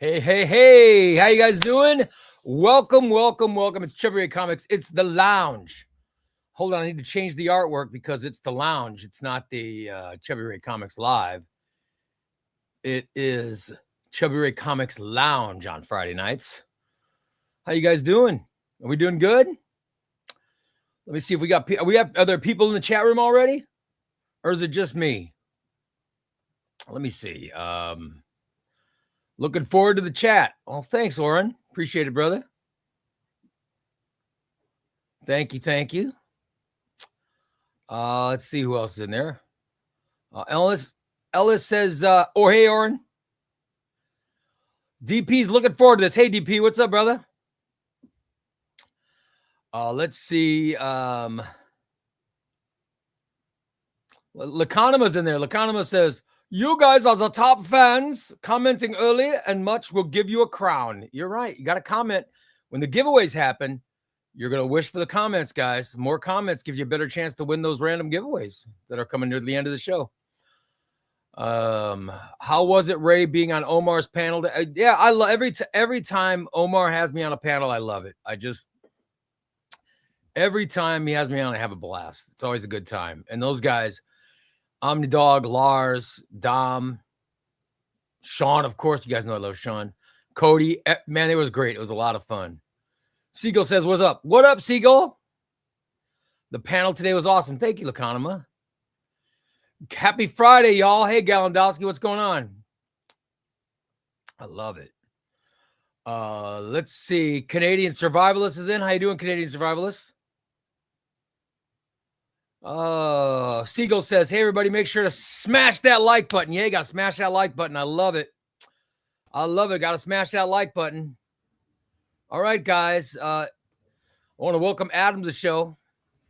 Hey, hey, hey, how you guys doing? Welcome. It's chubbyRay Comics. It's the lounge. Hold on, I need to change the artwork because it's the lounge. It's not the chubbyRay Comics Live. It is chubbyRay Comics Lounge on Friday nights. How you guys doing? Are we doing good? Let me see if we have other people in the chat room already? Or is it just me? Let me see. Looking forward to the chat. Oh, thanks, Oren. Appreciate it, brother. Thank you. Let's see who else is in there. Ellis says, hey, Oren. DP's looking forward to this. Hey, DP, what's up, brother? Let's see. Lacanama's in there. Lacanama says, you guys are the top fans. Commenting early and much will give you a crown. You're right. You got to comment. When the giveaways happen, you're going to wish for the comments, guys. More comments gives you a better chance to win those random giveaways that are coming near the end of the show. How was it, Ray, being on Omar's panel? Yeah, I love every time Omar has me on a panel, I love it. Every time he has me on, I have a blast. It's always a good time. And those guys, Omnidog, Lars, Dom, Sean, of course, you guys know I love Sean. Cody, man, it was great. It was a lot of fun. Seagull says, what's up? What up, Seagull? The panel today was awesome. Thank you, Lacanama. Happy Friday, y'all. Hey, Galandowski, what's going on? I love it. Let's see. Canadian Survivalist is in. How you doing, Canadian Survivalist? Seagull says, hey, everybody, make sure to smash that like button. Yeah, you got to smash that like button. I love it. Got to smash that like button. All right, guys. I want to welcome Adam to the show.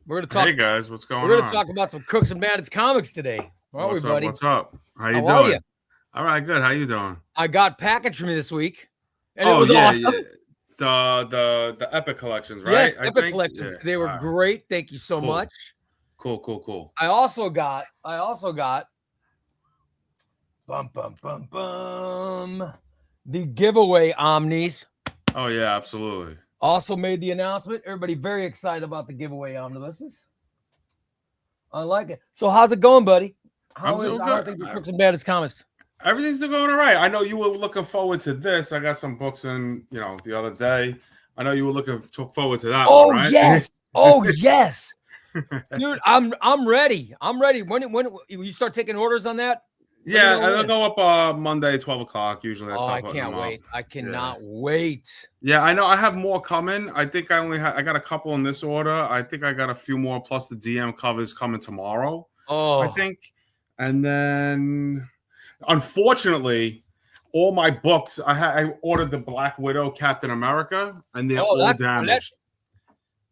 We're going to talk. Hey, guys, what's going on? We're going to talk about some Crooks and Bandits comics today. Aren't we, buddy? What's up? How you doing? You? All right, good. How you doing? I got package for me this week. And it was awesome. Yeah. The Epic collections, right? Yes, Epic collections. Yeah. They were great. Thank you so much. Cool. I also got the giveaway omnis. Oh yeah, absolutely. Also made the announcement. Everybody very excited about the giveaway omnibuses. I like it. So how's it going, buddy? How are things with Crooks and Bandits comics? Everything's going all right. I know you were looking forward to this. I got some books in, the other day. I know you were looking forward to that one, right? Yes. Oh yes. Dude, I'm ready. When you start taking orders on that? Yeah, they'll go up Monday, 12 o'clock. Usually. I can't wait. I cannot wait. Yeah, I know. I have more coming. I think I got a couple in this order. I think I got a few more plus the DM covers coming tomorrow. Oh, I think. And then, unfortunately, all my books, I ordered the Black Widow, Captain America, and they're all damaged.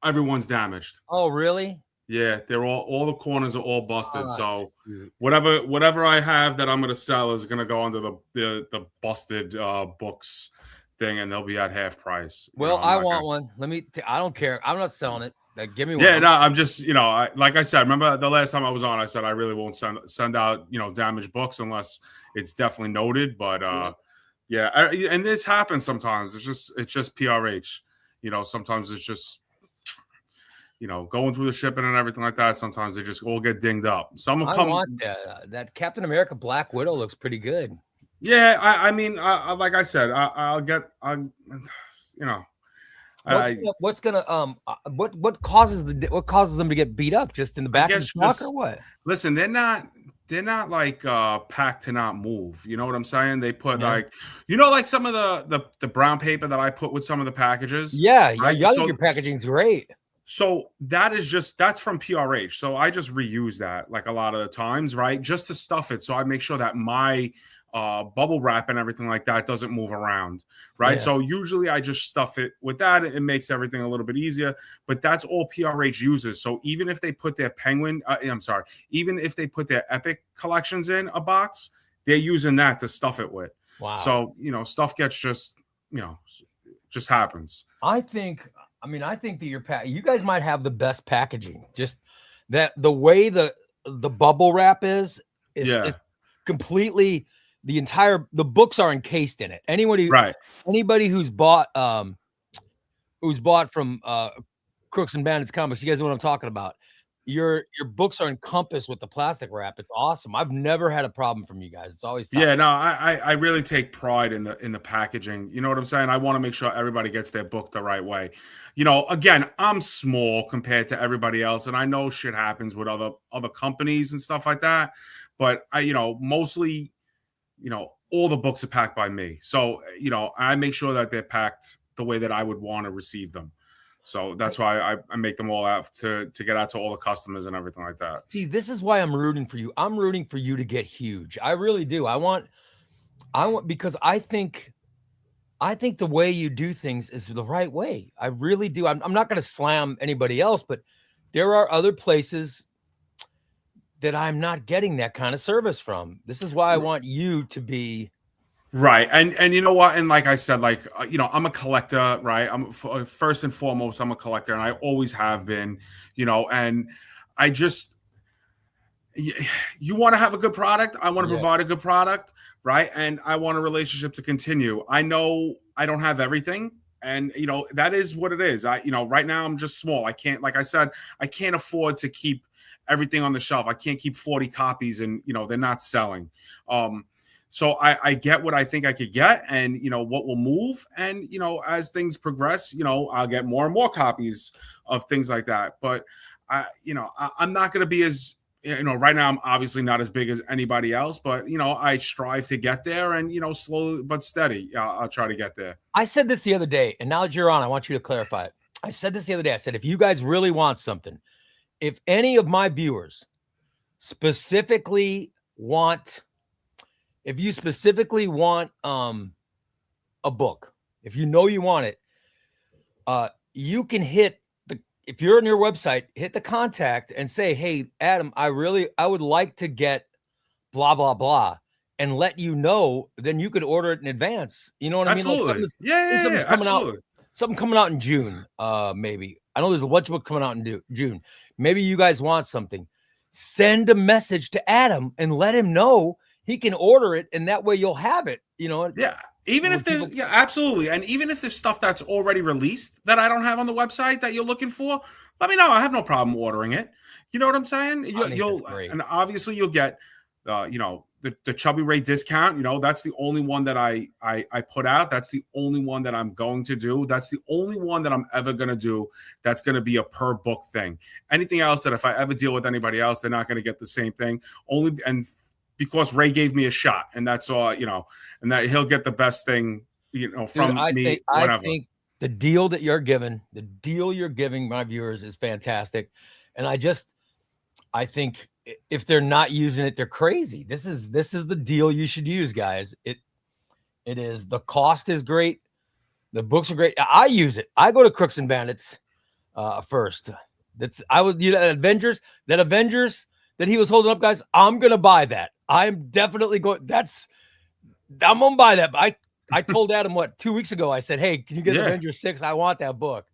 Everyone's damaged. Oh, really? Yeah, they're all the corners are all busted. So whatever I have that I'm gonna sell is gonna go under the busted books thing, and they'll be at half price. Well, I want one. I don't care. I'm not selling it. Give me one. Yeah, no, I'm just like I said. Remember the last time I was on, I said I really won't send out damaged books unless it's definitely noted. But yeah, and this happens sometimes. It's just PRH. Sometimes it's just. Going through the shipping and everything like that, sometimes they just all get dinged up. Someone come. I want that Captain America Black Widow looks pretty good. Yeah, I mean, like I said, what causes them to get beat up? Just in the back of the truck or what? Listen, they're not like packed to not move. You know what I'm saying? They put like some of the brown paper that I put with some of the packages. Yeah, right? Your packaging's great. So that's from PRH. So I just reuse that like a lot of the times, right? Just to stuff it. So I make sure that my bubble wrap and everything like that doesn't move around, right? Yeah. So usually I just stuff it with that. It makes everything a little bit easier, but that's all PRH uses. So even if they put their even if they put their Epic collections in a box, they're using that to stuff it with. Wow. So, stuff gets just happens. I think that you guys might have the best packaging. Just that the way the bubble wrap is completely the books are encased in it. Right. Anybody who's bought from Crooks and Bandits Comics, you guys know what I'm talking about. Your books are encompassed with the plastic wrap. It's awesome. I've never had a problem from you guys. It's always top. Yeah, no, I really take pride in the packaging. You know what I'm saying? I want to make sure everybody gets their book the right way. You know, again, I'm small compared to everybody else, and I know shit happens with other companies and stuff like that. But mostly, all the books are packed by me. So, I make sure that they're packed the way that I would want to receive them. So that's why I make them all out to get out to all the customers and everything like that. See, this is why I'm rooting for you. I'm rooting for you to get huge. I really do. I want because I think the way you do things is the right way. I really do. I'm not going to slam anybody else, but there are other places that I'm not getting that kind of service from. This is why I want you to be right. And you know what? And like I said, I'm a collector, right? I'm first and foremost, I'm a collector, and I always have been, and I just, you want to have a good product. I want to provide a good product, right? And I want a relationship to continue. I know I don't have everything, and that is what it is. Right now I'm just small. I can't, like I said, I can't afford to keep everything on the shelf. I can't keep 40 copies and they're not selling. So I get what I think I could get, and what will move, and as things progress, I'll get more and more copies of things like that. But I'm not going to be as right now. I'm obviously not as big as anybody else, but I strive to get there, and slowly but steady, I'll try to get there. I said this the other day, and now that you're on, I want you to clarify it. I said this the other day. I said, if you guys really want something, if any of my viewers specifically want. If you specifically want a book, if you want it, you can if you're on your website, hit the contact and say, hey, Adam, I would like to get blah, blah, blah, and let you know. Then you could order it in advance. You know what absolutely. I mean? Like something's coming absolutely. Something coming out in June, maybe. I know there's a bunch of books coming out in June. Maybe you guys want something. Send a message to Adam and let him know. He can order it, and that way you'll have it. Yeah. Even if there's absolutely. And even if there's stuff that's already released that I don't have on the website that you're looking for, let me know. I have no problem ordering it. You know what I'm saying? And obviously you'll get the chubbyRay discount. That's the only one that I put out. That's the only one that I'm going to do. That's the only one that I'm ever going to do. That's going to be a per book thing. Anything else that if I ever deal with anybody else, they're not going to get the same thing. Because Ray gave me a shot, and that's all, and that he'll get the best thing, from me. I think the deal you're giving my viewers is fantastic. And I think if they're not using it, they're crazy. This is the deal you should use, guys. It is. The cost is great. The books are great. I use it. I go to Crooks and Bandits first. Avengers that he was holding up, guys. I'm gonna buy that. I'm definitely going. I'm gonna buy that. But I told Adam 2 weeks ago. I said, "Hey, can you get Avengers 6? I want that book."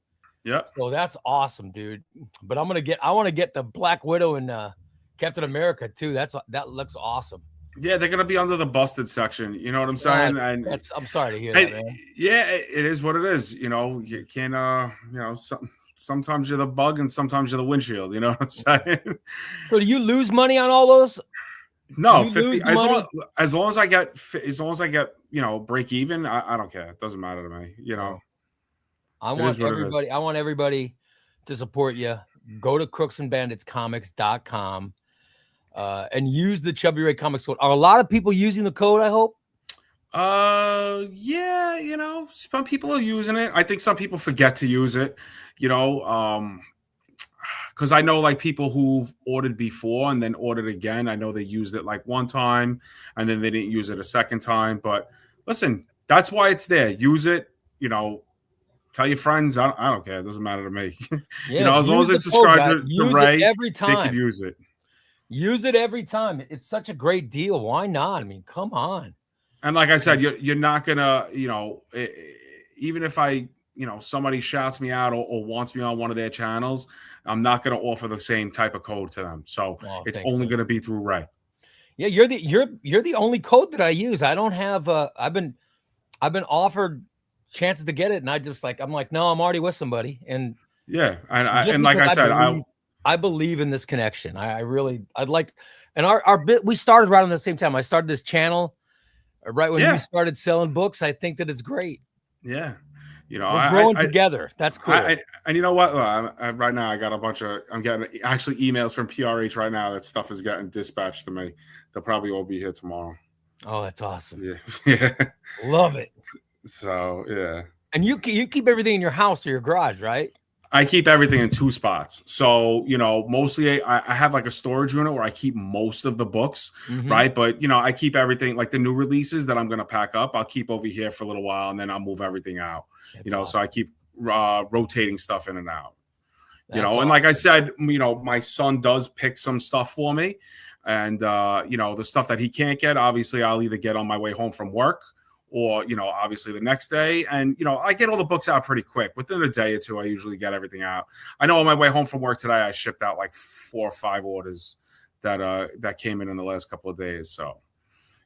Yeah. So that's awesome, dude. But I want to get the Black Widow and Captain America too. That looks awesome. Yeah, they're gonna be under the busted section. You know what I'm saying? I'm sorry to hear that, man. Yeah, it is what it is. You can't. Sometimes you're the bug, and sometimes you're the windshield. You know what I'm saying? So do you lose money on all those? No, 50. As long as I get break even, I don't care. It doesn't matter to me. I want everybody to support you. Go to crooksandbanditscomics.com and use the chubbyRay Comics code. Are a lot of people using the code, I hope? Yeah, some people are using it. I think some people forget to use it, because I know like people who've ordered before and then ordered again. I know they used it like one time and then they didn't use it a second time. But listen, that's why it's there. Use it, tell your friends. I don't care. It doesn't matter to me. Yeah, as long as it's subscribed to Ray, every time they can use it. Use it every time. It's such a great deal. Why not? I mean, come on. And like I said, you're not gonna, even if somebody shouts me out or wants me on one of their channels, I'm not gonna offer the same type of code to them. So it's only gonna be through Ray. Yeah, you're the only code that I use. I don't have I've been offered chances to get it, and I'm like, no, I'm already with somebody. And Yeah, just and like because I said, I believe in this connection. I'd like, and our bit, we started right on the same time. I started this channel right when you started selling books. I think that it's great. Yeah. You know, We're growing together. That's cool. And you know what? Right now, I got I'm getting actually emails from PRH right now. That stuff is getting dispatched to me. They'll probably all be here tomorrow. Oh, that's awesome. Yeah. Yeah. Love it. So, yeah. And you keep everything in your house or your garage, right? I keep everything in 2 spots. So, you know, mostly I have like a storage unit where I keep most of the books, right? But, you know, I keep everything like the new releases that I'm going to pack up. I'll keep over here for a little while and then I'll move everything out. That's awesome. So I keep rotating stuff in and out. That's awesome. And like I said, you know, my son does pick some stuff for me. And, you know, the stuff that he can't get, obviously, I'll either get on my way home from work or, you know, obviously the next day. And, you know, I get all the books out pretty quick. Within a day or two, I usually get everything out. I know on my way home from work today, I shipped out like 4 or 5 orders that came in the last couple of days. So,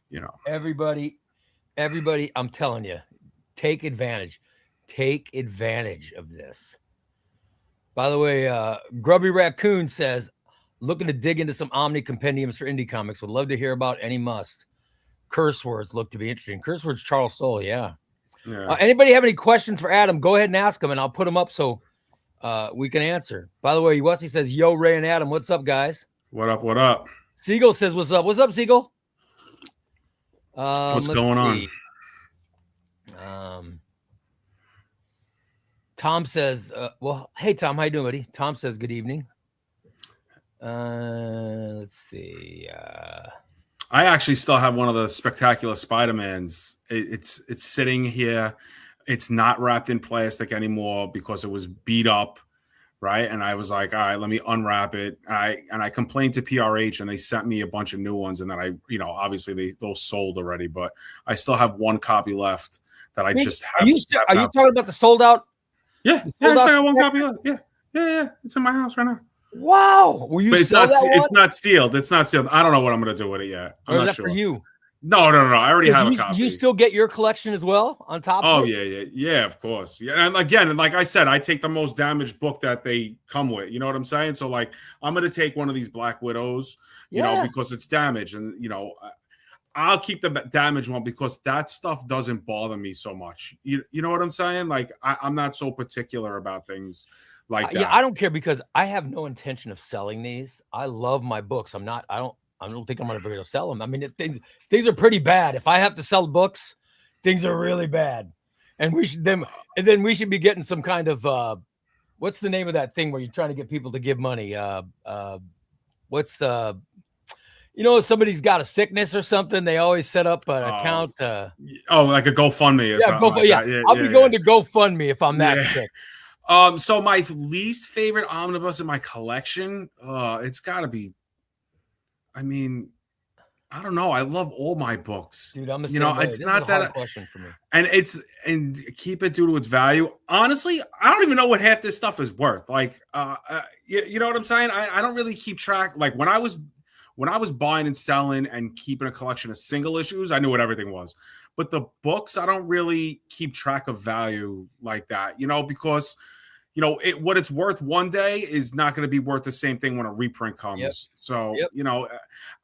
you know. Everybody, I'm telling you, take advantage. Take advantage of this. By the way, Grubby Raccoon says, looking to dig into some Omni compendiums for indie comics. Would love to hear about any must. Curse words look to be interesting. Curse words, Charles Soule, yeah. Anybody have any questions for Adam? Go ahead and ask them, and I'll put them up so we can answer. By the way, Wesley says, yo, Ray and Adam, what's up, guys? What up, what up? Siegel says, what's up? What's up, Siegel? What's going on? Tom says, well, hey, Tom, how you doing, buddy? Tom says, good evening. Let's see. I actually still have one of the Spectacular Spider-Mans. It's sitting here. It's not wrapped in plastic anymore because it was beat up, right? And I was like, all right, let me unwrap it. And I complained to PRH, and they sent me a bunch of new ones. And then obviously those sold already, but I still have one copy left that I just have. Are you talking about the sold out? Yeah, I still got one copy left. Yeah. It's in my house right now. Wow. Will you? But it's not sealed. It's not sealed. I don't know what I'm going to do with it yet. I'm not sure. For you? No. I already have a copy. You still get your collection as well on top of it? Yeah, of course. Yeah, and again, like I said, I take the most damaged book that they come with. You know what I'm saying? So, like, I'm going to take one of these Black Widows, you know, because it's damaged. And, you know, I'll keep the damaged one because that stuff doesn't bother me so much. You know what I'm saying? Like, I'm not so particular about things like that. Yeah, I don't care because I have no intention of selling these. I love my books. I don't think I'm going to be able to sell them. I mean, things are pretty bad. If I have to sell books, things are really bad. And we should be getting some kind of what's the name of that thing where you're trying to get people to give money? What's the if somebody's got a sickness or something, they always set up an account. Like a GoFundMe or something. I'll be going to GoFundMe if I'm that sick. So my least favorite omnibus in my collection, it's got to be. I mean, I don't know. I love all my books, dude. I'm the same way. It's not that question for me. And keep it due to its value. Honestly, I don't even know what half this stuff is worth. Like, you know what I'm saying? I don't really keep track. Like when I was buying and selling and keeping a collection of single issues, I knew what everything was. But the books, I don't really keep track of value like that, because, what it's worth one day is not going to be worth the same thing when a reprint comes. Yep. So,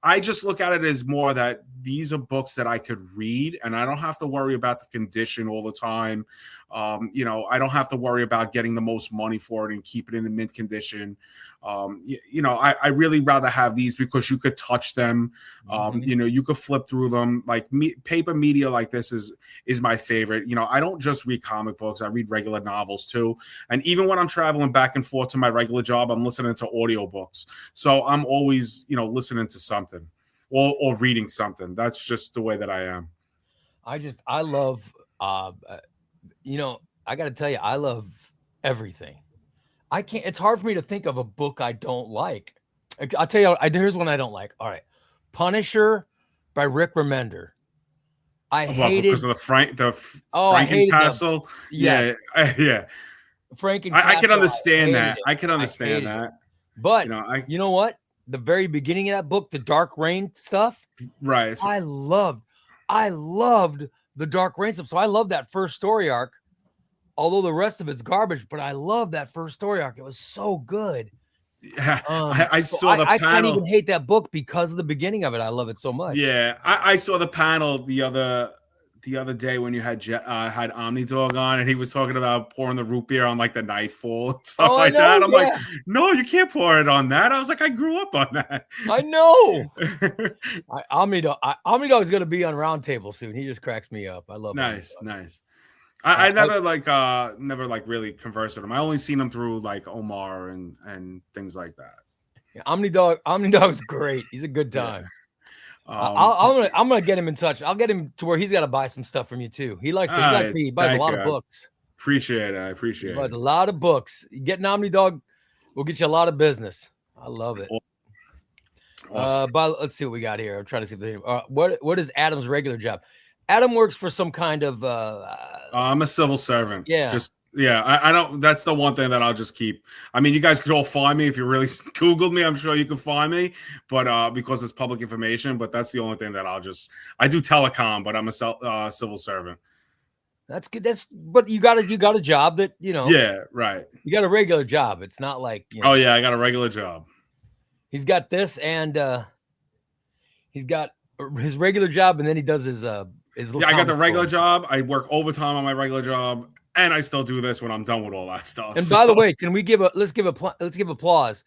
I just look at it as more that these are books that I could read and I don't have to worry about the condition all the time. I don't have to worry about getting the most money for it and keep it in a mint condition. I really rather have these because you could touch them. You could flip through them. Like paper media like this is my favorite. I don't just read comic books. I read regular novels too. And even when I'm traveling back and forth to my regular job, I'm listening to audiobooks. So I'm always, listening to something or reading something. That's just the way that I am. I love, I got to tell you, I love everything. It's hard for me to think of a book I don't like. I'll tell you, here's one I don't like. All right. Punisher by Rick Remender. I hated because of the Frankencastle. Yeah. Frankencastle. I can understand that. I can understand that. But you know what? the very beginning of that book, the Dark Reign stuff. Right. I loved the Dark Reign stuff. So I love that first story arc, although the rest of it's garbage. But I love that first story arc. It was so good. Yeah, I saw the I panel. can't even hate that book because of the beginning of it. I love it so much. Yeah, I saw the panel the other day when you had Omnidog on, and he was talking about pouring the root beer on like the Nightfall and stuff like that. I'm like, no, you can't pour it on that. I was like, I grew up on that. I know. Omnidog is going to be on Roundtable soon. He just cracks me up. I love nice, Omnidog. nice. I never really conversed with him. I only seen him through like Omar and things like that. Yeah, Omnidog's great. He's a good time. Yeah. I'm gonna get him in touch. I'll get him to where he's got to buy some stuff from you too. He likes he buys a lot of books. Appreciate it. I appreciate it. A lot of books. Getting Omnidog will get you a lot of business. I love it. Awesome. But let's see what we got here. I'm trying to see if there's what is Adam's regular job? Adam works for some kind of I'm a civil servant. Yeah. I don't. That's the one thing that I'll just keep. I mean, you guys could all find me if you really Googled me. I'm sure you can find me, but because it's public information. But that's the only thing that I do telecom, but I'm a civil servant. That's good. But you got a job that Yeah, right. You got a regular job. It's not like Oh yeah, I got a regular job. He's got this, and he's got his regular job, and then he does his. I got the regular job. I work overtime on my regular job. And I still do this when I'm done with all that stuff. And by the way, can we let's give applause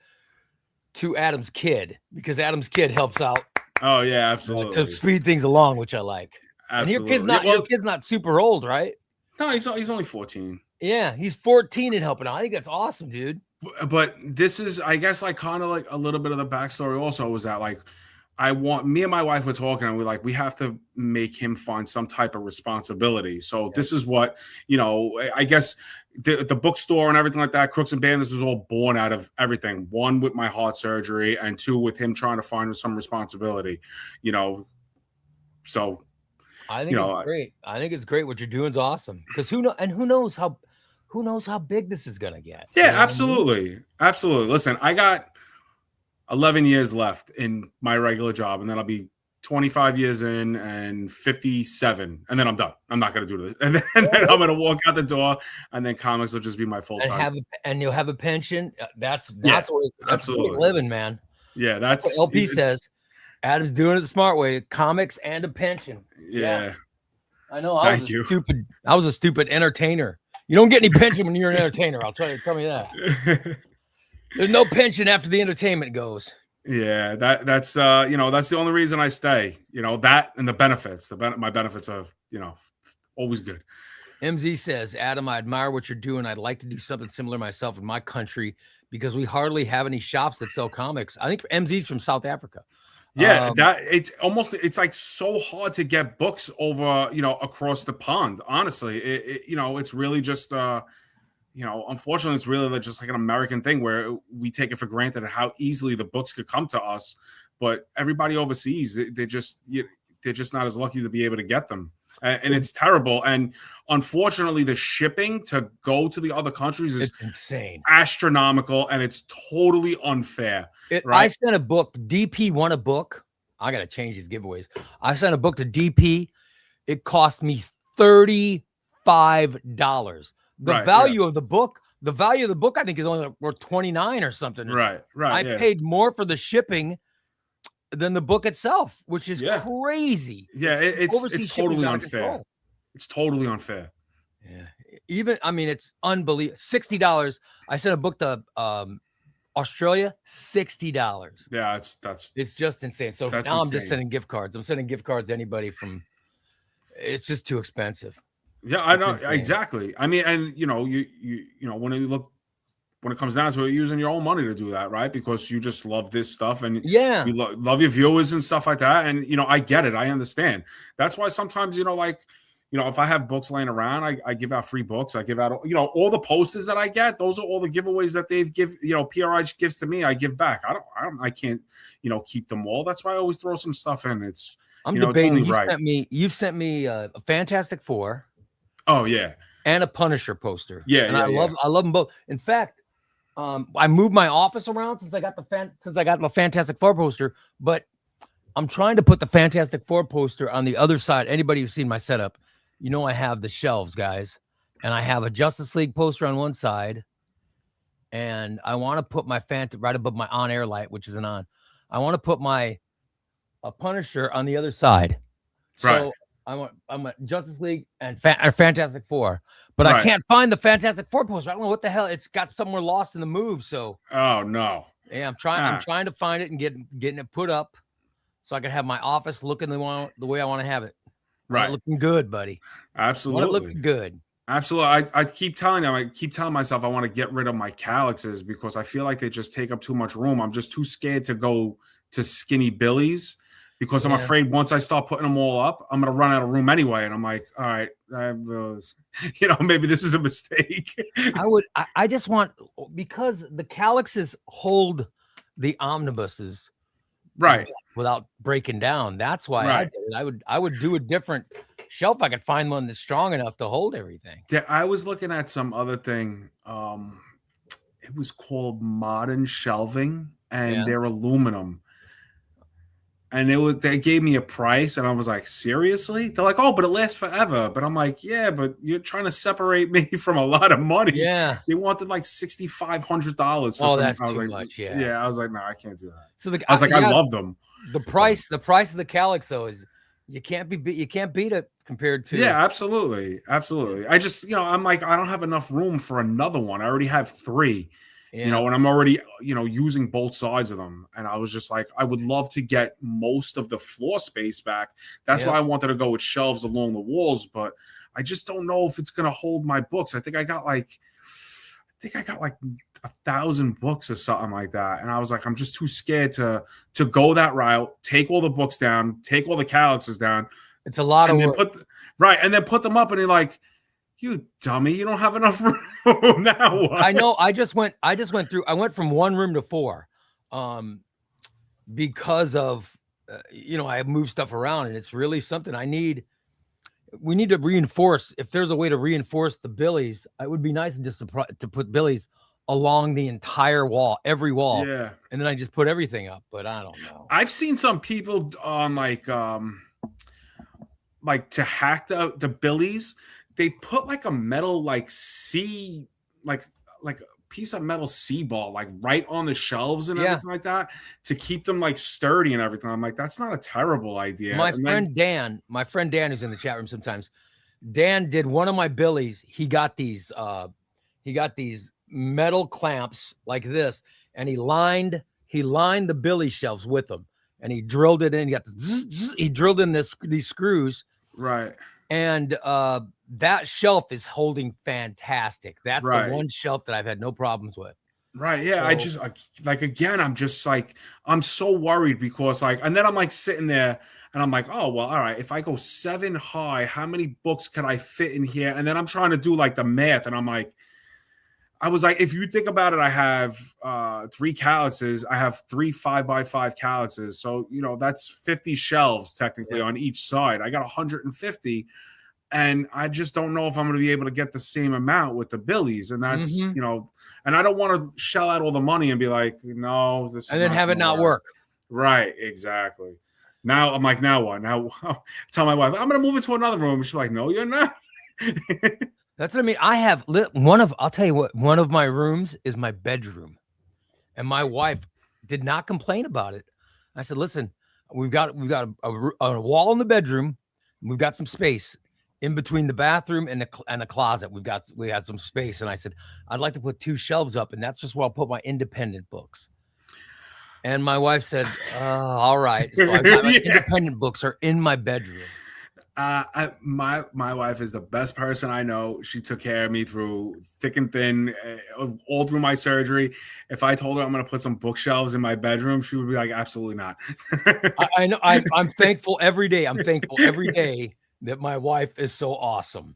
to Adam's kid, because Adam's kid helps out. Oh yeah, absolutely. To speed things along, which I like. Absolutely. And your kid's not super old, right? No, he's only 14. Yeah, he's 14 and helping out. I think that's awesome, dude. But this is, I guess, like kind of like a little bit of the backstory. Also, was that like me and my wife were talking, and we have to make him find some type of responsibility. So this is what, I guess the bookstore and everything like that, Crooks and Bandits, was all born out of everything. One, with my heart surgery, and two, with him trying to find some responsibility, So I think it's great. I think it's great. What you're doing is awesome. Because who knows how big this is gonna get. Yeah, absolutely. Absolutely. Listen, I got 11 years left in my regular job, and then I'll be 25 years in and 57, and then I'm done. I'm not going to do this. And then I'm going to walk out the door, and then comics will just be my full time. And you'll have a pension. That's absolutely living, man. Yeah, that's what LP says. Adam's doing it the smart way. Comics and a pension. Yeah. I know. I was a stupid entertainer. You don't get any pension when you're an entertainer. Tell me that. There's no pension after the entertainment goes. Yeah, that's that's the only reason I stay. That and the benefits. My benefits are always good. MZ says, Adam, I admire what you're doing. I'd like to do something similar myself in my country because we hardly have any shops that sell comics. I think MZ's from South Africa. Yeah, it's like so hard to get books over across the pond. Honestly, it's really just unfortunately, it's really just like an American thing where we take it for granted how easily the books could come to us. But everybody overseas, they're just not as lucky to be able to get them. And it's terrible. And unfortunately, the shipping to go to the other countries is insane, astronomical, and it's totally unfair. Right? I sent a book. DP won a book. I got to change these giveaways. I sent a book to DP. It cost me $35. The value of the book, I think, is only worth $29 or something. Right. I paid more for the shipping than the book itself, which is crazy. Yeah, it's totally unfair. It's totally unfair. Yeah. It's unbelievable. $60. I sent a book to Australia, $60. Yeah, it's just insane. So now I'm just sending gift cards. I'm sending gift cards to anybody it's just too expensive. Yeah, I know exactly. I mean, and when it comes down to it, you're using your own money to do that, right? Because you just love this stuff, and you love your viewers and stuff like that. And I get it, I understand. That's why sometimes if I have books laying around, I give out free books. I give out all the posters that I get. Those are all the giveaways that they've PRI gives to me. I give back. I can't keep them all. That's why I always throw some stuff in. I'm debating. You've sent me a Fantastic Four. Oh yeah, and a Punisher poster. Yeah, I love them both. In fact, I moved my office around since I got the Fantastic Four poster, but I'm trying to put the Fantastic Four poster on the other side. Anybody who's seen my setup, I have the shelves, guys, and I have a Justice League poster on one side, and I want to put my right above my on-air light, which isn't on. I want to put my Punisher on the other side. So Right. I'm a Justice League and Fantastic Four, but I can't find the Fantastic Four poster. I don't know what the hell. It's got somewhere lost in the move. So oh no. Yeah, I'm trying to find it and getting it put up so I can have my office looking the way I want to have it. Right. Looking good, buddy. Absolutely. Looking good. Absolutely. I keep telling them, I keep telling myself I want to get rid of my calyxes because I feel like they just take up too much room. I'm just too scared to go to skinny billies because I'm afraid once I start putting them all up, I'm going to run out of room anyway. And I'm like, all right, maybe this is a mistake. I just want, because the calyxes hold the omnibuses right without breaking down. That's why I did it. I would do a different shelf. I could find one that's strong enough to hold everything. I was looking at some other thing. It was called modern shelving, and they're aluminum. And they gave me a price, and I was like, seriously? They're like, oh, but it lasts forever. But I'm like, yeah, but you're trying to separate me from a lot of money. Yeah. They wanted like $6,500 for that's I was too like, much. Yeah. I was like, no, I can't do that. So I was like, I love them. The price of the calyx though is you can't beat it compared to. Yeah, absolutely. I just, I'm like, I don't have enough room for another one. I already have 3. And I'm already, using both sides of them. And I was just like, I would love to get most of the floor space back. That's why I wanted to go with shelves along the walls, but I just don't know if it's going to hold my books. I think I got like 1,000 books or something like that. And I was like, I'm just too scared to go that route, take all the books down, take all the calyxes down. It's a lot of work. And then put them up, and they're like, you dummy, you don't have enough room now. I know. I just went through. I went from 1 room to 4, because of I moved stuff around, and it's really something we need to reinforce. If there's a way to reinforce the billies, it would be nice just to put billies along the entire wall, every wall. Yeah, and then I just put everything up. But I don't know. I've seen some people on like to hack the billies. They put like a metal C like a piece of metal C ball like right on the shelves and everything like that to keep them like sturdy and everything. I'm like, that's not a terrible idea. My friend Dan, who's in the chat room sometimes, Dan did one of my billies. He got these metal clamps like this, and he lined the billy shelves with them, and he drilled it in. He got he drilled in these screws, right? And that shelf is holding fantastic. That's the one shelf that I've had no problems with. Right. Yeah. So, I just again, I'm just like, I'm so worried because and then I'm like sitting there and I'm like, oh, well, all right. If I go 7 high, how many books could I fit in here? And then I'm trying to do like the math, and I'm like, I was like, if you think about it, I have 3 calyxes. I have 3 5x5 calyxes. So, that's 50 shelves technically on each side. I got 150. And I just don't know if I'm going to be able to get the same amount with the billies. And that's, and I don't want to shell out all the money and be like, no, this and then have it not work. Right. Exactly. Now I'm like, now what? Now tell my wife, I'm going to move into another room. She's like, no, you're not. That's what I mean. I have I'll tell you what, one of my rooms is my bedroom, and my wife did not complain about it. I said, listen, we've got a wall in the bedroom. We've got some space in between the bathroom and the closet. We had some space. And I said, I'd like to put 2 shelves up, and that's just where I'll put my independent books. And my wife said, all right. So I've got my independent books are in my bedroom. My wife is the best person I know. She took care of me through thick and thin, all through my surgery. If I told her I'm going to put some bookshelves in my bedroom, she would be like, absolutely not. I know. I'm thankful every day. I'm thankful every day that my wife is so awesome.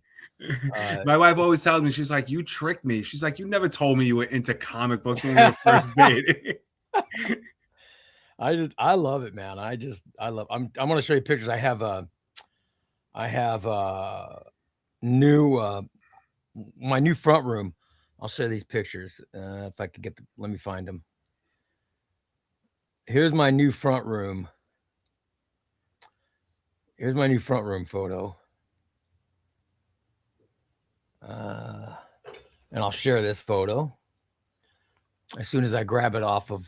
My wife always tells me, she's like, you tricked me. She's like, you never told me you were into comic books when we were first dating. I love it, man. I'm going to show you pictures. I have my new front room. I'll share these pictures if I could get. Let me find them. Here's my new front room. Here's my new front room photo. And I'll share this photo as soon as I grab it off of.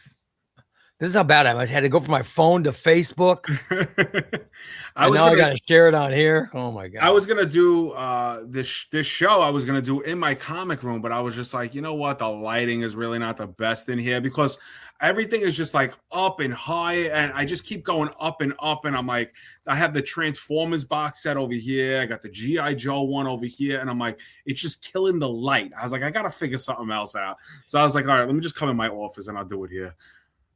This is how bad I had to go from my phone to Facebook. I got to share it on here. Oh my god! I was gonna do this show. I was gonna do in my comic room, but I was just like, you know what? The lighting is really not the best in here because everything is just like up and high, and I just keep going up and up. And I'm like, I have the Transformers box set over here. I got the GI Joe one over here, and I'm like, it's just killing the light. I was like, I gotta figure something else out. So I was like, all right, let me just come in my office and I'll do it here.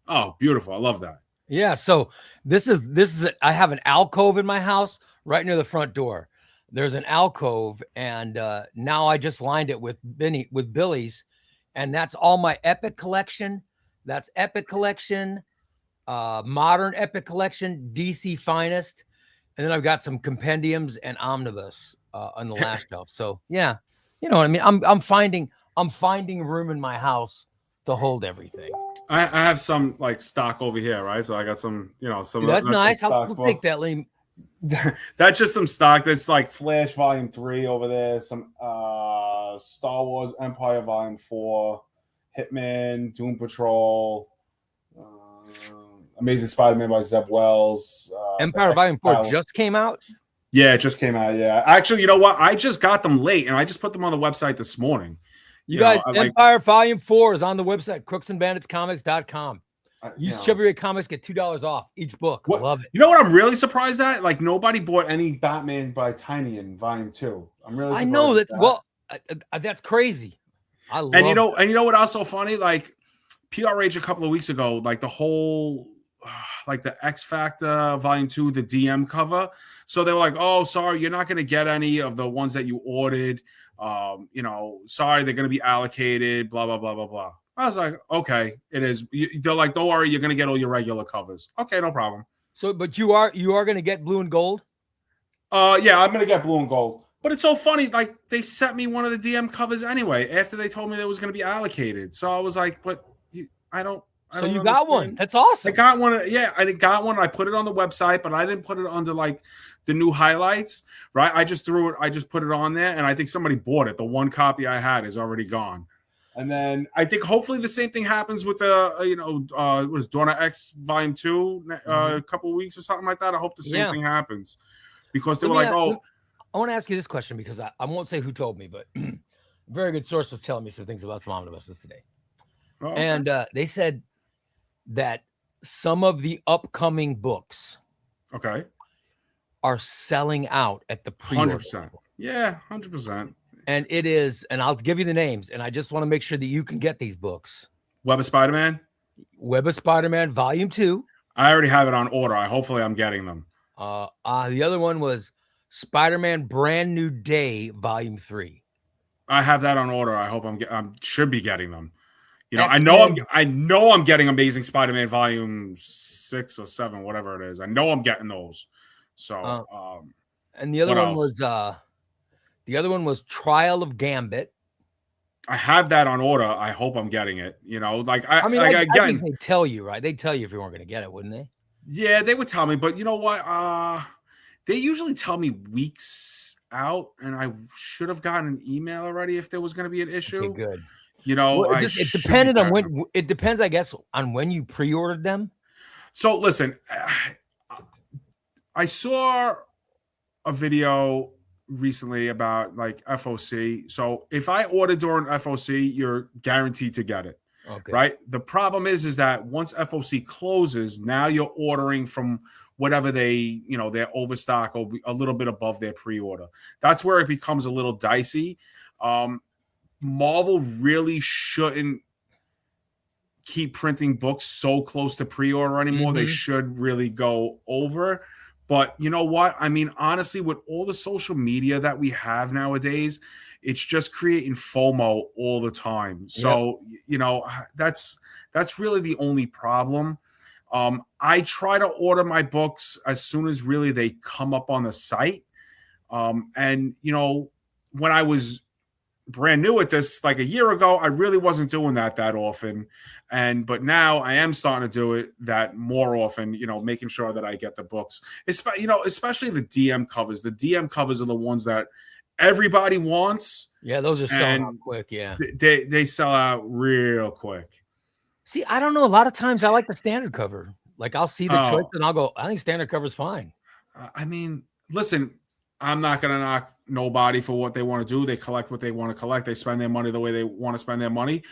Oh, beautiful. I love that. Yeah. So this is I have an alcove in my house right near the front door. There's an alcove, and now I just lined it with Billy's, and that's all my Epic collection. That's Epic collection, modern Epic collection, DC Finest, and then I've got some compendiums and omnibus on the last shelf. So yeah, you know what I mean. I'm finding room in my house to hold everything. I have some like stock over here, right? So I got some, some. Dude, that's nice. I'll take that, Liam. That's just some stock. That's like Flash Volume 3 over there. Some Star Wars Empire Volume 4, Hitman, Doom Patrol, Amazing Spider-Man by Zeb Wells. Empire Volume 4 just came out? Yeah, it just came out. Yeah. Actually, you know what? I just got them late, and I just put them on the website this morning. You guys, Empire Volume 4 is on the website, crooksandbanditscomics.com. Use chubbyRay Comics, get $2 off each book. I love it. You know what I'm really surprised at? Like, nobody bought any Batman by Tiny in Volume 2. I'm really surprised. I know that. Well, that's crazy. I love and you know what else so funny? Like, PRH a couple of weeks ago, like the whole like the X Factor Volume 2, the DM cover. So they were like, oh, sorry, you're not going to get any of the ones that you ordered. Sorry, they're going to be allocated, blah, blah, blah, blah, blah. I was like, okay, it is. They're like, don't worry, you're going to get all your regular covers. Okay, no problem. So, but you are going to get blue and gold? Yeah, I'm going to get blue and gold. But it's so funny, like they sent me one of the DM covers anyway after they told me that was going to be allocated. So I was like, but I don't. So you got one. That's awesome. I got one. Yeah, I got one. I put it on the website, but I didn't put it under like the new highlights, right? I just threw it. I just put it on there, and I think somebody bought it. The one copy I had is already gone. And then I think hopefully the same thing happens with the, it was Donna X Volume 2 a couple of weeks or something like that. I hope the same thing happens because they were like, oh. I want to ask you this question because I won't say who told me, but a very good source was telling me some things about some omnibuses today. Oh, okay. And they said that some of the upcoming books are selling out at the pre-order. 100%. Yeah, 100%. And it is, and I'll give you the names, and I just want to make sure that you can get these books. Web of Spider-Man? Web of Spider-Man Volume 2. I already have it on order. Hopefully I'm getting them. The other one was Spider-Man Brand New Day Volume 3. I have that on order. I hope I should be getting them. I know I'm getting Amazing Spider-Man Volume 6 or 7, whatever it is. I know I'm getting those. So, and the other one was Trial of Gambit. I have that on order. I hope I'm getting it. I think they tell you, right? They'd tell you if you weren't going to get it, wouldn't they? Yeah, they would tell me. But you know what? They usually tell me weeks out, and I should have gotten an email already if there was going to be an issue. Okay, good. It depended on when. It depends, I guess, on when you pre-ordered them. So listen, I saw a video recently about like FOC. So if I order during FOC, you're guaranteed to get it. Okay. Right. The problem is that once FOC closes, now you're ordering from whatever their overstock or a little bit above their pre-order. That's where it becomes a little dicey. Marvel really shouldn't keep printing books so close to pre-order anymore. They should really go over. But you know what? I mean, honestly, with all the social media that we have nowadays, it's just creating FOMO all the time. So, that's really the only problem. I try to order my books as soon as really they come up on the site. And when I was brand new at this, like a year ago, I really wasn't doing that often, but now I am starting to do it that more often. Making sure that I get the books, especially the DM covers. The DM covers are the ones that everybody wants. Yeah, those are selling out quick. Yeah, they sell out real quick. See, I don't know. A lot of times I like the standard cover. Like I'll see the choice and I'll go, I think standard cover is fine. I mean, listen, I'm not going to knock nobody for what they want to do. They collect what they want to collect. They spend their money the way they want to spend their money.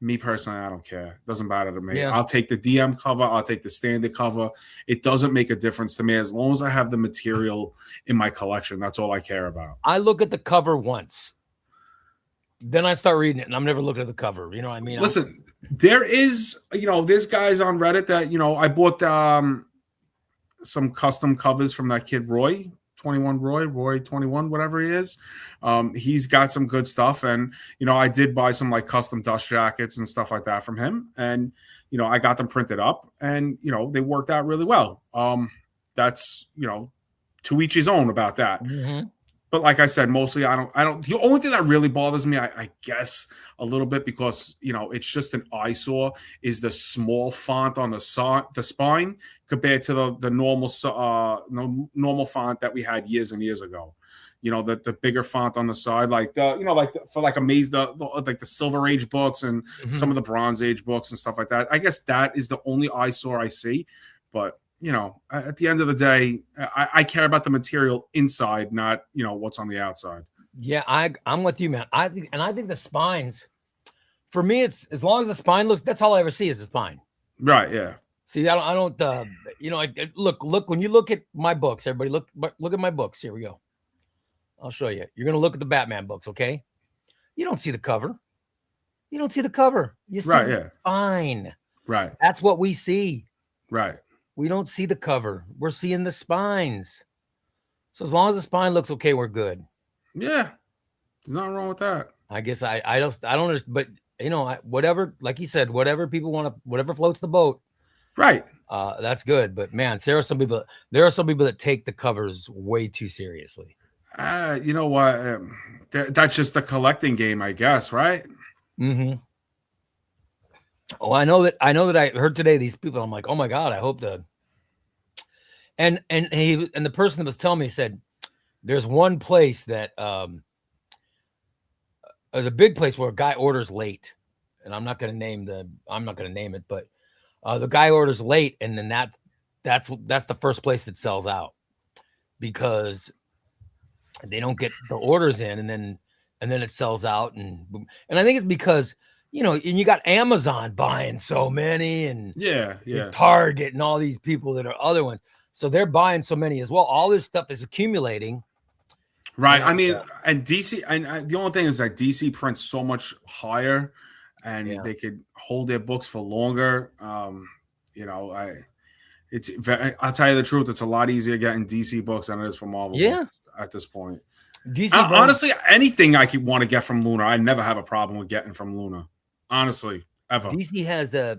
Me personally, I don't care. It doesn't matter to me. Yeah. I'll take the DM cover. I'll take the standard cover. It doesn't make a difference to me as long as I have the material in my collection. That's all I care about. I look at the cover once. Then I start reading it, and I'm never looking at the cover. You know what I mean? Listen, there's guys on Reddit that, I bought some custom covers from that kid, Roy 21, whatever he is. He's got some good stuff. And, I did buy some like custom dust jackets and stuff like that from him. And, I got them printed up and, they worked out really well. That's, to each his own about that. Mm-hmm. But like I said, mostly I don't, the only thing that really bothers me, I guess a little bit because, it's just an eyesore is the small font on the spine compared to the normal font that we had years and years ago. The bigger font on the side, like for like like the Silver Age books and some of the Bronze Age books and stuff like that. I guess that is the only eyesore I see, but at the end of the day, I care about the material inside, not, what's on the outside. Yeah, I'm with you, man. I think the spines, for me, it's as long as the spine looks, that's all I ever see is the spine. Right. Yeah. See, I don't look, when you look at my books, everybody look at my books. Here we go. I'll show you. You're going to look at the Batman books. Okay. You don't see the cover. You see the spine. Right. That's what we see. Right. We don't see the cover. We're seeing the spines. So as long as the spine looks okay, we're good. Yeah. There's nothing wrong with that. I guess I don't, but whatever, like you said, whatever people want to, whatever floats the boat. Right. That's good. But man, there are some people that take the covers way too seriously. You know what? That's just the collecting game, I guess. Right. Mm-hmm. Oh, I know that I heard today these people. I'm like, oh my God, I hope and the person that was telling me said there's one place that there's a big place where a guy orders late, and I'm not going to name it, but the guy orders late, and then that's the first place that sells out because they don't get the orders in, and then it sells out, and I think it's because and you got Amazon buying so many, and Target and all these people that are other ones. So they're buying so many as well. All this stuff is accumulating. Right. I mean, and DC, and the only thing is that DC prints so much higher and they could hold their books for longer. I'll tell you the truth. It's a lot easier getting DC books than it is from Marvel books at this point. DC honestly, anything I could want to get from Luna, I never have a problem with getting from Luna. Honestly, ever. DC has they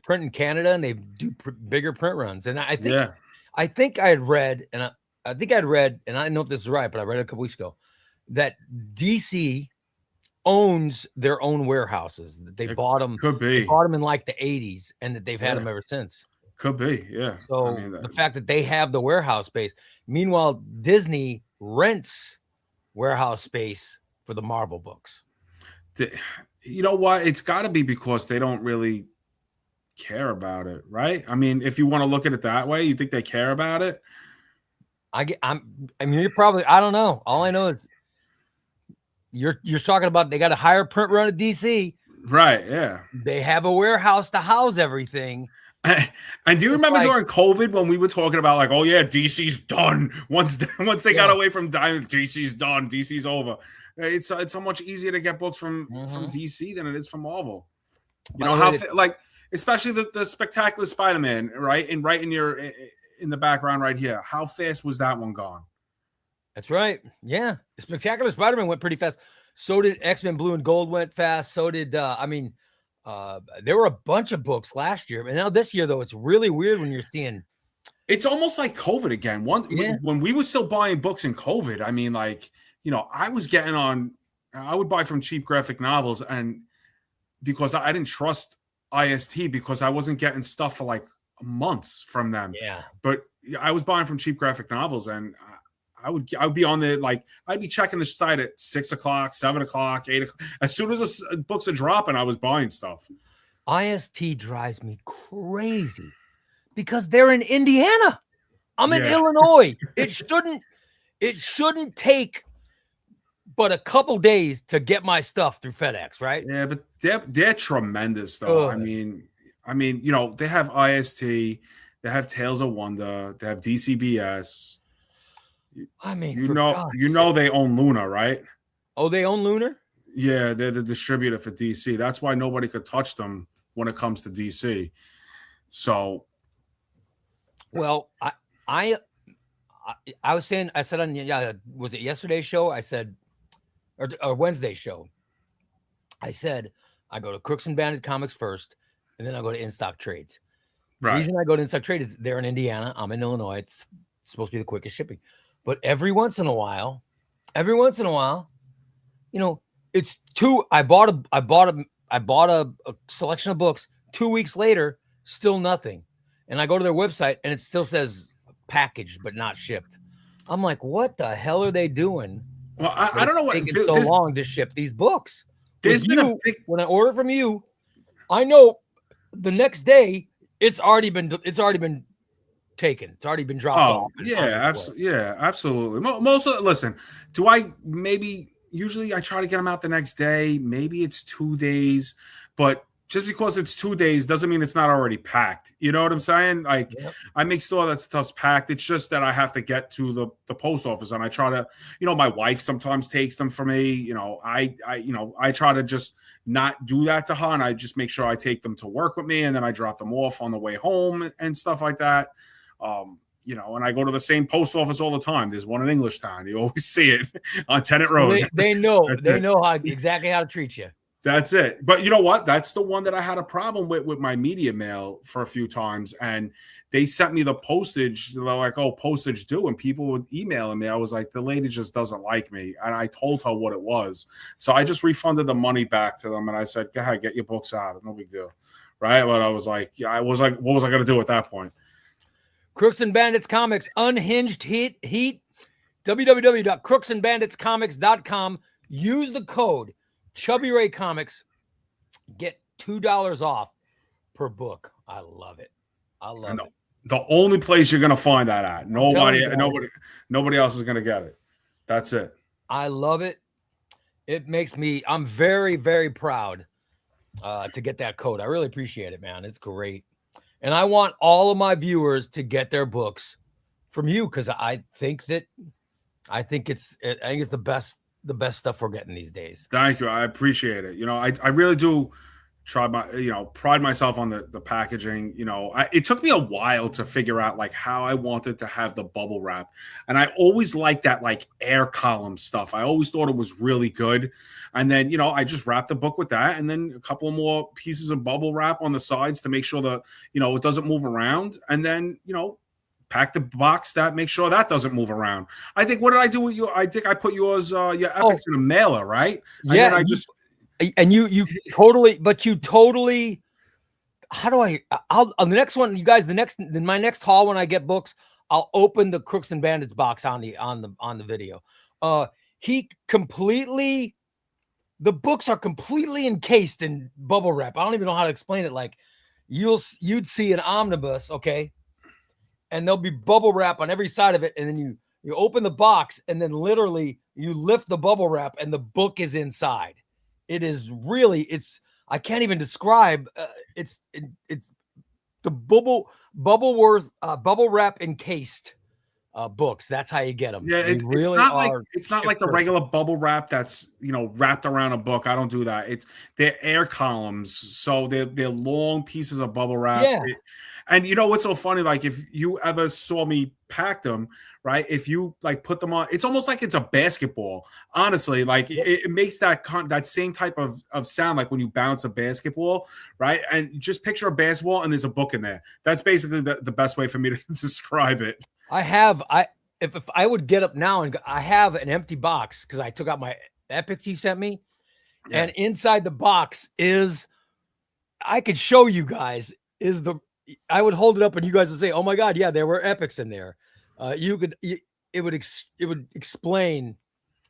print in Canada and they do bigger print runs, and I think I had read, and I don't know if this is right, but I read it a couple weeks ago that DC owns their own warehouses. That they bought them. Could be. They bought them in like the 80s, and that they've had them ever since. Could be, yeah. So the fact that they have the warehouse space, meanwhile Disney rents warehouse space for the Marvel books. You know what? It's got to be because they don't really care about it, right? I mean, if you want to look at it that way, you think they care about it? I mean, you're probably, I don't know. All I know is you're talking about they got a higher print run at DC. Right, yeah. They have a warehouse to house everything. And do you remember during COVID when we were talking about like, oh yeah, DC's done. Once they got away from Diamond, DC's done. DC's over. It's so much easier to get books from DC than it is from Marvel. You know how especially the Spectacular Spider-Man, right? And right in the background right here. How fast was that one gone? That's right. Yeah, the Spectacular Spider-Man went pretty fast. So did X-Men Blue and Gold went fast. So did there were a bunch of books last year, and now this year though it's really weird when you're seeing. It's almost like COVID again. When we were still buying books in COVID, I mean, like. I was getting on. I would buy from cheap graphic novels, and because I didn't trust IST because I wasn't getting stuff for like months from them. Yeah. But I was buying from cheap graphic novels, and I would be on the like I'd be checking the site at 6 o'clock, 7 o'clock, 8 o'clock. As soon as the books are dropping, I was buying stuff. IST drives me crazy because they're in Indiana. I'm in Illinois. It shouldn't take but a couple days to get my stuff through FedEx, right? Yeah, but they're tremendous though. Good. I mean, you know, they have IST, they have Tales of Wonder, they have DCBS. I mean, you know they own Luna, right? Oh, they own Lunar? Yeah, they're the distributor for DC. That's why nobody could touch them when it comes to DC. So, well, I was saying, I said on was it yesterday's show? I said, or Wednesday's show. I said I go to Crooks and Bandit Comics first, and then I go to In Stock Trades. right. The reason I go to In Stock Trades is they're in Indiana. I'm in Illinois. It's supposed to be the quickest shipping, but every once in a while, you know, it's two. I bought a selection of books. 2 weeks later, still nothing, and I go to their website and it still says packaged but not shipped. I'm like, what the hell are they doing? Well, I don't know what taking so long to ship these books. There's been when I order from you, I know the next day it's already been taken. It's already been dropped off. Yeah, absolutely. Most of listen, usually I try to get them out the next day. Maybe it's 2 days, but just because it's 2 days doesn't mean it's not already packed. You know what I'm saying? Like, yep. I make sure that stuff's packed. It's just that I have to get to the post office, and I try to, you know, my wife sometimes takes them for me. You know, I try to just not do that to her, and I just make sure I take them to work with me, and then I drop them off on the way home and stuff like that. You know, and I go to the same post office all the time. There's one in Englishtown. You always see it on Tennant Road. They know exactly how to treat you. That's it. But you know what? That's the one that I had a problem with my media mail for a few times. And they sent me the postage. They're like, oh, postage due. And people would email me. I was like, the lady just doesn't like me. And I told her what it was. So I just refunded the money back to them. And I said, go ahead, get your books out. No big deal. Right. But I was like, what was I going to do at that point? Crooks and Bandits Comics, Unhinged Heat, www.crooksandbanditscomics.com. Use the code chubbyRay Comics, get $2 off per book. I love it. I love it. The only place you're going to find that at. Nobody else is going to get it. That's it. I love it. It makes me, I'm very, very proud to get that code. I really appreciate it, man. It's great. And I want all of my viewers to get their books from you because I think it's the best stuff we're getting these days. Thank you. I appreciate it. You know, I really do pride myself on the packaging. You know, it took me a while to figure out like how I wanted to have the bubble wrap. And I always liked that like air column stuff. I always thought it was really good. And then, you know, I just wrapped the book with that and then a couple of more pieces of bubble wrap on the sides to make sure that, you know, it doesn't move around. And then, you know, pack the box that make sure that doesn't move around. I think, what did I do with you? I think I put your epics in a mailer, right? Yeah. And then I just, and you totally, I'll on the next one, you guys, my next haul, when I get books, I'll open the Crooks and Bandits box on the video. The books are completely encased in bubble wrap. I don't even know how to explain it. Like you'd see an omnibus, okay? And there'll be bubble wrap on every side of it. And then you open the box and then literally you lift the bubble wrap and the book is inside. It is really, I can't even describe. It's the bubble wrap encased books. That's how you get them. Yeah, it's not like the regular bubble wrap that's, you know, wrapped around a book. I don't do that. They're air columns, so they're long pieces of bubble wrap. Yeah. And you know what's so funny? Like if you ever saw me pack them, right? If you like put them on, it's almost like it's a basketball. Honestly, like it makes that same type of sound like when you bounce a basketball, right? And just picture a basketball and there's a book in there. That's basically the best way for me to describe it. If I would get up now and I have an empty box because I took out epics you sent me, Yeah. and inside the box is, I could show you guys, I would hold it up and you guys would say, "Oh my God, yeah, there were epics in there." It would explain,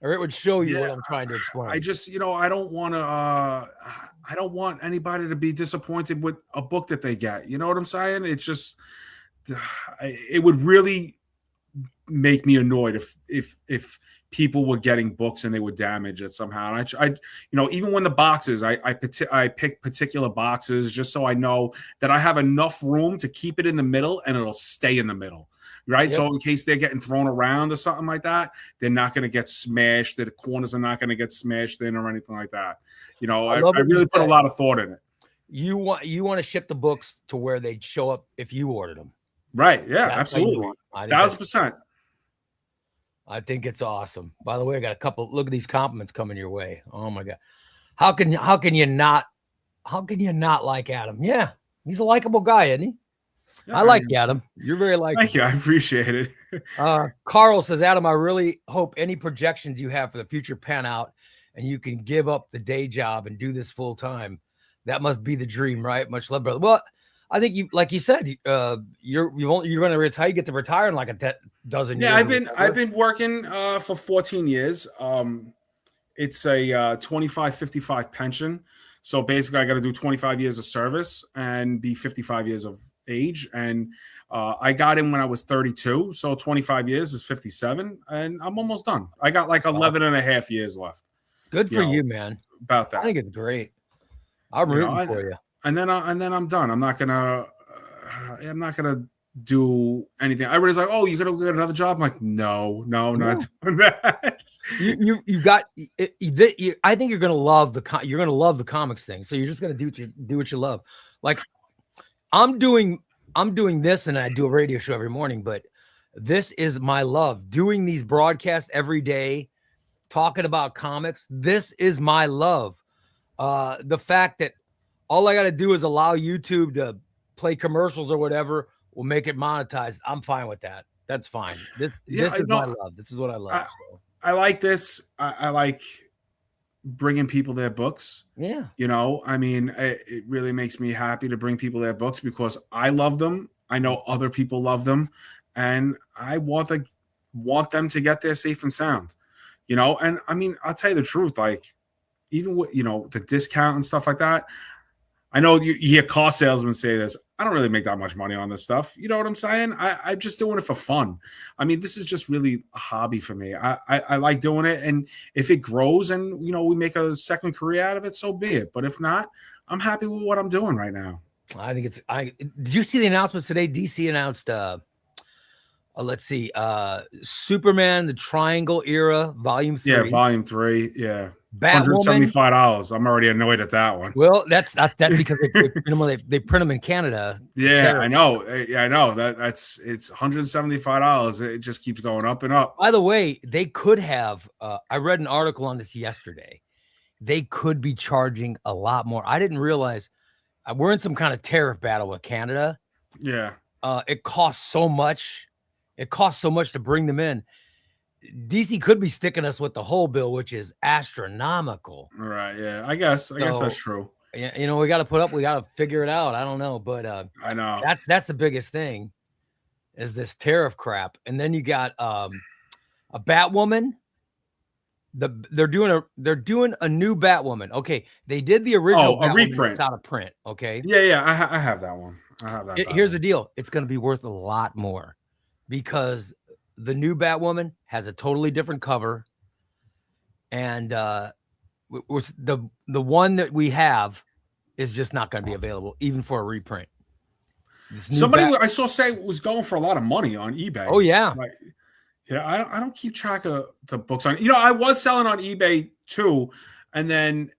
or it would show you what I'm trying to explain. I just, I don't want to. I don't want anybody to be disappointed with a book that they get. You know what I'm saying? It's just, it would really make me annoyed if people were getting books and they would damage it somehow. And even when the boxes, I pick particular boxes just so I know that I have enough room to keep it in the middle and it'll stay in the middle. Right. Yep. So in case they're getting thrown around or something like that, they're not going to get smashed. The corners are not going to get smashed in or anything like that. I really put a lot of thought in it. You want to ship the books to where they'd show up if you ordered them. Right. Yeah, absolutely. 1,000%. I think it's awesome. By the way, I got a couple. Look at these compliments coming your way. Oh my God. How can you not like Adam? Yeah. He's a likable guy, isn't he? Yeah, I like you, Adam. You're very likable. Thank you. I appreciate it. Carl says, Adam, I really hope any projections you have for the future pan out and you can give up the day job and do this full time. That must be the dream, right? Much love, brother. Well, I think like you said, you're going to retire. You get to retire in like a dozen years. Yeah, I've been working for 14 years. It's a 25-55 pension. So basically, I got to do 25 years of service and be 55 years of age. And I got in when I was 32. So 25 years is 57. And I'm almost done. I got like 11 and a half years left. Good for you, man. About that. I think it's great. I'm rooting for you. And then I'm done. I'm not gonna do anything. Everybody's like, "Oh, you gonna get another job?" I'm like, no, not doing that. You got. I think you're gonna love the comics thing. So you're just gonna do what you love. Like I'm doing this, and I do a radio show every morning. But this is my love. Doing these broadcasts every day, talking about comics. This is my love. The fact that all I got to do is allow YouTube to play commercials or whatever will make it monetized. I'm fine with that. That's fine. This is my love. This is what I love. I like this. I like bringing people their books. Yeah. I mean, it really makes me happy to bring people their books because I love them. I know other people love them. And I want them to get there safe and sound. And I mean, I'll tell you the truth, like even with, the discount and stuff like that, I know you hear car salesmen say this. I don't really make that much money on this stuff. You know what I'm saying? I'm just doing it for fun. I mean, this is just really a hobby for me. I like doing it. And if it grows and, we make a second career out of it, so be it. But if not, I'm happy with what I'm doing right now. I think did you see the announcements today? DC announced, let's see, Superman, the Triangle Era, Volume 3. Yeah, Volume 3. Yeah. $175. I'm already annoyed at that one. Well, that's because they print them in Canada. Yeah, I know. Yeah, I know. It's $175. It just keeps going up and up. By the way, they could have. I read an article on this yesterday. They could be charging a lot more. I didn't realize we're in some kind of tariff battle with Canada. Yeah. It costs so much. It costs so much to bring them in. DC could be sticking us with the whole bill, which is astronomical. Right. Yeah. I guess that's true. Yeah. We got to figure it out. I don't know, but I know that's the biggest thing is this tariff crap. And then you got a Batwoman. They're doing a new Batwoman. Okay. They did the original a reprint. It's out of print. Okay. Yeah. I have that one. I have that. Here's the deal. It's going to be worth a lot more because the new Batwoman has a totally different cover, and the one that we have is just not going to be available, even for a reprint. Somebody I saw say was going for a lot of money on eBay. Oh yeah, I don't keep track of the books on. I was selling on eBay too, and then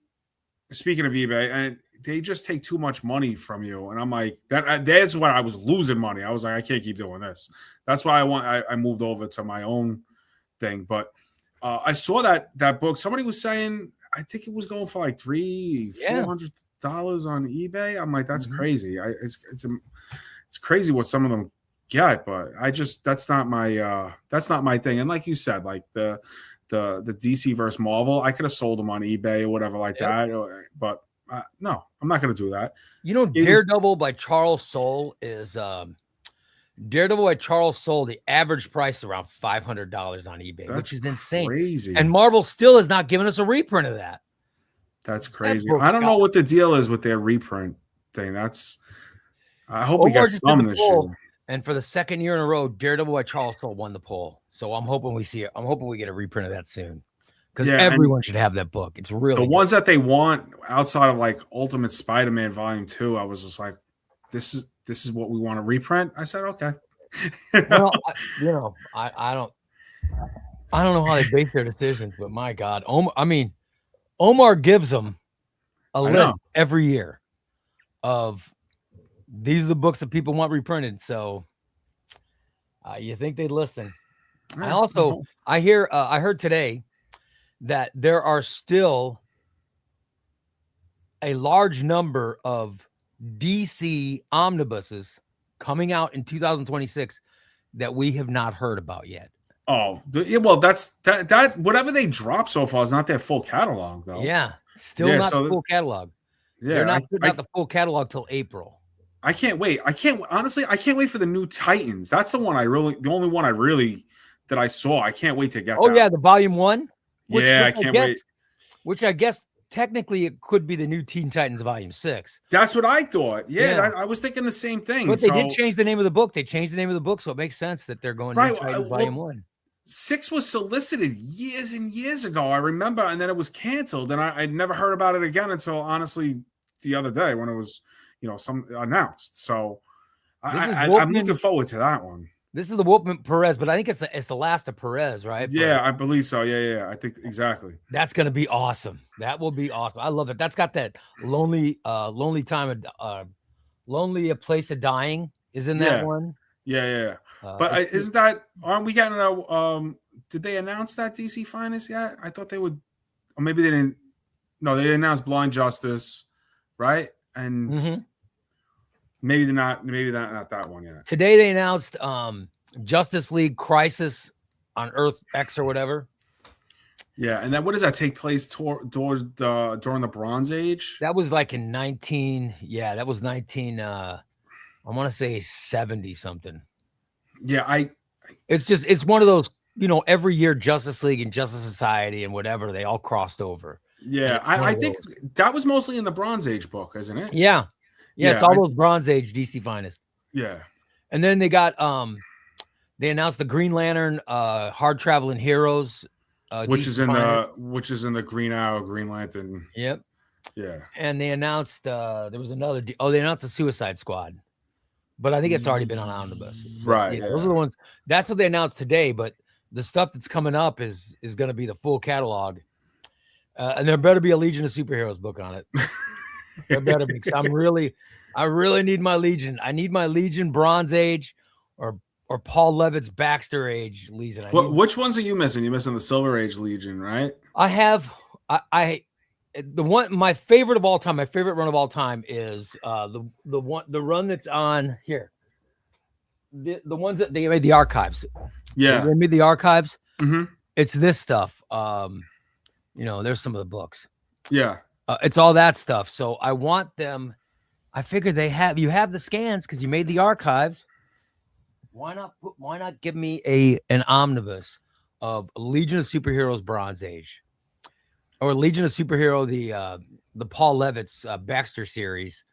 speaking of eBay, and they just take too much money from you, and I'm like, that's where I was losing money. I was like, I can't keep doing this. That's why I moved over to my own thing. But I saw that book. Somebody was saying, I think it was going for like $400 on eBay. I'm like, that's crazy. It's crazy what some of them get, but that's not my thing. And like you said, like the the DC versus Marvel, I could have sold them on eBay or whatever like that. But no, I'm not going to do that. You know, Daredevil by Charles Soule is Daredevil by Charles Soule. The average price is around $500 on eBay, which is insane. Crazy. And Marvel still has not given us a reprint of that. That's crazy. I don't know what the deal is with their reprint thing. I hope we get some this year. And for the second year in a row, Daredevil by Charles Soule won the poll. So I'm hoping we see it. I'm hoping we get a reprint of that soon. Because everyone should have that book. It's really the ones that they want outside of like Ultimate Spider-Man Volume 2. I was just like, this is what we want to reprint. I said, okay. Well, I don't know how they base their decisions, but my God, Omar gives them a list every year of these are the books that people want reprinted. So you think they'd listen? I heard today that there are still a large number of DC omnibuses coming out in 2026 that we have not heard about yet. Oh, well, that's that. Whatever they drop so far is not their full catalog, though. Yeah, still not the full catalog. Yeah, they're not putting out the full catalog till April. I can't wait. I can't wait for the new Titans. That's the only one that I saw. I can't wait to get. Oh, yeah, the volume 1. I can't wait. Which I guess technically it could be the new Teen Titans volume 6. That's what I thought. Yeah. I was thinking the same thing. But they did change the name of the book. They changed the name of the book, so it makes sense that they're going New Titans volume 1. 6 was solicited years and years ago, I remember, and then it was canceled, and I'd never heard about it again until honestly the other day when it was, some announced. So I'm looking forward to that one. This is the Wolfman Perez, but I think it's the last of Perez, right? Yeah, I believe so. Yeah. I think exactly. That's gonna be awesome. That will be awesome. I love it. That's got that lonely time of lonely a place of dying is in that one. Yeah. But isn't that? Aren't we getting a? Did they announce that DC Finest yet? I thought they would, or maybe they didn't. No, they announced Blind Justice, right? And maybe they're not. Maybe not that one yet. Today they announced Justice League Crisis on Earth X or whatever. Yeah, and then what does that take place during the Bronze Age? That was like in 19. Yeah, that was 19. I want to say 70 something. Yeah, it's one of those, every year Justice League and Justice Society and whatever, they all crossed over. Yeah, I think that was mostly in the Bronze Age book, isn't it? Yeah, it's all those Bronze Age DC Finest. Yeah. And then they got they announced the Green Lantern Hard Traveling Heroes which is in the Green Arrow, Green Lantern. Yep. Yeah. And they announced there was another they announced the Suicide Squad. But I think it's already been on Omnibus. Right. Yeah, those are the ones. That's what they announced today. But the stuff that's coming up is going to be the full catalog. And there better be a Legion of Superheroes book on it. There better be. Because I really need my Legion. I need my Legion Bronze Age or Paul Levitt's Baxter Age Legion. Which ones are you missing? You're missing the Silver Age Legion, right? I have. The one, my favorite of all time, my favorite run of all time is the run that's on here. The ones that they made the archives. Yeah, they made the archives. Mm-hmm. It's this stuff. There's some of the books. Yeah, it's all that stuff. So I want them. I figured you have the scans because you made the archives. Why not give me an omnibus of Legion of Superheroes Bronze Age? Or Legion of Superhero, the Paul Levitt's Baxter series,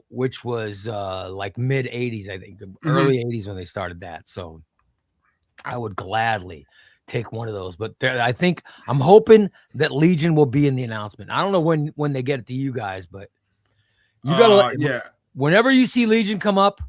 which was like mid 80s, I think, early 80s when they started that. So I would gladly take one of those. But I'm hoping that Legion will be in the announcement. I don't know when they get it to you guys, but you gotta whenever you see Legion come up,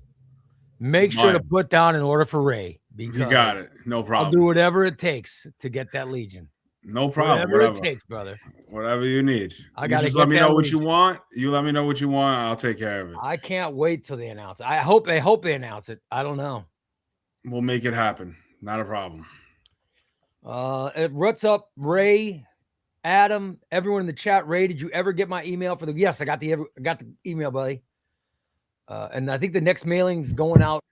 make sure to put down an order for Ray. Because you got it. No problem. I'll do whatever it takes to get that Legion. No problem. Whatever it takes, brother. Whatever you need. I got to just let me know what you want. You let me know what you want. I'll take care of it. I can't wait till they announce it. I hope they announce it. I don't know. We'll make it happen. Not a problem. What's up, Ray, Adam, everyone in the chat? Ray, did you ever get my email for the? Yes, I got the email, buddy. And I think the next mailing's going out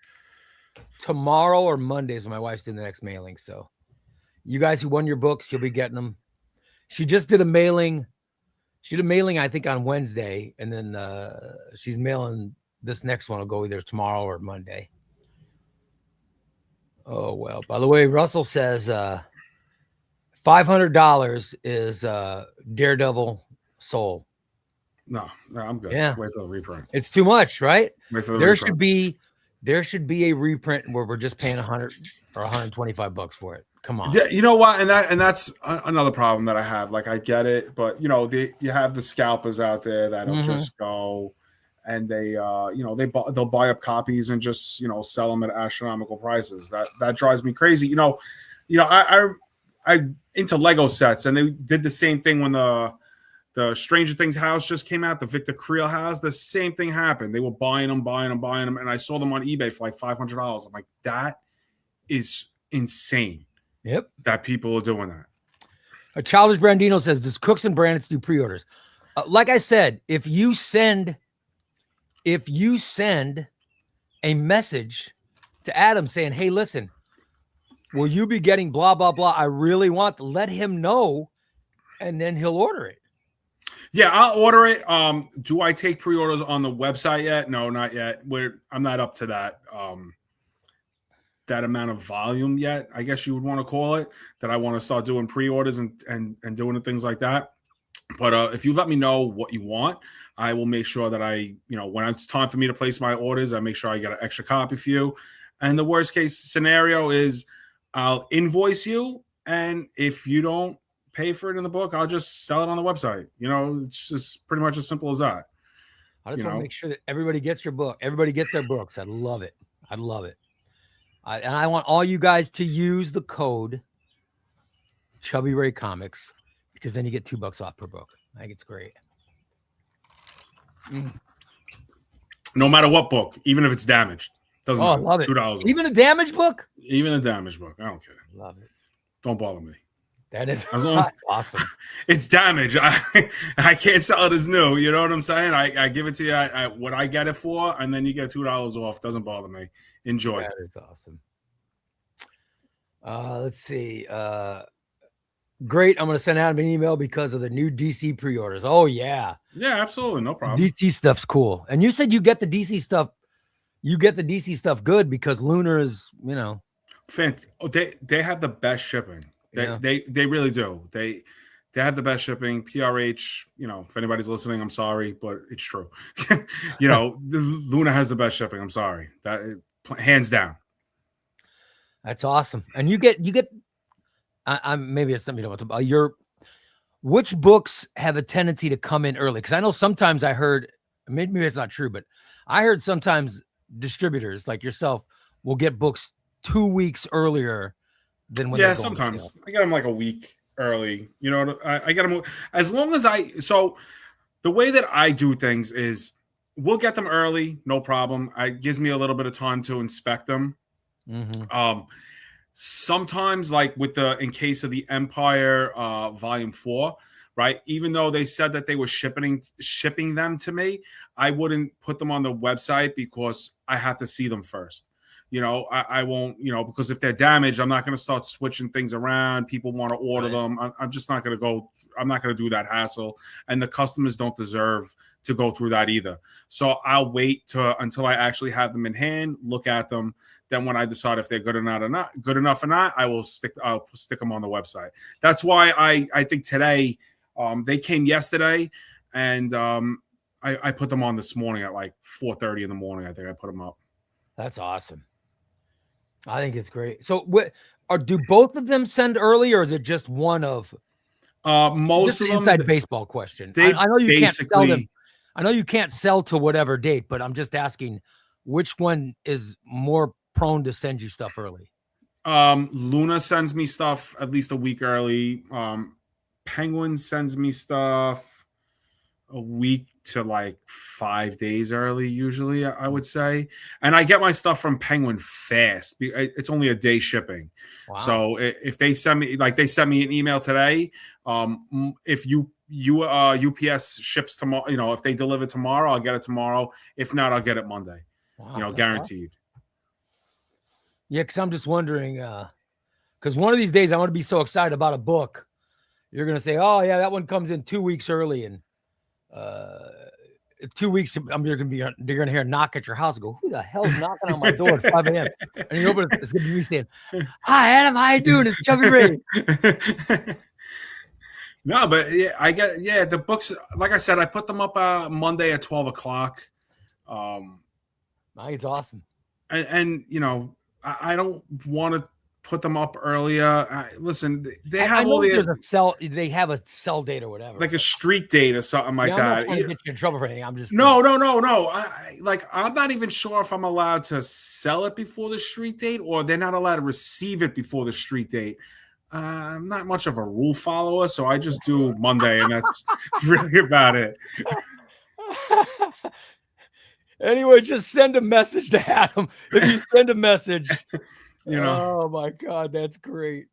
tomorrow or Monday. So my wife's doing the next mailing. So You guys who won your books, you'll be getting them. She just did a mailing. She did a mailing, I think, on Wednesday, and then she's mailing this next one. Will go either tomorrow or Monday. Oh well. By the way, Russell says $500 is Daredevil Soul. No, I'm good. Yeah, wait for the reprint. It's too much, right? Wait for the there reprint. should be a reprint where we're just paying 100 or 125 bucks for it. Come on. Yeah, you know what, and that's another problem that I have. Like, I get it, but you have the scalpers out there that'll just go, and they'll buy up copies and just sell them at astronomical prices. That drives me crazy. I into Lego sets, and they did the same thing when the Stranger Things house just came out, the Victor Creel house. The same thing happened. They were buying them, and I saw them on eBay for like $500. I'm like, that is insane. Yep, that people are doing that. A Childish Brandino says, "Does Cooks and Brandons do pre-orders?" Like I said, if you send a message to Adam saying, "Hey, listen, will you be getting blah blah blah? I really want," let him know, and then he'll order it. Yeah, I'll order it. Do I take pre-orders on the website yet? No, not yet. I'm not up to that. That amount of volume yet, I guess you would want to call it, that I want to start doing pre-orders and doing things like that. But if you let me know what you want, I will make sure that when it's time for me to place my orders, I make sure I get an extra copy for you. And the worst case scenario is I'll invoice you, and if you don't pay for it in the book, I'll just sell it on the website. It's just pretty much as simple as that. I just want to make sure that everybody gets your book. Everybody gets their books. I love it. And I want all you guys to use the code chubbyRay Comics, because then you get $2 off per book. I think it's great. No matter what book, even if it's damaged. Doesn't matter. I love it. $2. Even a damaged book? Even a damaged book. I don't care. Love it. Don't bother me. That is awesome. It's damaged. I can't sell it as new. You know what I'm saying? I give it to you at what I get it for, and then you get $2 off. Doesn't bother me. Enjoy. That is awesome. Let's see. Great. I'm going to send out an email because of the new DC pre-orders. Oh, yeah. Yeah, absolutely. No problem. DC stuff's cool. And you said you get the DC stuff. You get the DC stuff good because Lunar is, They have the best shipping. They really do. They have the best shipping. PRH, if anybody's listening, I'm sorry, but it's true. Luna has the best shipping. I'm sorry. That hands down. That's awesome. And you get maybe it's something you don't want to which books have a tendency to come in early? Because I know sometimes I heard, maybe it's not true, but I heard sometimes distributors like yourself will get books 2 weeks earlier than when sometimes I get them like a week early. I get them as long as so the way that I do things is we'll get them early, no problem. It gives me a little bit of time to inspect them. Sometimes, like in case of the Empire Volume 4, right? Even though they said that they were shipping them to me, I wouldn't put them on the website because I have to see them first. I won't, because if they're damaged, I'm not going to start switching things around. People want to order them. I'm just not going to go. I'm not going to do that hassle. And the customers don't deserve to go through that either. So I'll wait until I actually have them in hand, look at them. Then when I decide if they're good enough or not, I'll stick them on the website. That's why I think today, they came yesterday, and I put them on this morning at like 4:30 in the morning. I think I put them up. That's awesome. I think it's great. So do both of them send early, or is it just one of? Most of them. Inside baseball question. I know you can't sell them. I know you can't sell to whatever date, but I'm just asking which one is more prone to send you stuff early. Luna sends me stuff at least a week early. Penguin sends me stuff a week to like 5 days early, usually, I would say. And I get my stuff from Penguin fast. It's only a day shipping. Wow. So if they send me, like they sent me an email today, if UPS ships tomorrow, if they deliver tomorrow, I'll get it tomorrow. If not, I'll get it Monday. Wow, guaranteed. Yeah, because I'm just wondering, Because one of these days I want to be so excited about a book. You're gonna say, "Oh yeah, that one comes in 2 weeks early," and 2 weeks they're gonna hear a knock at your house. And go, who the hell's knocking on my door at 5 a.m.? And you open it, it's gonna be me saying, "Hi Adam, how you doing? It's Chubby Ray." No, but yeah, the books. Like I said, I put them up Monday at 12 o'clock. It's awesome. And I don't want to put them up earlier. Listen, they have all there's a sell. They have a sell date or whatever, like a street date or something like I'm that. not trying to get you in trouble for anything. I'm just no. I'm not even sure if I'm allowed to sell it before the street date, or they're not allowed to receive it before the street date. I'm not much of a rule follower, so I just do Monday, and that's really about it. Anyway, just send a message to Adam. If you send a message, oh my God, that's great.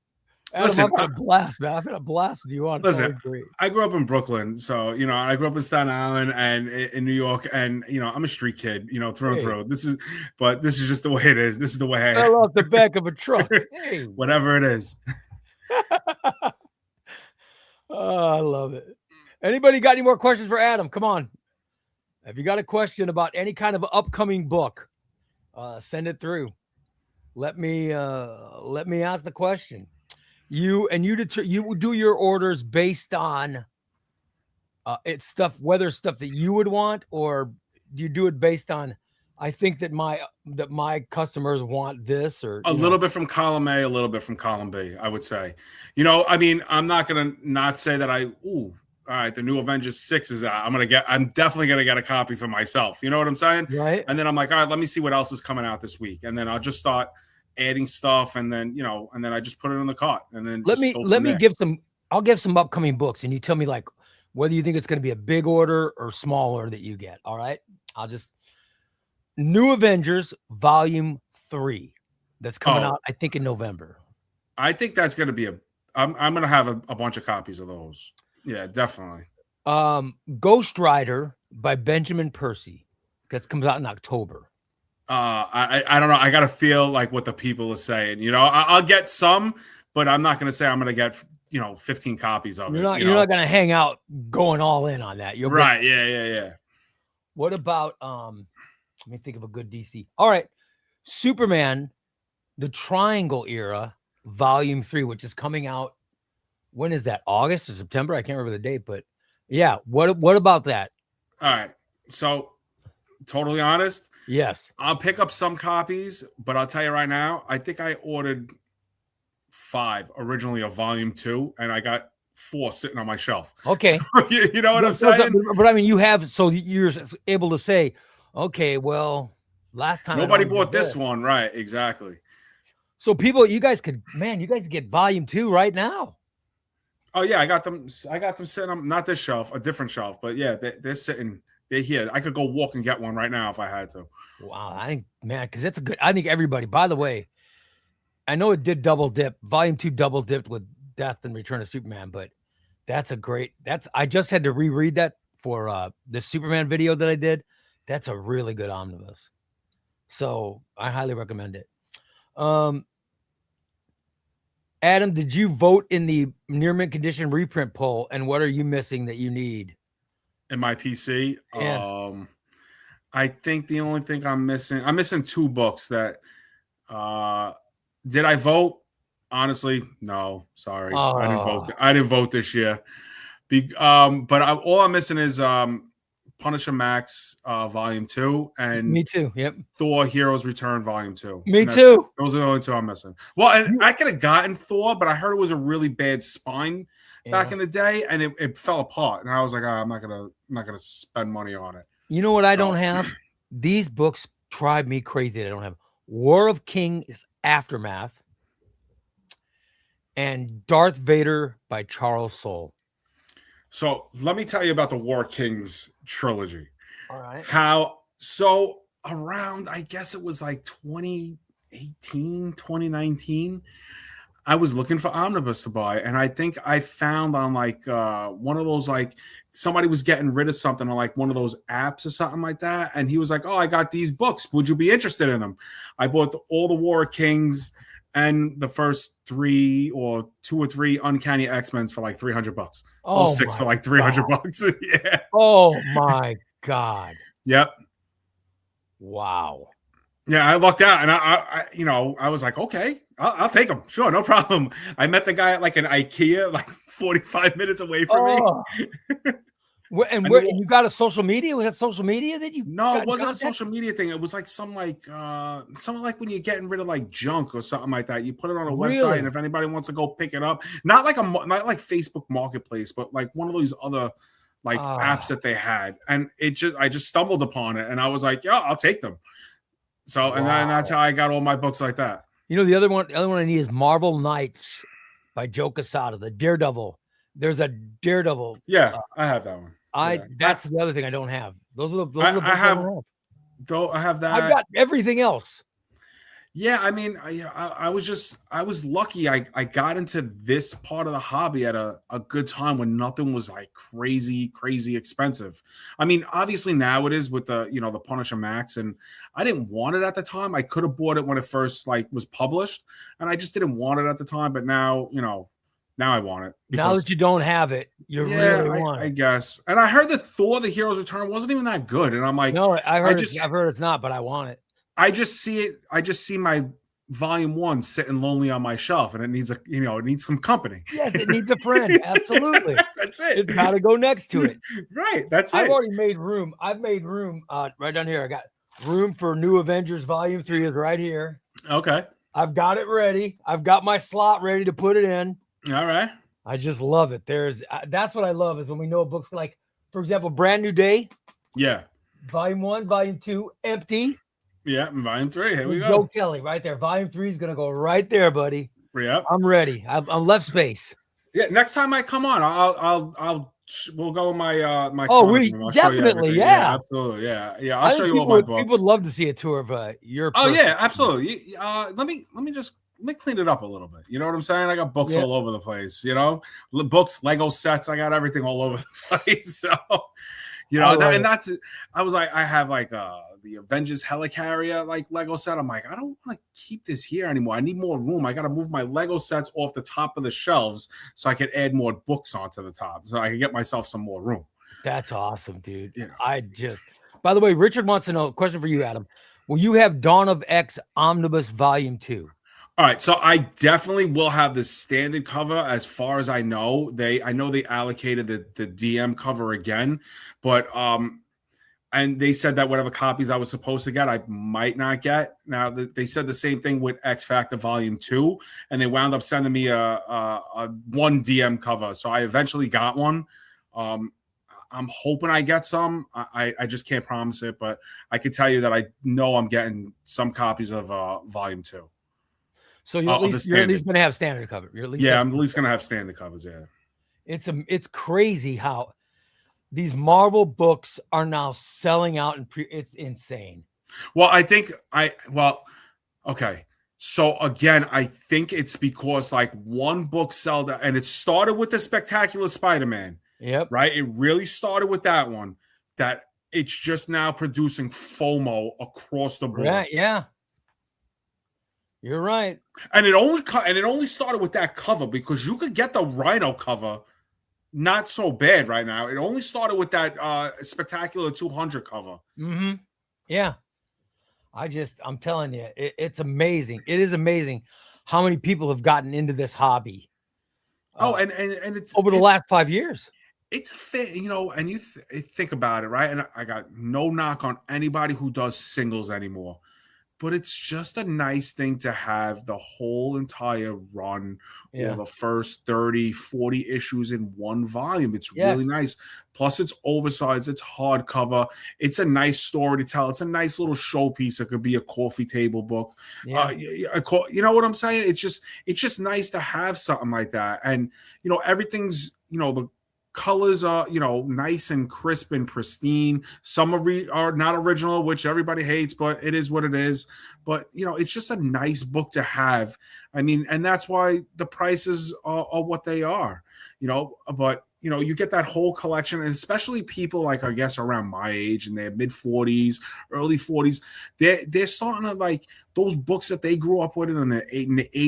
Adam, Listen, I've had a blast, man. I've had a blast with you on. Listen, I grew up in Brooklyn, so I grew up in Staten Island and in New York, and I'm a street kid, through and through. This is just the way it is. This is the way I fell off the back of a truck. Hey. Whatever it is. Oh, I love it. Anybody got any more questions for Adam? Come on. If you got a question about any kind of upcoming book, send it through. Let me ask the question. You do your orders based on it's stuff, whether stuff that you would want, or do you do it based on, I think that my customers want this, or a little bit from column A, a little bit from column B, I would say. I mean, I'm not gonna not say that all right, the new Avengers 6 is out. I'm definitely gonna get a copy for myself. You know what I'm saying? Right. And then I'm like, all right, let me see what else is coming out this week, and then I'll just start adding stuff, and then and then I just put it in the cart, and then let me give some. I'll give some upcoming books, and you tell me like whether you think it's going to be a big order or small order that you get. All right, I'll just New Avengers Volume 3 that's coming out, I think, in November. I think that's going to be I'm going to have a bunch of copies of those. Yeah, definitely. Ghost Rider by Benjamin Percy that comes out in October. I don't know. I got to feel like what the people are saying. I'll get some, but I'm not going to say I'm going to get 15 copies of it. You're not going to hang out going all in on that. You're right. Yeah. What about let me think of a good DC. All right, Superman, the Triangle Era, Volume 3, which is coming out. When is that? August or September? I can't remember the date, but yeah. What about that? All right. So, totally honest. Yes. I'll pick up some copies, but I'll tell you right now, I think I ordered 5 originally of Volume 2, and I got 4 sitting on my shelf. Okay. So, you know what I'm saying? But I mean, you're able to say, okay, well, last time nobody bought this one, right? Exactly. So you guys could get Volume 2 right now. Oh yeah, I got them sitting on not this shelf, a different shelf, but yeah, they're sitting. They're here. I could go walk and get one right now if I had to. Wow, I think, man, because it's I think everybody. By the way, I know it did double dip. Volume 2 double dipped with Death and Return of Superman, but I just had to reread that for the Superman video that I did. That's a really good omnibus. So I highly recommend it. Adam, did you vote in the near mint condition reprint poll? And what are you missing that you need? In my PC? Yeah. I think the only thing I'm missing 2 books that did I vote? Honestly, no. Sorry. Oh. I didn't vote this year. But all I'm missing is Punisher Max Volume 2 and me too. Yep. Thor Heroes Return Volume 2. Me too. Those are the only 2 I'm missing. Well, and I could have gotten Thor, but I heard it was a really bad spine back in the day, and it fell apart. And I was like, I'm not gonna spend money on it. You know what I don't have? These books drive me crazy. I don't have War of Kings Aftermath and Darth Vader by Charles Soule. So let me tell you about the War Kings trilogy. All right. Around, I guess it was like 2018, 2019, I was looking for omnibus to buy, and I think I found on like one of those, like somebody was getting rid of something on like one of those apps or something like that, and he was like, "Oh, I got these books. Would you be interested in them?" I bought all the War Kings and the first 2 or 3 Uncanny X-Men's for like $300. All Oh 6 for my like $300. God. Yeah. Oh my God. Yep. Wow. Yeah, I lucked out, and I was like, okay, I'll take them. Sure, no problem. I met the guy at like an IKEA, like 45 minutes away from me. Oh. And And where and you got a social media? Was that social media that you no, got it in wasn't a contact? social media thing. It was like something like when you're getting rid of like junk or something like that. You put it on a website, and Really? if anybody wants to go pick it up, not like Facebook Marketplace, but like one of those other like apps Ah, that they had. And I just stumbled upon it, and I was like, yeah, I'll take them. So, and then that's wow. how I got all my books like that. You know, the other one I need is Marvel Knights by Joe Quesada, the Daredevil. There's a Daredevil. Yeah, I have that one. Yeah, That's the other thing I don't have. Those are the I books I have don't have. though. I have I've that. got everything else. Yeah, I mean, I was lucky. I got into this part of the hobby at a good time when nothing was like crazy expensive. I mean, obviously now it is with the Punisher Max, and I didn't want it at the time. I could have bought it when it first like was published, and I just didn't want it at the time. But now, now I want it Now because that you don't have it, you yeah, really want I it. guess. And I heard that Thor: The Hero's Return wasn't even that good, and I'm like, No, I just I've heard it's not, but I want it. I just see it. I just see my volume 1 sitting lonely on my shelf, and it needs it needs some company. Yes, it needs a friend. Absolutely. That's it. It's got to go next to it. Right. That's I've it. already made room. I've made room right down here. I got room for New Avengers Volume 3 is right here. Okay. I've got it ready. I've got my slot ready to put it in. All right. I just love it. That's what I love is when we know books like, for example, Brand New Day, Yeah. Volume 1, Volume 2, empty. Yeah. Volume 3. Here we With go. Joe Kelly right there. Volume 3 is going to go right there, buddy. Yep. I'm ready. I'm left space. Yeah. Next time I come on, we'll go with my Oh, comic we room. I'll show you definitely, everything. yeah. Absolutely. Yeah. Yeah. I I'll show think you all my books. people would love to see a tour of your. Oh person. yeah, absolutely. Let me clean it up a little bit. You know what I'm saying? I got books all over the place. Books, Lego sets. I got everything all over the place. So, I was like, I have like the Avengers Helicarrier like Lego set. I'm like, I don't want to keep this here anymore. I need more room. I got to move my Lego sets off the top of the shelves so I could add more books onto the top, so I can get myself some more room. That's awesome, dude. Yeah. By the way, Richard wants to know, question for you, Adam. Will you have Dawn of X Omnibus Volume 2? All right, so I definitely will have the standard cover. As far as I know, I know they allocated the DM cover again, but and they said that whatever copies I was supposed to get, I might not get. Now they said the same thing with X Factor Volume 2, and they wound up sending me a one DM cover. So I eventually got one. I'm hoping I get some. I just can't promise it, but I can tell you that I know I'm getting some copies of Volume 2. So you're at least going to have standard cover. I'm at least going to have standard covers. Yeah, it's crazy how these Marvel books are now selling out, and it's insane. Well, okay. So again, I think it's because like one book sold out, and it started with the Spectacular Spider-Man. Yep. Right. It really started with that one. That it's just now producing FOMO across the board. Right, yeah. You're right. And it only started with that cover, because you could get the Rhino cover not so bad right now. It only started with that Spectacular 200 cover. Mm-hmm. Yeah. I'm telling you, it's amazing. It is amazing how many people have gotten into this hobby. And it's over the last 5 years. It's a fair, and you think about it, right? And I got no knock on anybody who does singles anymore, but it's just a nice thing to have the whole entire run or the first 30, 40 issues in one volume. It's really nice. Plus, it's oversized. It's hardcover. It's a nice story to tell. It's a nice little showpiece. It could be a coffee table book. Yeah. You know what I'm saying? It's just nice to have something like that. And, everything's, the colors are, nice and crisp and pristine. Some are not original, which everybody hates, but it is what it is. But, it's just a nice book to have. I mean, and that's why the prices are what they are, but you get that whole collection, and especially people like, I guess, around my age in their mid-40s, early 40s, they're starting to like those books that they grew up with in the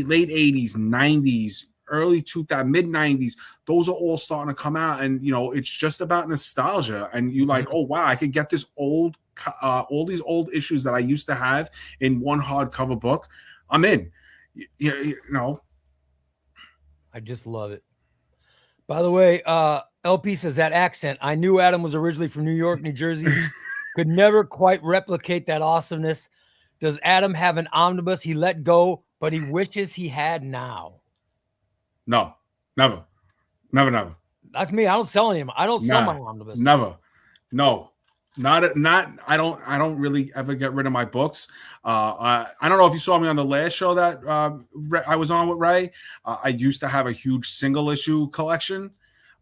late 80s, 90s, early 2000, mid-90s. Those are all starting to come out, and it's just about nostalgia. And you like, oh wow, I could get this all these old issues that I used to have in one hardcover book. I'm in. I just love it. By the way, LP says that accent. I knew Adam was originally from New York, New Jersey. Could never quite replicate that awesomeness. Does Adam have an omnibus he let go, but he wishes he had now? No, never. That's me. I don't sell any. I don't sell my omnibus. Never. No. Not. I don't really ever get rid of my books. I don't know if you saw me on the last show that I was on with Ray. I used to have a huge single issue collection,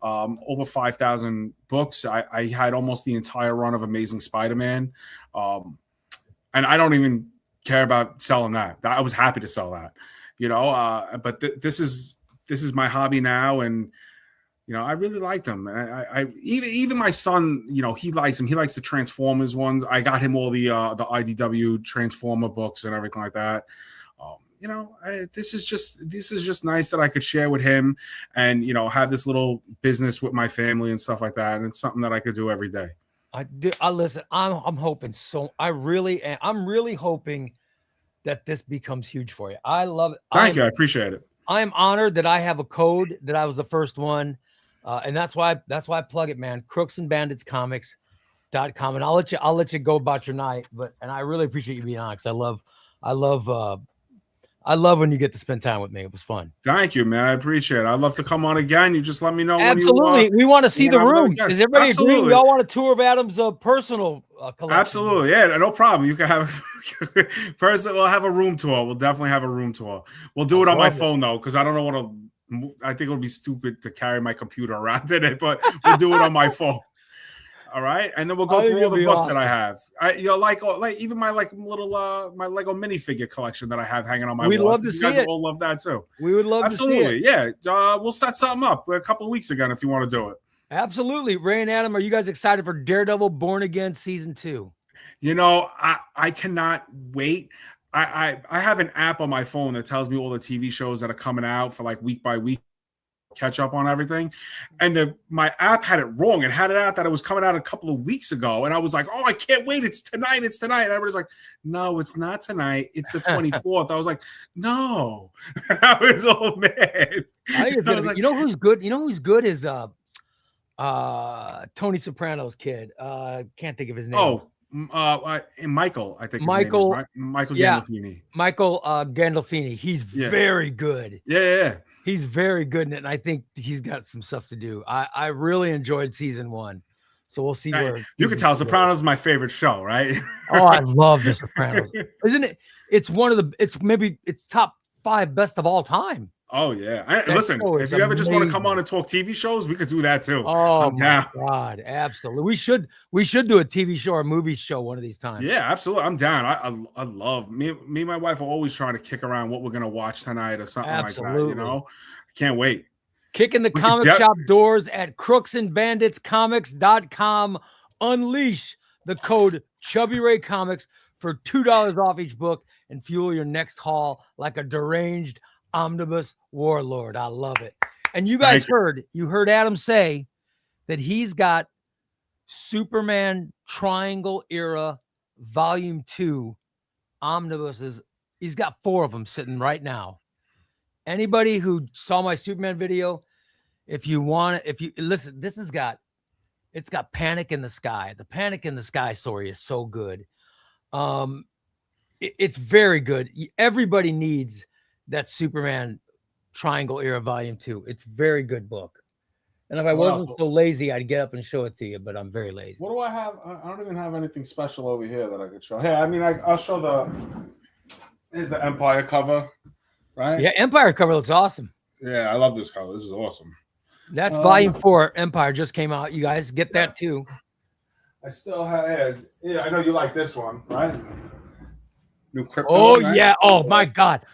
over 5,000 books. I had almost the entire run of Amazing Spider-Man, and I don't even care about selling that. I was happy to sell that, But this is my hobby now, and I really like them. I even my son, he likes them. He likes the Transformers ones. I got him all the IDW Transformer books and everything like that. This is just nice that I could share with him, and have this little business with my family and stuff like that. And it's something that I could do every day. I listen. I'm hoping so. I'm really hoping that this becomes huge for you. I love it. Thank you. I appreciate it. I'm honored that I have a code that I was the first one. And that's why I plug it, man. crooksandbanditscomics.com. And I'll let you go about your night, and I really appreciate you being on, because I love when you get to spend time with me. It was fun. Thank you, man. I appreciate it. I'd love to come on again. You just let me know. Absolutely. We want to see the room. Does everybody agree? We all want a tour of Adam's personal collection. Absolutely. Yeah, no problem. You can have we'll have a room tour. We'll definitely have a room tour. We'll do it on my phone though, because I don't know what I think it would be stupid to carry my computer around in it, but we'll do it on my phone. All right, and then we'll go through all the books that I have. Like even my little my Lego minifigure collection that I have hanging on my wall. We'd love to see it. You guys will love that too. We would love to see it. Absolutely, yeah. We'll set something up a couple of weeks again if you want to do it. Absolutely, Ray and Adam, are you guys excited for Daredevil Born Again season 2? I cannot wait. I have an app on my phone that tells me all the TV shows that are coming out for like week by week, catch up on everything. And my app had it wrong. It had it out that it was coming out a couple of weeks ago. And I was like, oh, I can't wait. It's tonight. And everybody's like, no, it's not tonight. It's the 24th. I was like, no. I was all mad. You know who's good? You know who's good is Tony Soprano's kid. Can't think of his name. Oh, Michael, I think Michael, his name is, right? Michael Gandolfini. Michael Gandolfini. He's very good. Yeah. He's very good in it, and I think he's got some stuff to do. I really enjoyed season 1, so we'll see where you can tell. Sopranos is my favorite show, right? Oh, I love The Sopranos. Isn't it? It's it's top 5 best of all time. Oh yeah. Listen, if you ever just want to come on and talk TV shows, we could do that too. Oh my God, absolutely. We should do a TV show or a movie show one of these times. Yeah, absolutely. I'm down. I love me and my wife are always trying to kick around what we're gonna watch tonight or something like that. Can't wait. Kicking the comic shop doors at crooksandbanditscomics.com. Unleash the code chubbyRay Comics for $2 off each book and fuel your next haul like a deranged omnibus warlord. I love it. And you guys heard Adam say that he's got Superman Triangle Era Volume 2 omnibuses. He's got 4 of them sitting right now. Anybody who saw my Superman video, if you listen, it's got Panic in the Sky. The Panic in the Sky story is so good. It's very good. Everybody needs that Superman Triangle Era Volume 2. It's a very good book. And if I wasn't so lazy, I'd get up and show it to you, but I'm very lazy. What do I have? I don't even have anything special over here that I could show. Hey, I'll show here's the Empire cover, right? Yeah, Empire cover looks awesome. Yeah, I love this cover. This is awesome. That's Volume 4. Empire just came out. You guys get that too. I still have, I know you like this one, right? New Krypton. Oh, right? Yeah. Oh, my God.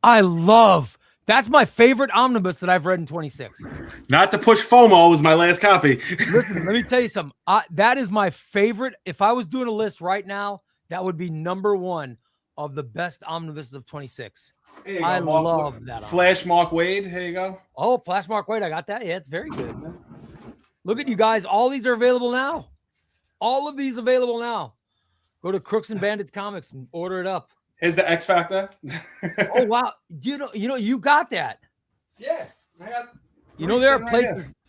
I love That's my favorite omnibus that I've read in 26. Not to push FOMO is my last copy. Listen, let me tell you something. That is my favorite. If I was doing a list right now, that would be number one of the best omnibuses of 26. I love that. Flash Mark Wade. Here you go. Oh, Flash Mark Wade. I got that. Yeah, it's very good. Look at you guys. All these are available now. All of these available now. Go to Crooks and Bandits Comics and order it up. Here's the X Factor. Oh wow! You got that. Yeah, I got.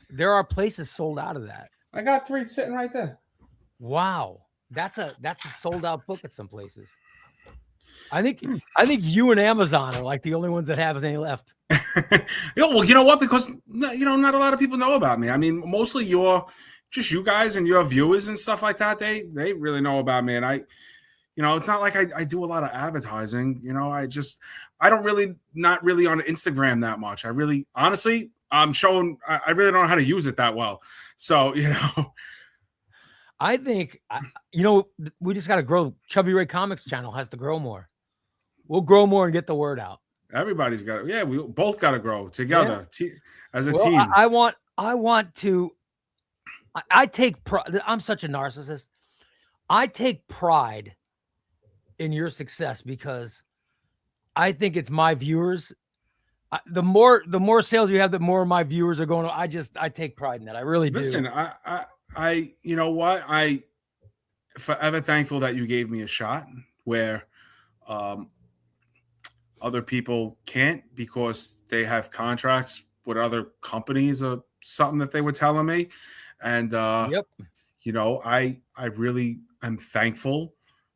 There are places sold out of that. I got 3 sitting right there. Wow, that's a sold out book at some places. I think you and Amazon are like the only ones that have any left. Well, you know what? Because not a lot of people know about me. I mean, mostly you guys and your viewers and stuff like that. They really know about me, and it's not like I do a lot of advertising. I don't really, not really on Instagram that much. I really, honestly, I really don't know how to use it that well. So, I think, we just got to grow. chubbyRay Comics channel has to grow more. We'll grow more and get the word out. Everybody's got to, we both got to grow together as a team. I want to, I take pride. I'm such a narcissist. I take pride in your success because I think it's my viewers. The more sales you have, the more my viewers are going. I take pride in that. I really do. Listen, I you know what? I forever thankful that you gave me a shot where other people can't because they have contracts with other companies or something that they were telling me. And yep. I really am thankful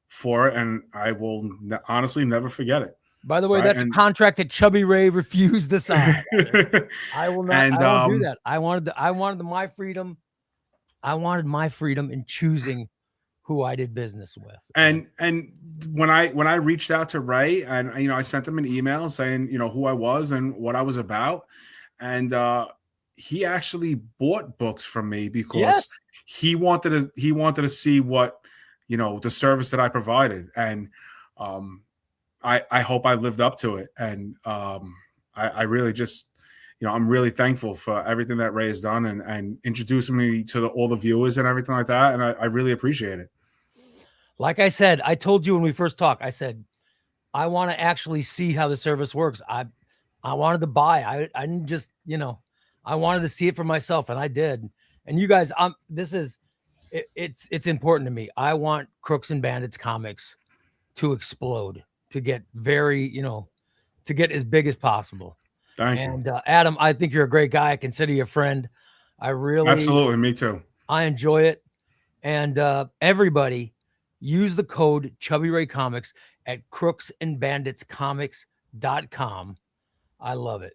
for it, and I will honestly never forget it. By the way, that's a contract that chubbyRay refused to sign. I will not. I don't do that. I wanted my freedom. I wanted my freedom in choosing who I did business with. And when I reached out to Ray, and I sent him an email saying who I was and what I was about, and he actually bought books from me because he wanted to see what the service that I provided, and I hope I lived up to it. And I really just, I'm really thankful for everything that Ray has done and introducing me to all the viewers and everything like that. And I really appreciate it. Like I said, I told you when we first talked, I said, I want to actually see how the service works. I wanted to buy. I didn't just, I wanted to see it for myself, and I did. And you guys, it's important to me. I want Crooks and Bandits Comics to explode, to get very, to get as big as possible. Thank you. And Adam, I think you're a great guy. I consider you a friend. I really, absolutely, me too. I enjoy it. And everybody, use the code chubbyRay Comics at crooksandbanditscomics.com. I love it.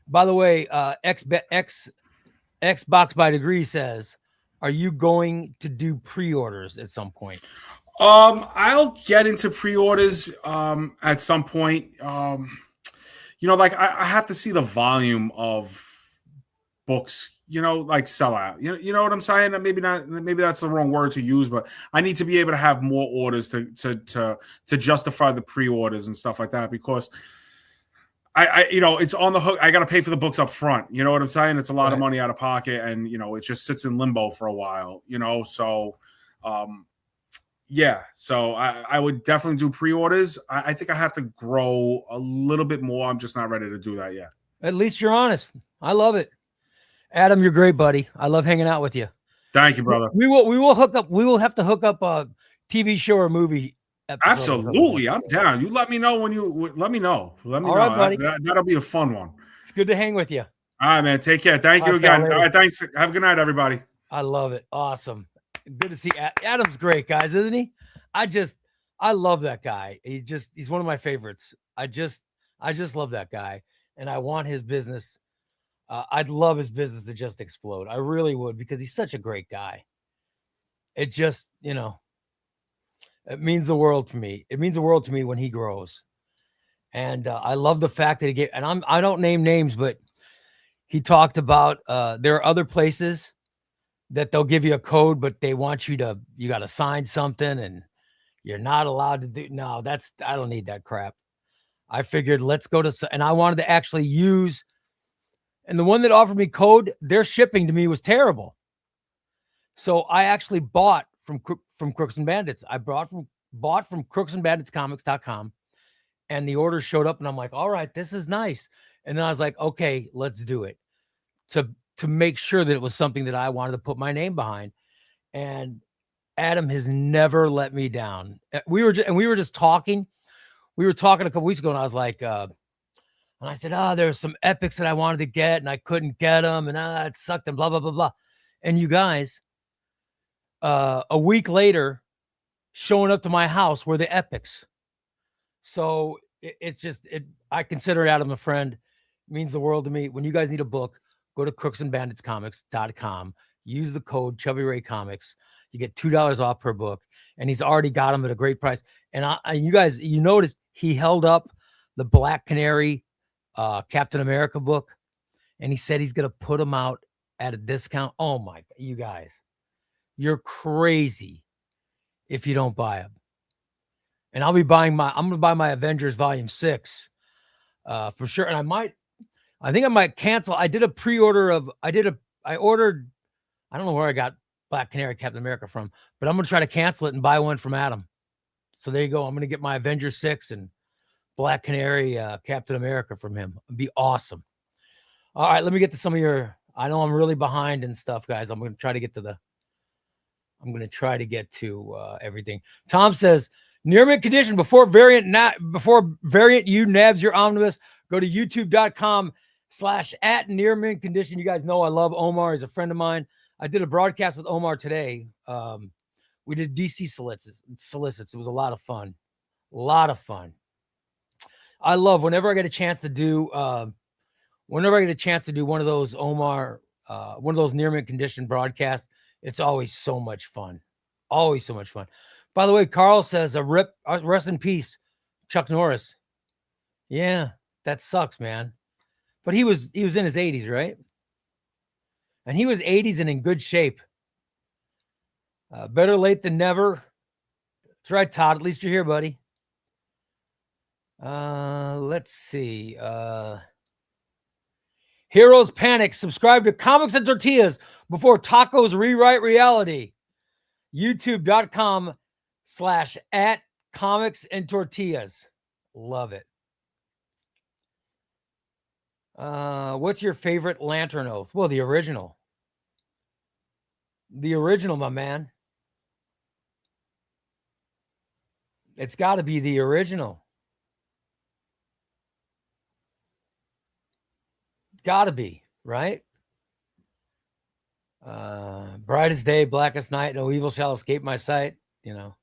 By the way, Xbox by Degree says, are you going to do pre-orders at some point? I'll get into pre-orders at some point. I have to see the volume of books, sell out. You know what I'm saying? Maybe that's the wrong word to use, but I need to be able to have more orders to justify the pre-orders and stuff like that, because it's on the hook. I got to pay for the books up front. You know what I'm saying? It's a lot of money out of pocket, and it just sits in limbo for a while. So, So I would definitely do pre-orders. I think I have to grow a little bit more. I'm just not ready to do that yet. At least you're honest. I love it, Adam. You're great, buddy. I love hanging out with you. Thank you, brother. We will hook up. We will have to hook up a TV show or movie. Absolutely, I'm down. You let me know when you let me know. Let me know. Right, buddy. That'll be a fun one. It's good to hang with you. All right, man. Take care. Thank you again. All right, thanks. Have a good night, everybody. I love it. Awesome. Good to see Adam's great, guys, isn't he? I love that guy. He's one of my favorites. I just love that guy, and I want his business. I'd love his business to just explode. I really would, because he's such a great guy. It just, it means the world to me. It means the world to me when he grows. And I love the fact that he gave, and I don't name names, but he talked about there are other places that they'll give you a code, but they want you got to sign something and you're not allowed to do. No, I don't need that crap. I figured let's go to, and I wanted to actually use, and the one that offered me code, their shipping to me was terrible. So I actually bought from Crooks and Bandits. I bought from crooksandbanditscomics.com, and the order showed up, and I'm like, all right, this is nice. And then I was like, okay, let's do it to make sure that it was something that I wanted to put my name behind. And Adam has never let me down. We were just talking. We were talking a couple weeks ago, and I was like, and I said, there's some epics that I wanted to get, and I couldn't get them, and it sucked, and blah, blah, blah, blah. And you guys, a week later, showing up to my house were the epics. So I consider Adam a friend. It means the world to me. When you guys need a book, go to crooksandbanditscomics.com. Use the code chubbyRay Comics. You get $2 off per book, and he's already got them at a great price. And you guys, you noticed he held up the Black Canary Captain America book, and he said he's going to put them out at a discount. Oh my, you guys, you're crazy if you don't buy them. And I'm going to buy my Avengers Volume 6 for sure. And I think I might cancel. I did a pre-order I ordered, I don't know where I got Black Canary Captain America from, but I'm going to try to cancel it and buy one from Adam. So there you go. I'm going to get my Avengers 6 and Black Canary Captain America from him. It'd be awesome. All right, let me get to some of your, I know I'm really behind and stuff, guys. I'm going to try to get to everything. Tom says, near mint condition before variant you nabs your omnibus, go to youtube.com/@near mint condition. You guys know I love Omar. He's a friend of mine. I did a broadcast with Omar today. We did DC solicits. It was a lot of fun. I love whenever I get a chance to do one of those Omar, one of those near mint condition broadcasts. It's always so much fun. By the way, Carl says rest in peace, Chuck Norris. Yeah, that sucks, man. But he was in his 80s, right? And he was 80s and in good shape. Better late than never. That's right, Todd. At least you're here, buddy. Let's see. Heroes Panic. Subscribe to Comics and Tortillas before tacos rewrite reality. youtube.com/@comics and tortillas. Love it. What's your favorite Lantern Oath? Well, the original. The original, my man. It's got to be the original. Got to be, right? Brightest day, blackest night, no evil shall escape my sight. You know.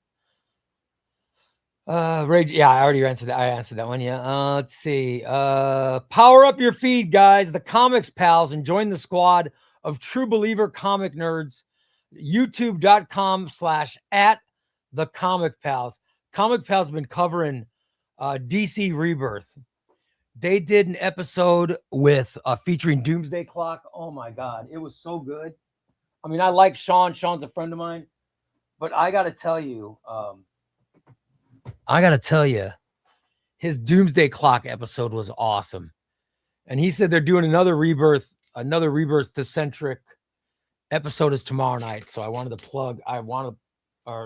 Rage, yeah, I already answered that. I answered that one. Yeah. Let's see. Power up your feed, guys. The Comics Pals, and join the squad of true believer comic nerds. youtube.com/@theComicPals. Comic Pals have been covering DC Rebirth. They did an episode with featuring Doomsday Clock. Oh my God, it was so good. I mean, I like Sean. Sean's a friend of mine, but I got to tell you, his Doomsday Clock episode was awesome. And he said they're doing another Rebirth-centric episode is tomorrow night. So I wanted to plug.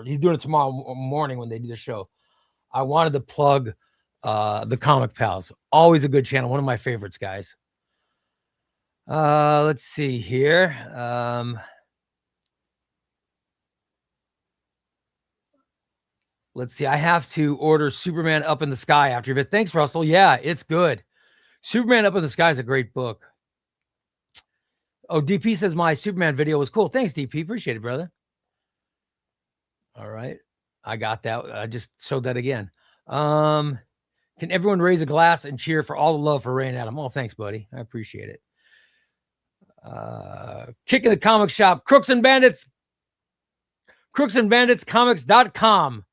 He's doing it tomorrow morning when they do the show. I wanted to plug the Comic Pals. Always a good channel. One of my favorites, guys. Let's see here. Let's see. I have to order Superman Up in the Sky after a bit. Thanks, Russell. Yeah, it's good. Superman Up in the Sky is a great book. Oh, DP says my Superman video was cool. Thanks, DP. Appreciate it, brother. All right. I got that. I just showed that again. Can everyone raise a glass and cheer for all the love for Ray and Adam? Oh, thanks, buddy. I appreciate it. Kicking the comic shop. Crooks and Bandits. crooksandbanditscomics.com.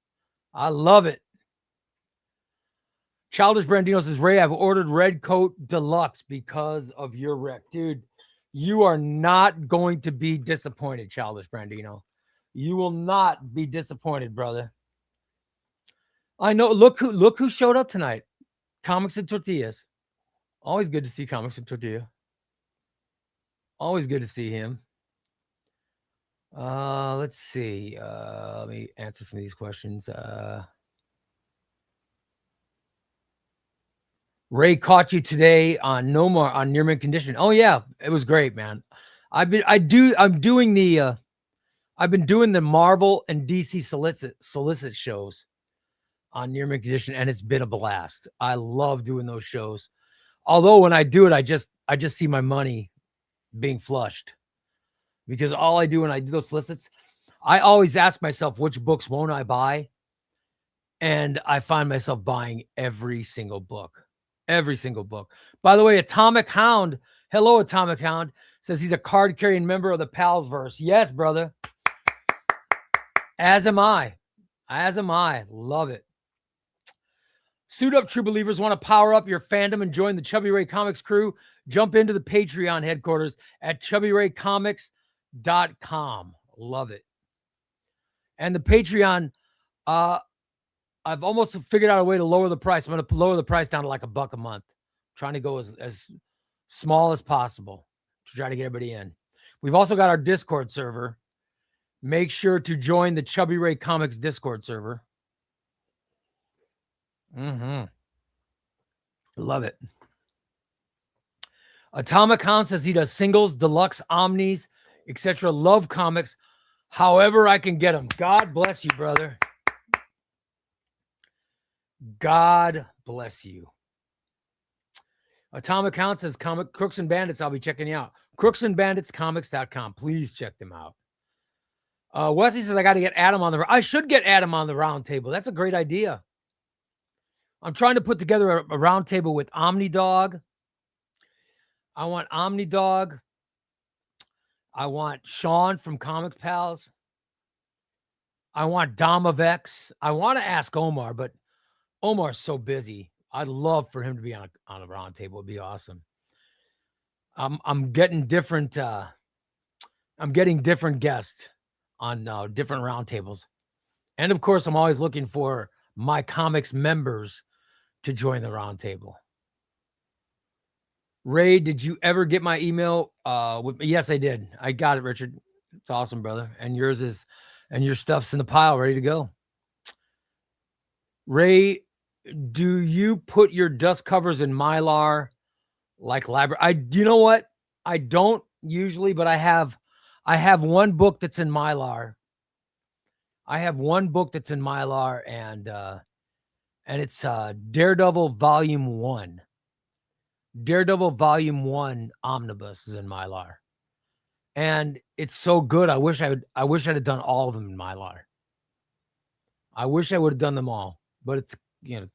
I love it. Childish Brandino says, Ray, I've ordered Red Coat Deluxe because of your wreck. Dude, you are not going to be disappointed, Childish Brandino. You will not be disappointed, brother. I know. Look who showed up tonight. Comics and Tortillas. Always good to see Comics and Tortilla. Always good to see him. Let's see. Let me answer some of these questions. Ray caught you today on No More on Near Mint Condition. Oh yeah, it was great, man. I've been doing the Marvel and DC solicit shows on Near Mint Condition, and it's been a blast. I love doing those shows. Although when I do it, I just see my money being flushed, because all I do when I do those solicits, I always ask myself, which books won't I buy? And I find myself buying every single book. Every single book. By the way, Atomic Hound, hello, Atomic Hound, says he's a card-carrying member of the Palsverse. Yes, brother. As am I. As am I. Love it. Suit up, true believers. Want to power up your fandom and join the Chubby Ray Comics crew? Jump into the Patreon headquarters at chubbyraycomics.com. Love it. And the Patreon, I've almost figured out a way to lower the price. I'm going to lower the price down to like $1 a month. I'm trying to go as small as possible to try to get everybody in. We've also got our Discord server. Make sure to join the Chubby Ray Comics Discord server. Love it. Atomic Hound says he does singles, deluxe, omnis, etc. Love comics. However I can get them. God bless you, brother. God bless you. Atomic Hound says comic Crooks and Bandits. I'll be checking you out. crooksandbanditscomics.com. Please check them out. Wesley says I got to get Adam on the. I should get Adam on the round table. That's a great idea. I'm trying to put together a round table with Omnidog. I want Omnidog. I want Sean from Comic Pals. I want Dom of X. I want to ask Omar, but Omar's so busy. I'd love for him to be on a round table. It'd be awesome. I'm getting different. I'm getting different guests on different round tables, and of course, I'm always looking for my comics members to join the round table. Ray, did you ever get my email? Yes, I did. I got it, Richard. It's awesome, brother. And yours is, and your stuff's in the pile, ready to go. Ray, do you put your dust covers in Mylar like library? You know what? I don't usually, but I have one book that's in Mylar. And it's Daredevil Volume 1. Daredevil Volume 1 Omnibus is in Mylar. And it's so good. I wish I'd have done all of them in Mylar. I wish I would have done them all, but it's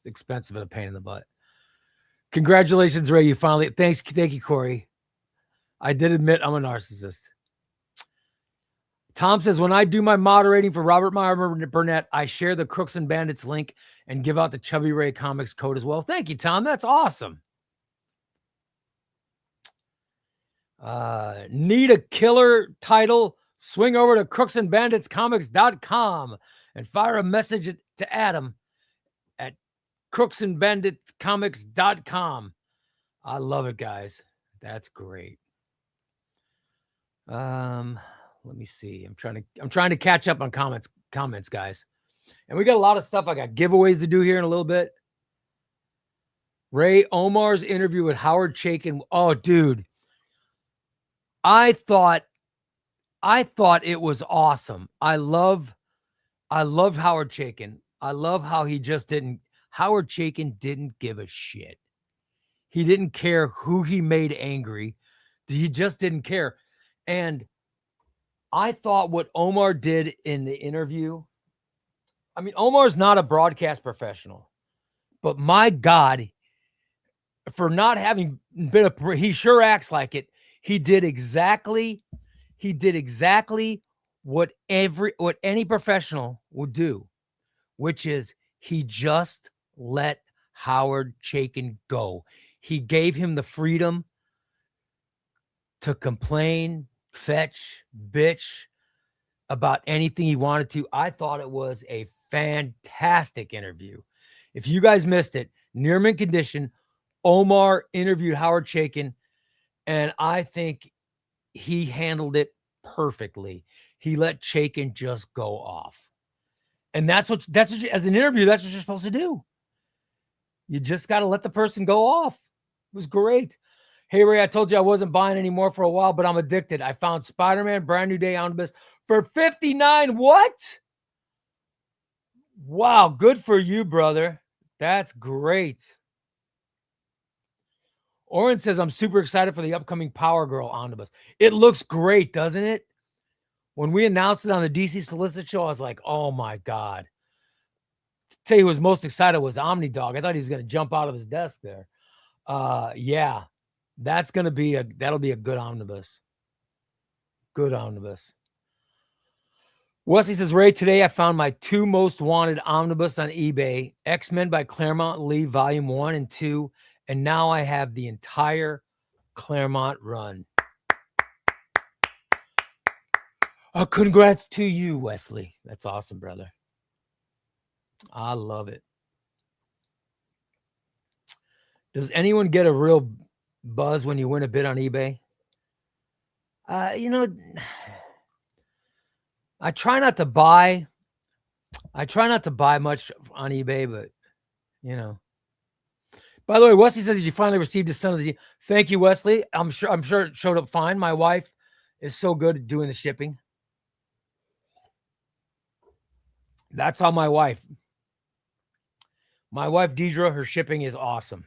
expensive and a pain in the butt. Congratulations, Ray. You finally, thank you, Corey. I did admit I'm a narcissist. Tom says, when I do my moderating for Robert Meyer Burnett, I share the Crooks and Bandits link and give out the Chubby Ray Comics code as well. Thank you, Tom. That's awesome. Need a killer title? Swing over to crooksandbanditscomics.com and fire a message to Adam at crooksandbanditscomics.com. I love it, guys. That's great. Let me see. I'm trying to catch up on comments, guys. And we got a lot of stuff. I got giveaways to do here in a little bit. Ray, Omar's interview with Howard Chaykin. Oh, dude. I thought it was awesome. I love Howard Chaykin. I love how Howard Chaykin didn't give a shit. He didn't care who he made angry. He just didn't care. And I thought what Omar did in the interview, I mean, Omar's not a broadcast professional, but my God, for not having been he sure acts like it. He did exactly what any professional would do, which is he just let Howard Chaykin go. He gave him the freedom to complain, fetch, bitch about anything he wanted to. I thought it was a fantastic interview. If you guys missed it, near mint condition. Omar interviewed Howard Chaykin, and I think he handled it perfectly. He let Chaykin just go off. And that's what as an interview, that's what you're supposed to do. You just got to let the person go off. It was great. Hey, Ray, I told you I wasn't buying anymore for a while, but I'm addicted. I found Spider-Man Brand New Day Omnibus for $59. What? Wow. Good for you, brother. That's great. Oren says, I'm super excited for the upcoming Power Girl Omnibus. It looks great, doesn't it? When we announced it on the DC Solicit show, I was like, oh my God. To tell you who was most excited was Omni Dog. I thought he was going to jump out of his desk there. Yeah, that'll be a good omnibus. Good omnibus. Wesley says, Ray, today I found my 2 most wanted omnibus on eBay, X-Men by Claremont Lee, Volume 1 and 2, and now I have the entire Claremont run. Congrats to you, Wesley. That's awesome, brother. I love it. Does anyone get a real buzz when you win a bid on eBay? I try not to buy. Much on eBay, but By the way, Wesley says you finally received his son of the deal. Thank you, Wesley. I'm sure it showed up fine. My wife is so good at doing the shipping. That's how my wife, Deidre, her shipping is awesome.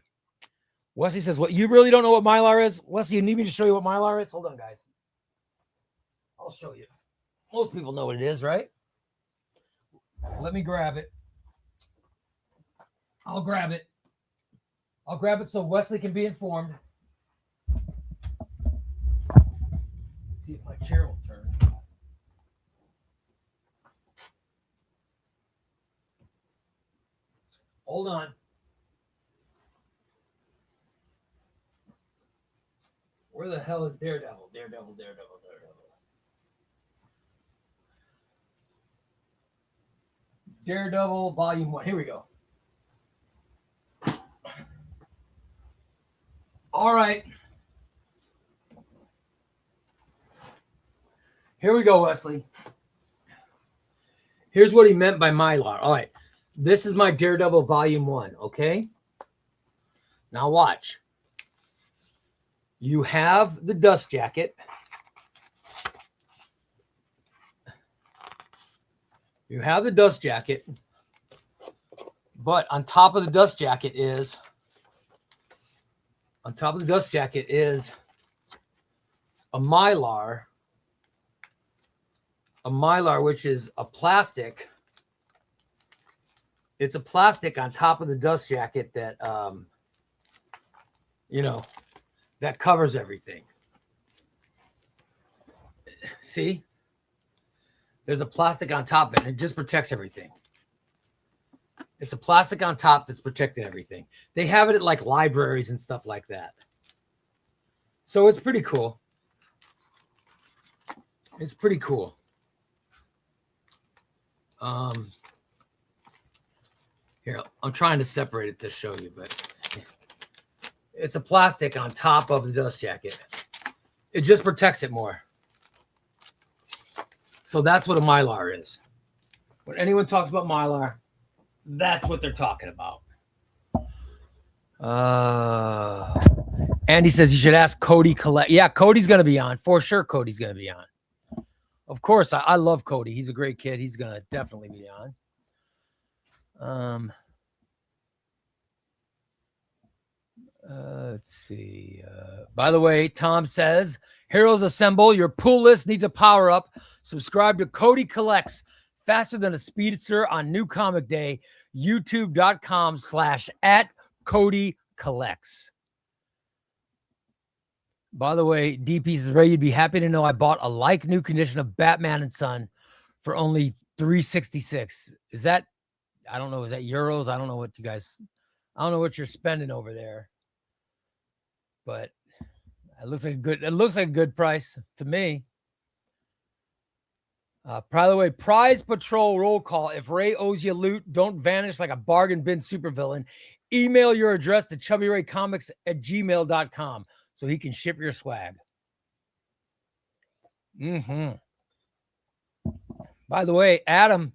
Wesley says, what, you really don't know what Mylar is? Wesley, you need me to show you what Mylar is? Hold on, guys. I'll show you. Most people know what it is, right? Let me grab it. I'll grab it. I'll grab it so Wesley can be informed. Let's see if my chair will turn. Hold on. Where the hell is Daredevil? Daredevil. Daredevil Volume 1. Here we go. All right. Here we go, Wesley. Here's what he meant by Mylar. All right. This is my Daredevil Volume 1, okay? Now watch. You have the dust jacket. But on top of the dust jacket is a Mylar. A Mylar, which is a plastic. It's a plastic on top of the dust jacket that, that covers everything. See? There's a plastic on top of it, and it just protects everything. It's a plastic on top that's protecting everything. They have it at like libraries and stuff like that. So it's pretty cool. Here, I'm trying to separate it to show you, but it's a plastic on top of the dust jacket. It just protects it more. So that's what a Mylar is. When anyone talks about Mylar, that's what they're talking about. Andy says you should ask Cody Collect. Yeah, Cody's going to be on. For sure, Cody's going to be on. Of course, I love Cody. He's a great kid. He's going to definitely be on. Let's see. By the way, Tom says, Heroes Assemble. Your pool list needs a power up. Subscribe to Cody Collects. Faster than a speedster on New Comic Day. YouTube.com/@CodyCollects. By the way, DP says, Ray, you'd be happy to know I bought a like new condition of Batman and Son for only $366. Is that, I don't know, is that euros? I don't know what you're spending over there. But it looks like a good price to me. By the way, Prize Patrol roll call. If Ray owes you loot, don't vanish like a bargain bin supervillain. email your address to chubbyraycomics@gmail.com so he can ship your swag. By the way, Adam's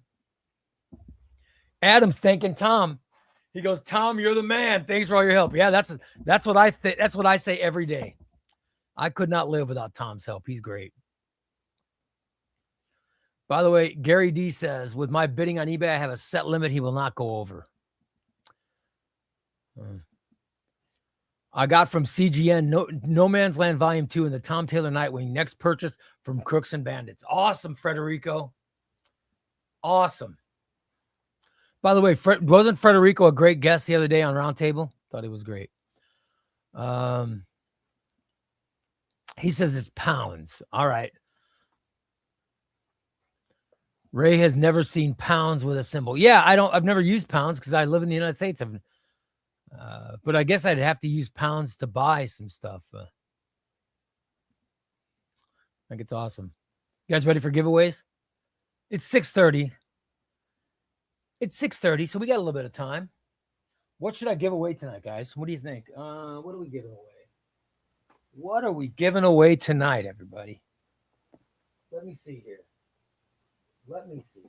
thanking Tom. He goes, Tom, you're the man. Thanks for all your help. Yeah, that's what I think. That's what I say every day. I could not live without Tom's help. He's great. By the way, Gary D says, with my bidding on eBay, I have a set limit he will not go over. I got from CGN No Man's Land Volume 2 and the Tom Taylor Nightwing next purchase from Crooks and Bandits. Awesome, Federico. Awesome. By the way, wasn't Federico a great guest the other day on Roundtable? Thought he was great. He says it's pounds. All right. Ray has never seen pounds with a symbol. Yeah, I've never used pounds because I live in the United States. But I guess I'd have to use pounds to buy some stuff. I think it's awesome. You guys ready for giveaways? It's 6:30. It's 6:30, so we got a little bit of time. What should I give away tonight, guys? What do you think? What are we giving away? What are we giving away tonight, everybody? Let me see here. Let me see.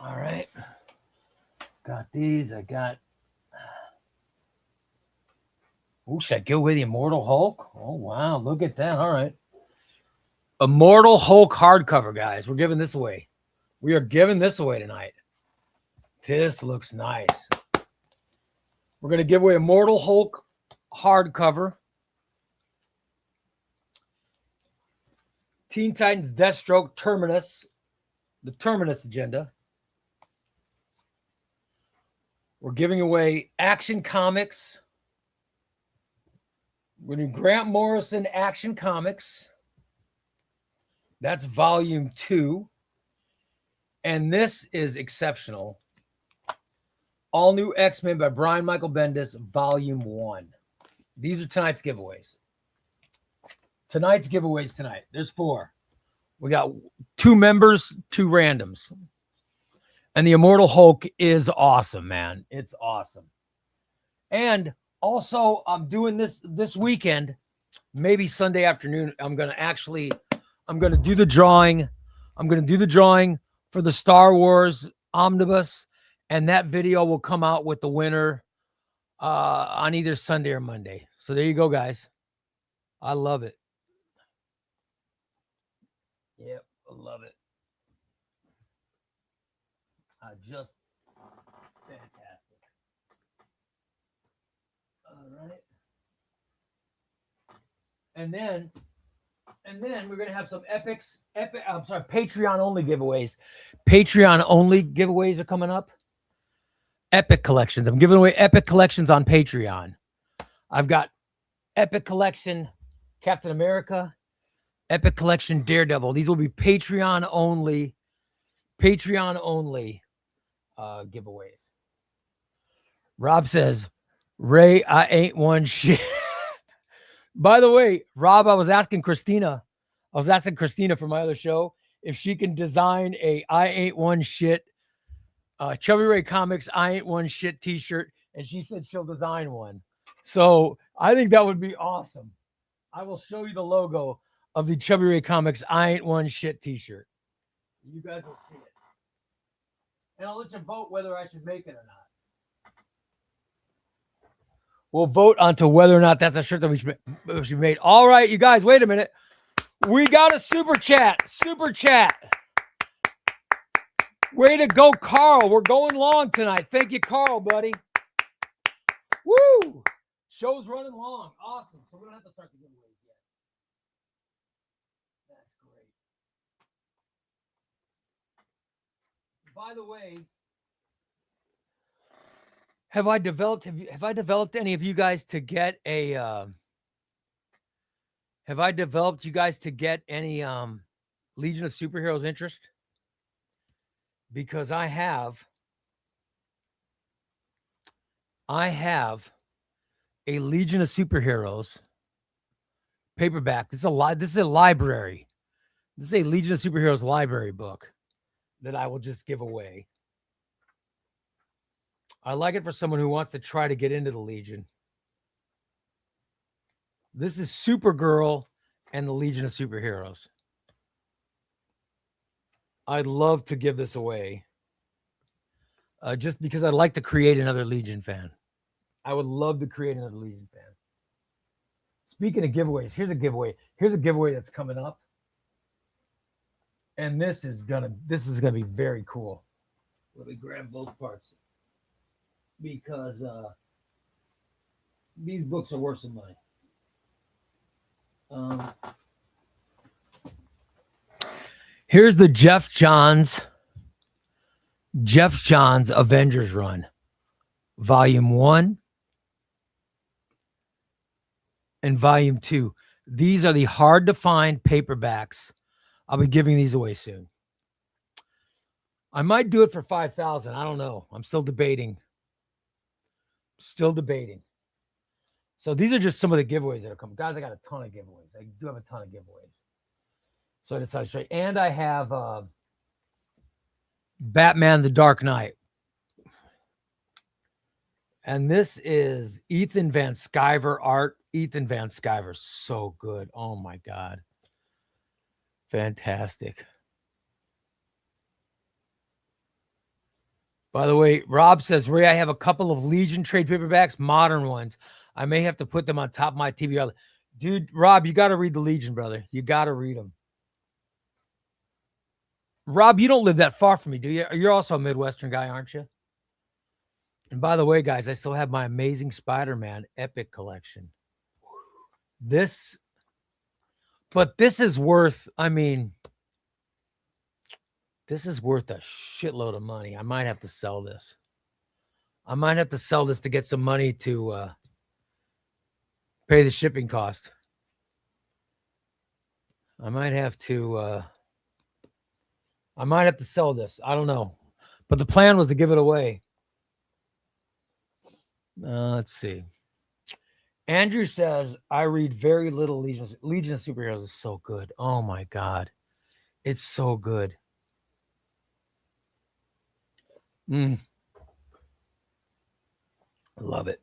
All right. Got these. I got. Oh, should I give away the Immortal Hulk? Oh, wow. Look at that. All right. Immortal Hulk hardcover, guys. We're giving this away. We are giving this away tonight. This looks nice. We're going to give away Immortal Hulk hardcover. Teen Titans Deathstroke Terminus. The Terminus Agenda. We're giving away Action Comics. We're doing Grant Morrison Action Comics. That's volume 2. And this is exceptional. All New X-Men by Brian Michael Bendis, volume 1. These are tonight's giveaways. Tonight's giveaways tonight. There's 4. We got 2 members, 2 randoms. And the Immortal Hulk is awesome, man. It's awesome. And also, I'm doing this weekend, maybe Sunday afternoon. I'm going to do the drawing. I'm going to do the drawing for the Star Wars Omnibus. And that video will come out with the winner on either Sunday or Monday. So there you go, guys. I love it. Yep, I love it. Just fantastic. All right. And then we're going to have some Patreon only giveaways. Patreon only giveaways are coming up. Epic collections. I'm giving away epic collections on Patreon. I've got Epic Collection Captain America, Epic Collection Daredevil. These will be Patreon only giveaways. Rob says, Ray, I ain't one shit. By the way, Rob, I was asking Christina from my other show if she can design a I ain't one shit Chubby Ray Comics I ain't one shit t-shirt, and she said she'll design one. So I think that would be awesome. I will show you the logo of the Chubby Ray Comics I ain't one shit t-shirt. You guys will see it. And I'll let you vote whether I should make it or not. We'll vote onto whether or not that's a shirt that we should make. All right, you guys, wait a minute. We got a super chat. Super chat. Way to go, Carl. We're going long tonight. Thank you, Carl, buddy. Woo! Show's running long. Awesome. So we don't have to start the giveaways yet. That's great. By the way, have I developed any of you guys to get a have I developed you guys to get any Legion of Superheroes interest? Because I have. I have a Legion of Superheroes paperback. This is a library. This is a Legion of Superheroes library book that I will just give away. I like it for someone who wants to try to get into the Legion. This is Supergirl and the Legion of Superheroes. I'd love to give this away. Just because I'd like to create another Legion fan. I would love to create another Legion fan. Speaking of giveaways, here's a giveaway. Here's a giveaway that's coming up. And this is gonna be very cool. Let me grab both parts. Because these books are worth some money. Here's the Jeff Johns Avengers Run, Volume 1 and Volume 2. These are the hard to find paperbacks. I'll be giving these away soon. I might do it for 5,000. I don't know. I'm still debating. So these are just some of the giveaways that are coming. Guys, I got a ton of giveaways. I do have a ton of giveaways. So I decided to show you. And I have Batman the Dark Knight. And this is Ethan Van Sciver art. Ethan Van Sciver, so good. Oh my God. Fantastic. By the way, Rob says, Ray, I have a couple of Legion trade paperbacks, modern ones. I may have to put them on top of my TBR. Dude, Rob, you got to read the Legion, brother. You got to read them. Rob, you don't live that far from me, do you? You're also a Midwestern guy, aren't you? And by the way, guys, I still have my Amazing Spider-Man Epic collection. This is worth, this is worth a shitload of money. I might have to sell this. I might have to sell this to get some money to pay the shipping cost. I might have to sell this. I don't know. But the plan was to give it away. Let's see. Andrew says, I read very little Legion of Superheroes is so good. Oh my God. It's so good. I love it.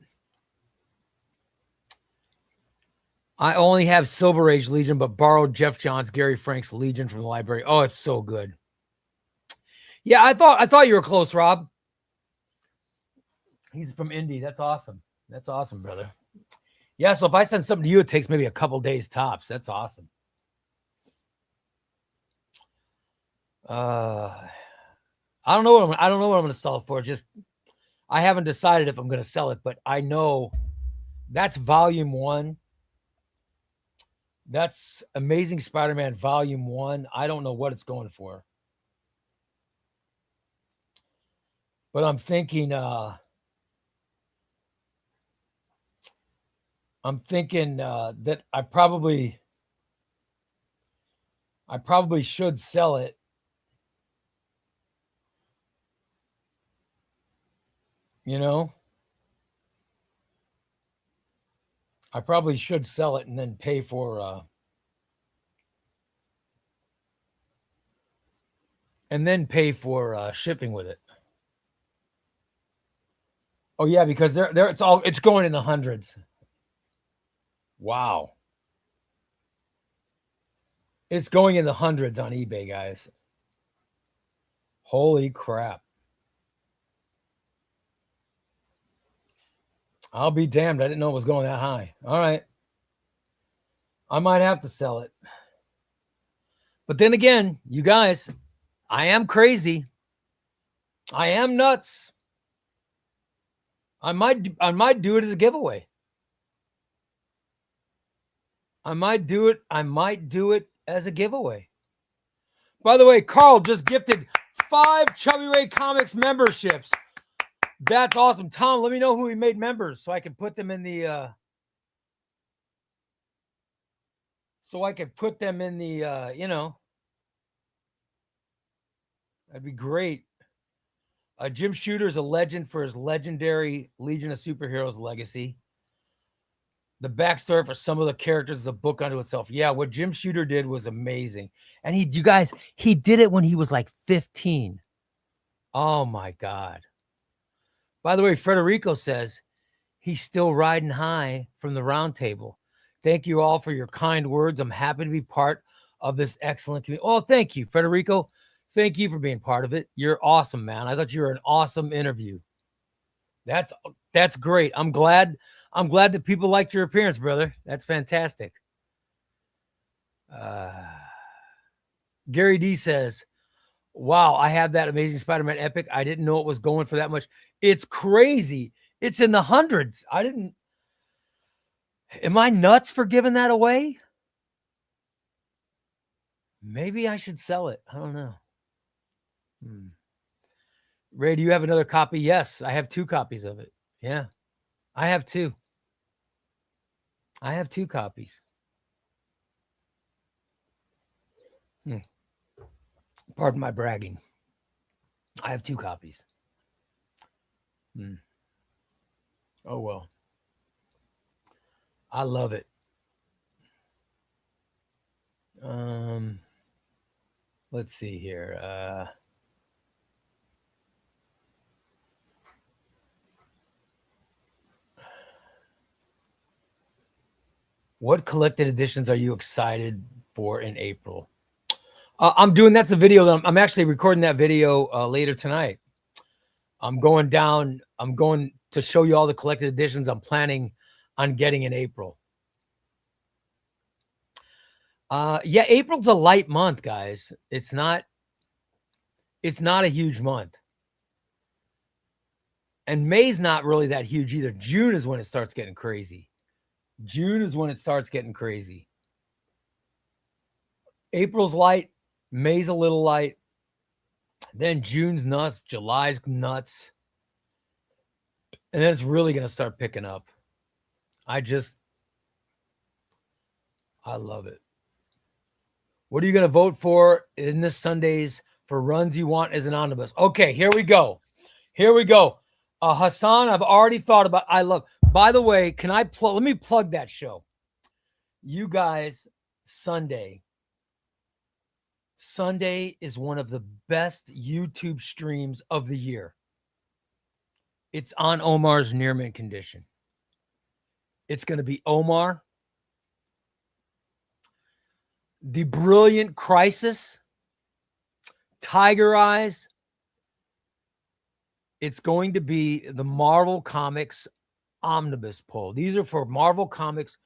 I only have Silver Age Legion, but borrowed Jeff Johns, Gary Frank's Legion from the library. Oh, it's so good. Yeah, I thought you were close, Rob. He's from Indy. That's awesome. That's awesome, brother. Yeah, so if I send something to you, it takes maybe a couple days tops. That's awesome. I don't know what I'm going to sell it for. Just I haven't decided if I'm going to sell it, but I know that's Volume 1. That's Amazing Spider-Man Volume 1. I don't know what it's going for. But I'm thinking that I probably should sell it. You know? I probably should sell it and then pay for shipping with it. Oh yeah, because it's going in the hundreds. Wow. It's going in the hundreds on eBay, guys. Holy crap. I'll be damned. I didn't know it was going that high. All right. I might have to sell it. But then again, you guys, I am crazy. I am nuts. I might do it as a giveaway. I might do it as a giveaway. By the way, Carl just gifted 5 chubbyRay Comics memberships. That's awesome. Tom, let me know who he made members so I can put them in the you know. That'd be great. Jim Shooter is a legend for his legendary Legion of Superheroes legacy. The backstory for some of the characters is a book unto itself. Yeah, what Jim Shooter did was amazing. And he did it when he was like 15. Oh my God. By the way, Federico says he's still riding high from the round table. Thank you all for your kind words. I'm happy to be part of this excellent community. Oh, thank you, Federico. Thank you for being part of it. You're awesome, man. I thought you were an awesome interview. That's great. I'm glad that people liked your appearance, brother. That's fantastic. Gary D says, wow, I have that Amazing Spider-Man Epic. I didn't know it was going for that much. It's crazy. It's in the hundreds. Am I nuts for giving that away? Maybe I should sell it. I don't know. Ray, do you have another copy? Yes, I have 2 copies of it. Yeah, I have 2. I have 2 copies. Pardon my bragging. I have 2 copies. Oh, well. I love it. Let's see here. What collected editions are you excited for in April? That's a video that I'm actually recording that video later tonight. I'm going to show you all the collected editions I'm planning on getting in April. Yeah, April's a light month, guys. It's not a huge month. And May's not really that huge either. June is when it starts getting crazy. April's light, May's a little light. Then June's nuts, July's nuts. And then it's really going to start picking up. I love it. What are you going to vote for in this Sundays for runs you want as an omnibus? Okay, here we go. Hassan, I've already thought about. By the way, can I let me plug that show? You guys, Sunday is one of the best YouTube streams of the year. It's on Omar's near mint condition. It's going to be Omar, the Brilliant Crisis, Tiger Eyes. It's going to be the Marvel Comics Omnibus poll. These are for Marvel Comics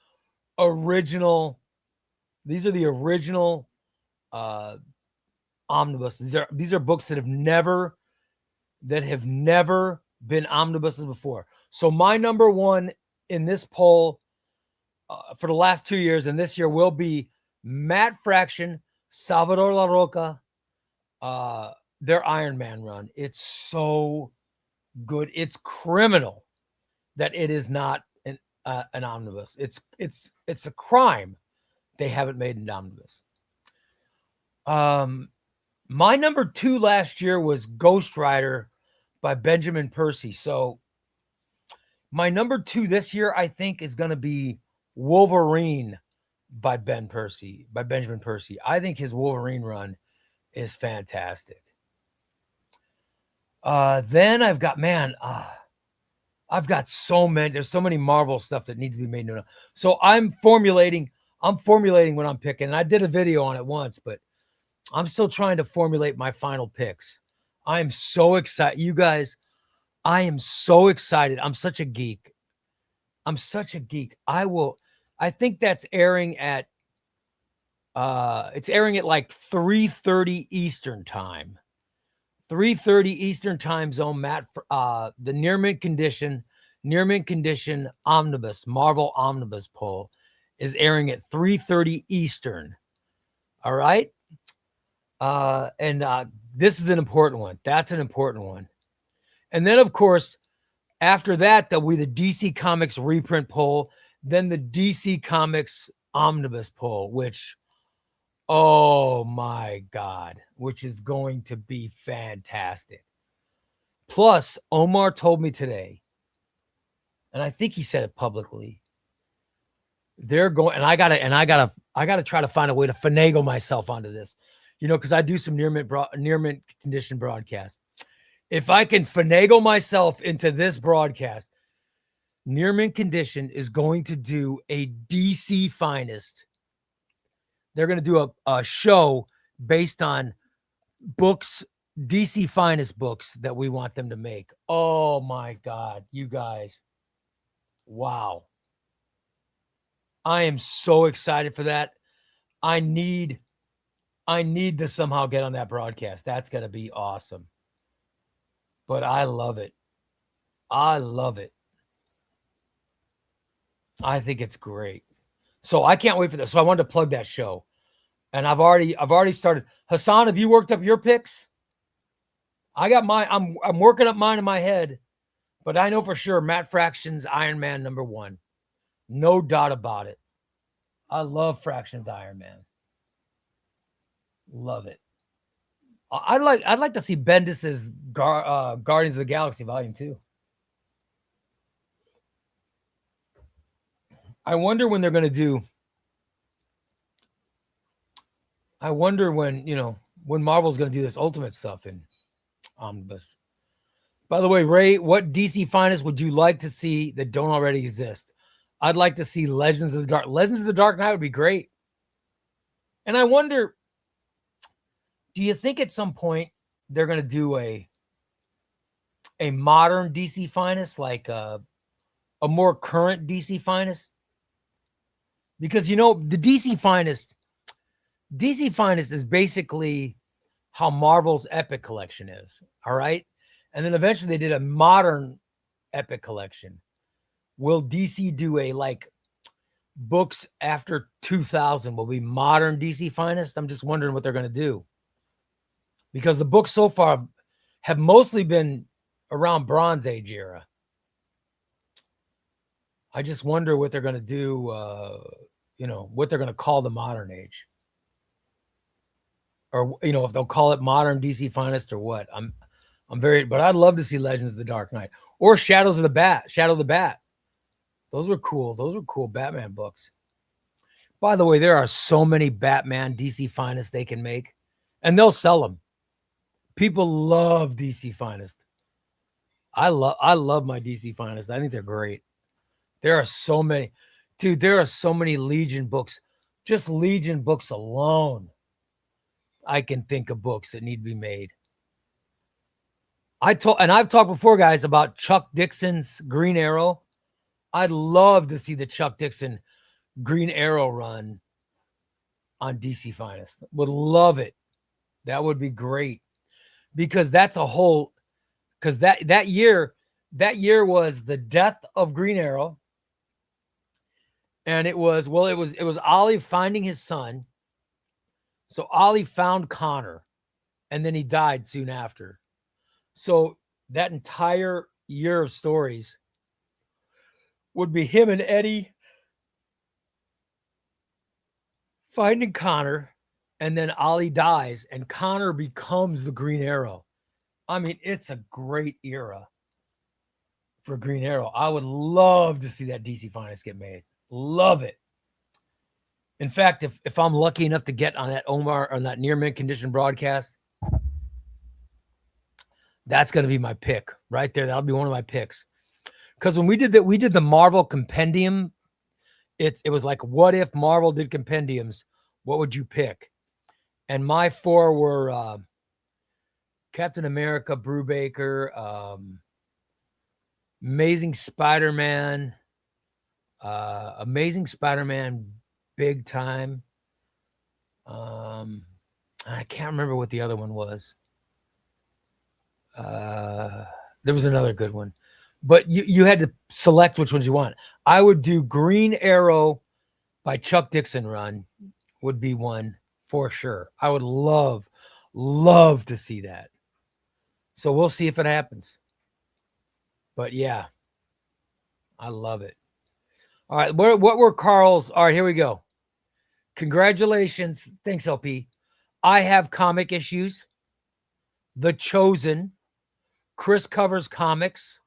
original. These are the original omnibus. These are books that have never been omnibuses before. So my number one in this poll for the last 2 years and this year will be Matt Fraction, Salvador La Roca, their Iron Man run. It's so good. It's criminal that it is not an omnibus. It's a crime they haven't made an omnibus. My number 2 last year was Ghost Rider by Benjamin Percy. So my number 2 this year, I think, is going to be Wolverine by Benjamin Percy. I think his Wolverine run is fantastic. Then I've got so many. There's so many Marvel stuff that needs to be made known. So I'm formulating what I'm picking. And I did a video on it once, but I'm still trying to formulate my final picks. I'm so excited. You guys, I am so excited. I'm such a geek. I think that's airing at it's airing at like 3:30 Eastern time. 3:30 Eastern time zone, Matt. The near mint condition omnibus, Marvel omnibus poll is airing at 3:30 Eastern. All right. And this is an important one. That's an important one. And then, of course, after that, there'll be the DC Comics reprint poll, then the DC Comics omnibus poll, which, oh my God, which is going to be fantastic. Plus, Omar told me today, and I think he said it publicly. They're going, and I gotta try to find a way to finagle myself onto this, because I do some near mint condition broadcast. If I can finagle myself into this broadcast, Near Mint Condition is going to do a DC Finest. They're going to do a show based on books, DC Finest books that we want them to make. Oh my God, you guys. Wow. I am so excited for that. I need to somehow get on that broadcast. That's going to be awesome. But I love it. I love it. I think it's great. So I can't wait for this. So I wanted to plug that show. And I've already started. Hassan, have you worked up your picks? I got mine. I'm working up mine in my head, but I know for sure Matt Fraction's Iron Man #1. No doubt about it. I love Fraction's Iron Man. Love it. I'd like to see Bendis's Guardians of the Galaxy Volume 2. I wonder when they're going to do. I wonder when Marvel's going to do this Ultimate stuff in Omnibus. By the way, Ray, what DC Finest would you like to see that don't already exist? I'd like to see Legends of the Dark. Legends of the Dark Knight would be great. And I wonder, do you think at some point they're going to do a modern DC Finest, like a more current DC Finest? Because, the DC Finest is basically how Marvel's Epic Collection is. All right. And then eventually they did a modern Epic Collection. Will DC do books after 2000 will be modern DC Finest? I'm just wondering what they're going to do. Because the books so far have mostly been around Bronze Age era. I just wonder what they're going to do, what they're going to call the modern age. Or, if they'll call it modern DC Finest or what. But I'd love to see Legends of the Dark Knight or Shadow of the Bat. Those were cool. Those were cool Batman books. By the way, there are so many Batman DC Finest they can make, and they'll sell them. People love DC Finest. I love my DC Finest. I think they're great. There are so many. Dude, there are so many Legion books. Just Legion books alone. I can think of books that need to be made. I've talked before, guys, about Chuck Dixon's Green Arrow. I'd love to see the Chuck Dixon Green Arrow run on DC Finest. Would love it. That would be great. Because that's a whole, because that year was the death of Green Arrow. And it was Ollie finding his son. So Ollie found Connor, and then he died soon after. So that entire year of stories would be him and Eddie finding Connor, and then Ollie dies, and Connor becomes the Green Arrow. I mean, it's a great era for Green Arrow. I would love to see that DC Finest get made. Love it. In fact, if I'm lucky enough to get on that Near Mint Condition broadcast, that's going to be my pick right there. That'll be one of my picks. Because when we did the Marvel Compendium, it was like, what if Marvel did compendiums? What would you pick? And my 4 were Captain America, Brubaker, Amazing Spider-Man, Big Time. I can't remember what the other one was. There was another good one, but you had to select which ones you want. I would do Green Arrow by Chuck Dixon run would be one for sure. I would love to see that. So we'll see if it happens. But yeah, I love it. All right. What were Carl's? All right, here we go. Congratulations. Thanks, LP. I Have Comic Issues, The Chosen, Chris Covers Comics,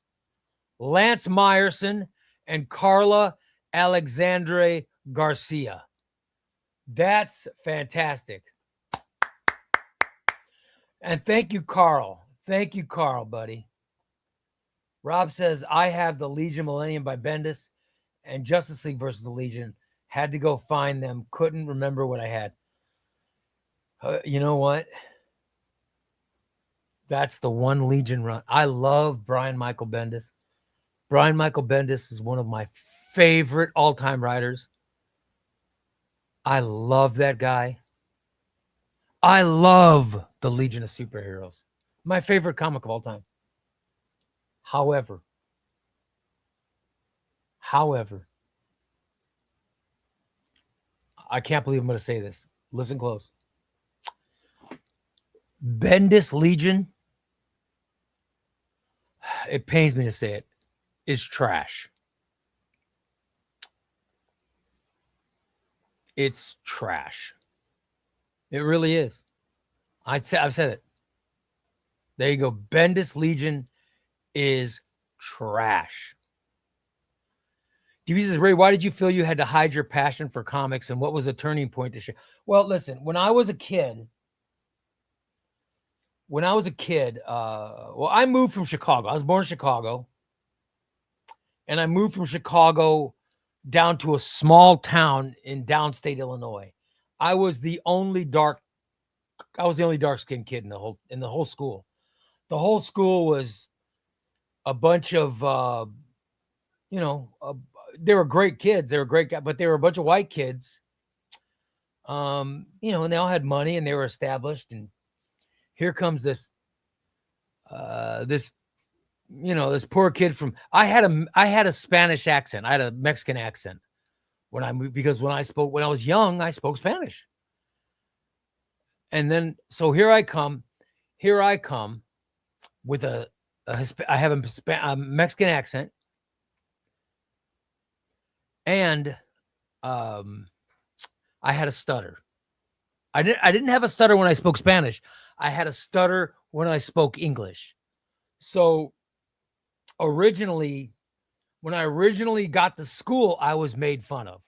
Lance Meyerson, and Carla Alexandre Garcia. That's fantastic. And thank you, Carl. Thank you, Carl, buddy. Rob says, I have the Legion Millennium by Bendis and Justice League versus the Legion. Had to go find them. Couldn't remember what I had. You know what? That's the one Legion run. I love Brian Michael Bendis. Brian Michael Bendis is one of my favorite all-time writers. I love that guy. I love the Legion of Superheroes. My favorite comic of all time. However, I can't believe I'm going to say this. Listen close. Bendis Legion, it pains me to say it, is trash. It's trash. It really is. I've said it. There you go. Bendis Legion is trash. DB says, Ray, why did you feel you had to hide your passion for comics, and what was the turning point to share? Well, listen, when I was a kid, I moved from Chicago. I was born in Chicago, and I moved from Chicago down to a small town in downstate Illinois. I was the only dark-skinned kid in the whole school. The whole school was a bunch of, they were great kids. They were great guys, but they were a bunch of white kids. And they all had money and they were established. And here comes this poor kid from. I had a Spanish accent. I had a Mexican accent when I moved, because when I was young, I spoke Spanish. And then, so here I come with I have a Mexican accent, and I had a stutter. I didn't have a stutter when I spoke Spanish. I had a stutter when I spoke English. So when I originally got to school, I was made fun of.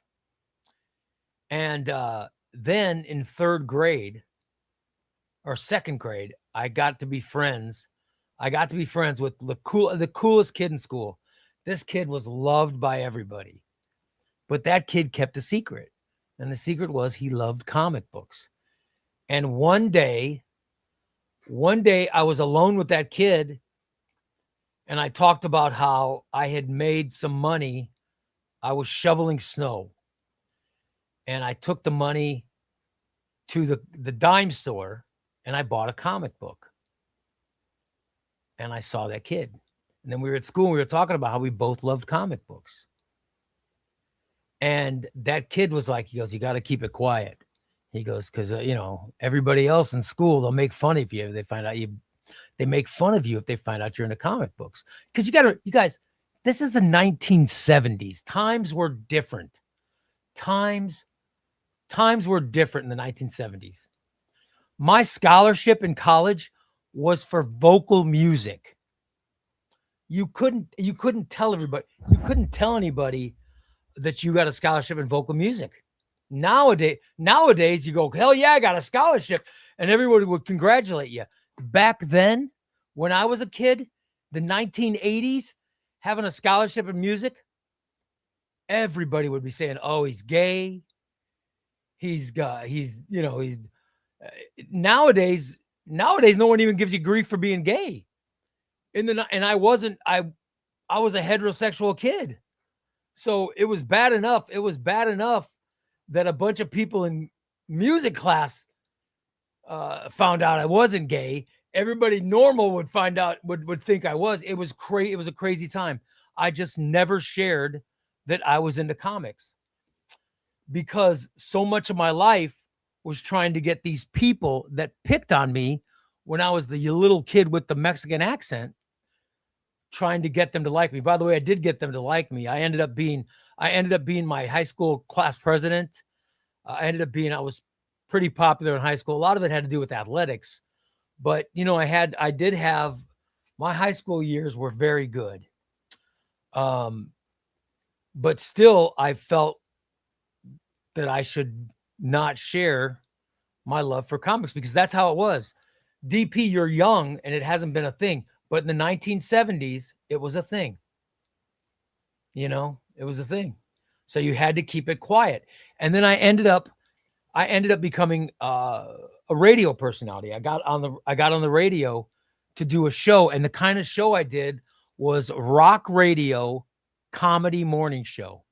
And then in third grade or second grade, I got to be friends with the coolest kid in school. This kid was loved by everybody, but that kid kept a secret. And the secret was he loved comic books. And one day I was alone with that kid, and I talked about how I had made some money. I was shoveling snow, and I took the money to the dime store, and I bought a comic book. And I saw that kid. And then we were at school, and we were talking about how we both loved comic books. And that kid was like, he goes, you got to keep it quiet. He goes, because, everybody else in school, they'll make fun of you if they find out they make fun of you if they find out you're into comic books. Because you guys, this is the 1970s. Times were different. Times were different in the 1970s. My scholarship in college was for vocal music. You couldn't tell anybody that you got a scholarship in vocal music. Nowadays you go, hell yeah, I got a scholarship, and everybody would congratulate you. Back then, when I was a kid, the 1980s, having a scholarship in music, everybody would be saying, oh, he's gay. Nowadays, no one even gives you grief for being gay. And I was a heterosexual kid. So it was bad enough. It was bad enough that a bunch of people in music class found out I wasn't gay. Everybody normal would find out, would think I was. It was crazy. It was a crazy time. I just never shared that I was into comics, because so much of my life was trying to get these people that picked on me when I was the little kid with the Mexican accent, trying to get them to like me. By the way, I did get them to like me. I ended up being my high school class president. I was pretty popular in high school. A lot of it had to do with athletics, but I did have My high school years were very good. But still, I felt that I should not share my love for comics because that's how it was. DP, you're young and it hasn't been a thing. But in the 1970s, it was a thing. It was a thing. So you had to keep it quiet. And then I ended up becoming a radio personality. I got on the radio to do a show, and the kind of show I did was rock radio comedy morning show.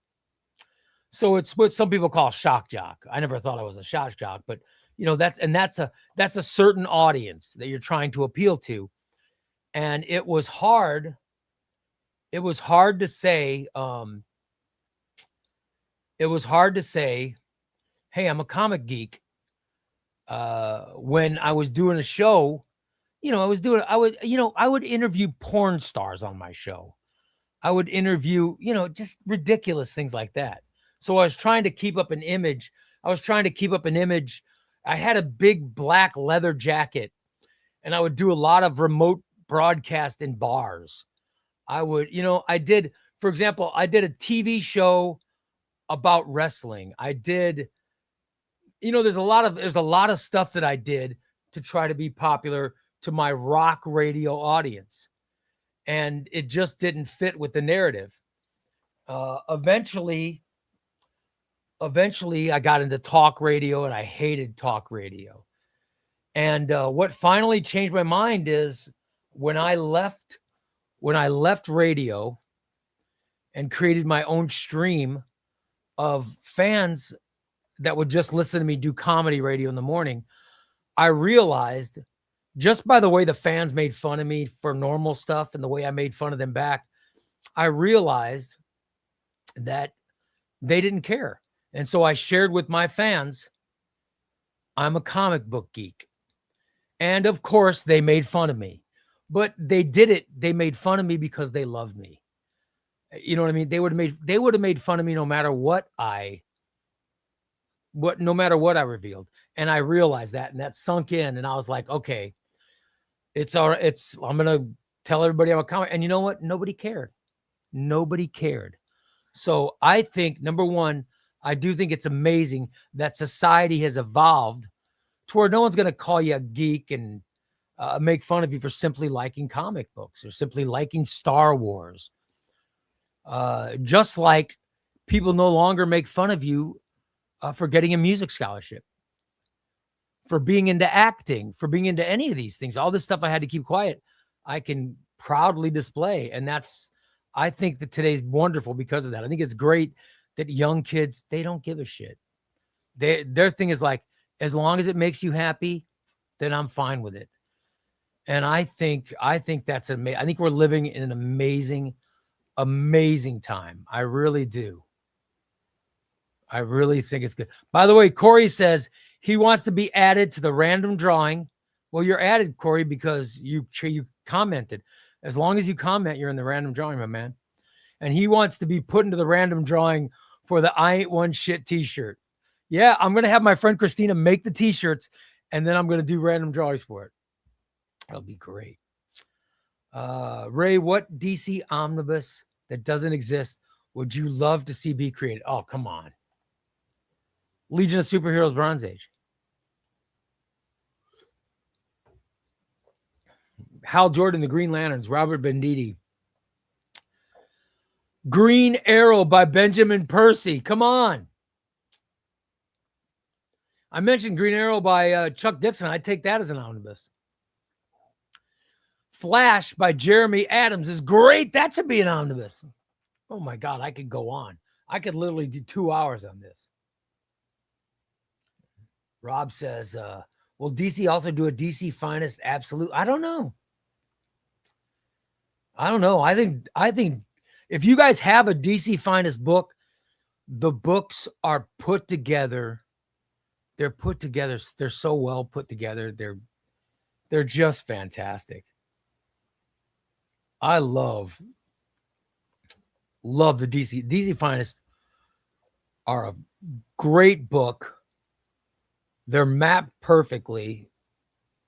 So it's what some people call shock jock. I never thought I was a shock jock, but that's a certain audience that you're trying to appeal to. And it was hard. It was hard to say, hey, I'm a comic geek. When I was doing a show, I would interview porn stars on my show. I would interview, just ridiculous things like that. So I was trying to keep up an image. I had a big black leather jacket, and I would do a lot of remote broadcast in bars. For example, I did a TV show about wrestling. I did, there's a lot of stuff that I did to try to be popular to my rock radio audience. And it just didn't fit with the narrative. Eventually I got into talk radio, and I hated talk radio. And what finally changed my mind is when I left radio and created my own stream of fans that would just listen to me do comedy radio in the morning, I realized, just by the way the fans made fun of me for normal stuff and the way I made fun of them back, I realized that they didn't care. And so I shared with my fans, I'm a comic book geek. And of course, they made fun of me. But they did it. They made fun of me because they loved me. You know what I mean? They would have made fun of me no matter what I revealed. And I realized that, and that sunk in. And I was like, okay, it's all right. I'm going to tell everybody I'm a comic. And you know what? Nobody cared. So I think, number one, I do think it's amazing that society has evolved to where no one's going to call you a geek and make fun of you for simply liking comic books or simply liking Star Wars. Just like people no longer make fun of you for getting a music scholarship, for being into acting, for being into any of these things. All this stuff I had to keep quiet, I can proudly display. And I think that today's wonderful because of that. I think it's great that young kids, they don't give a shit. Their thing is like, as long as it makes you happy, then I'm fine with it. And I think that's amazing. I think we're living in an amazing time. I really do. I really think it's good. By the way, Corey says he wants to be added to the random drawing. Well, you're added, Corey, because you commented. As long as you comment, you're in the random drawing, my man. And he wants to be put into the random drawing for the I Ain't One Shit t-shirt. Yeah, I'm going to have my friend Christina make the t-shirts, and then I'm going to do random drawings for it. That'll be great. Ray, what DC omnibus that doesn't exist would you love to see be created? Oh, come on. Legion of Superheroes Bronze Age. Hal Jordan, the Green Lanterns, Robert Venditti. Green Arrow by Benjamin Percy. Come on. I mentioned Green Arrow by Chuck Dixon. I'd take that as an omnibus. Flash by Jeremy Adams is great. That should be an omnibus. Oh my God, I could go on. I could literally do 2 hours on this. Rob says, will DC also do a DC Finest Absolute? I don't know. I think if you guys have a DC Finest book, the books are put together. They're put together. They're so well put together. They're just fantastic. I love the DC Finest are a great book. They're mapped perfectly.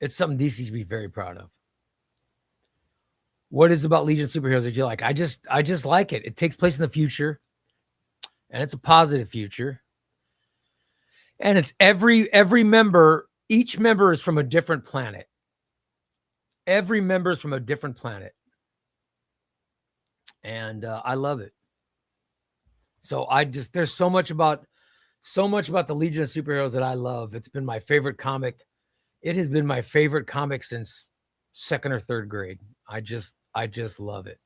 It's something DC should be very proud of. What is about Legion of Superheroes that you like? I just like it. It takes place in the future, and it's a positive future. And it's every member, each member is from a different planet. Every member is from a different planet. And I love it. So there's so much about the Legion of Superheroes that I love. It's been my favorite comic. It has been my favorite comic since 2nd or 3rd grade. I just love it.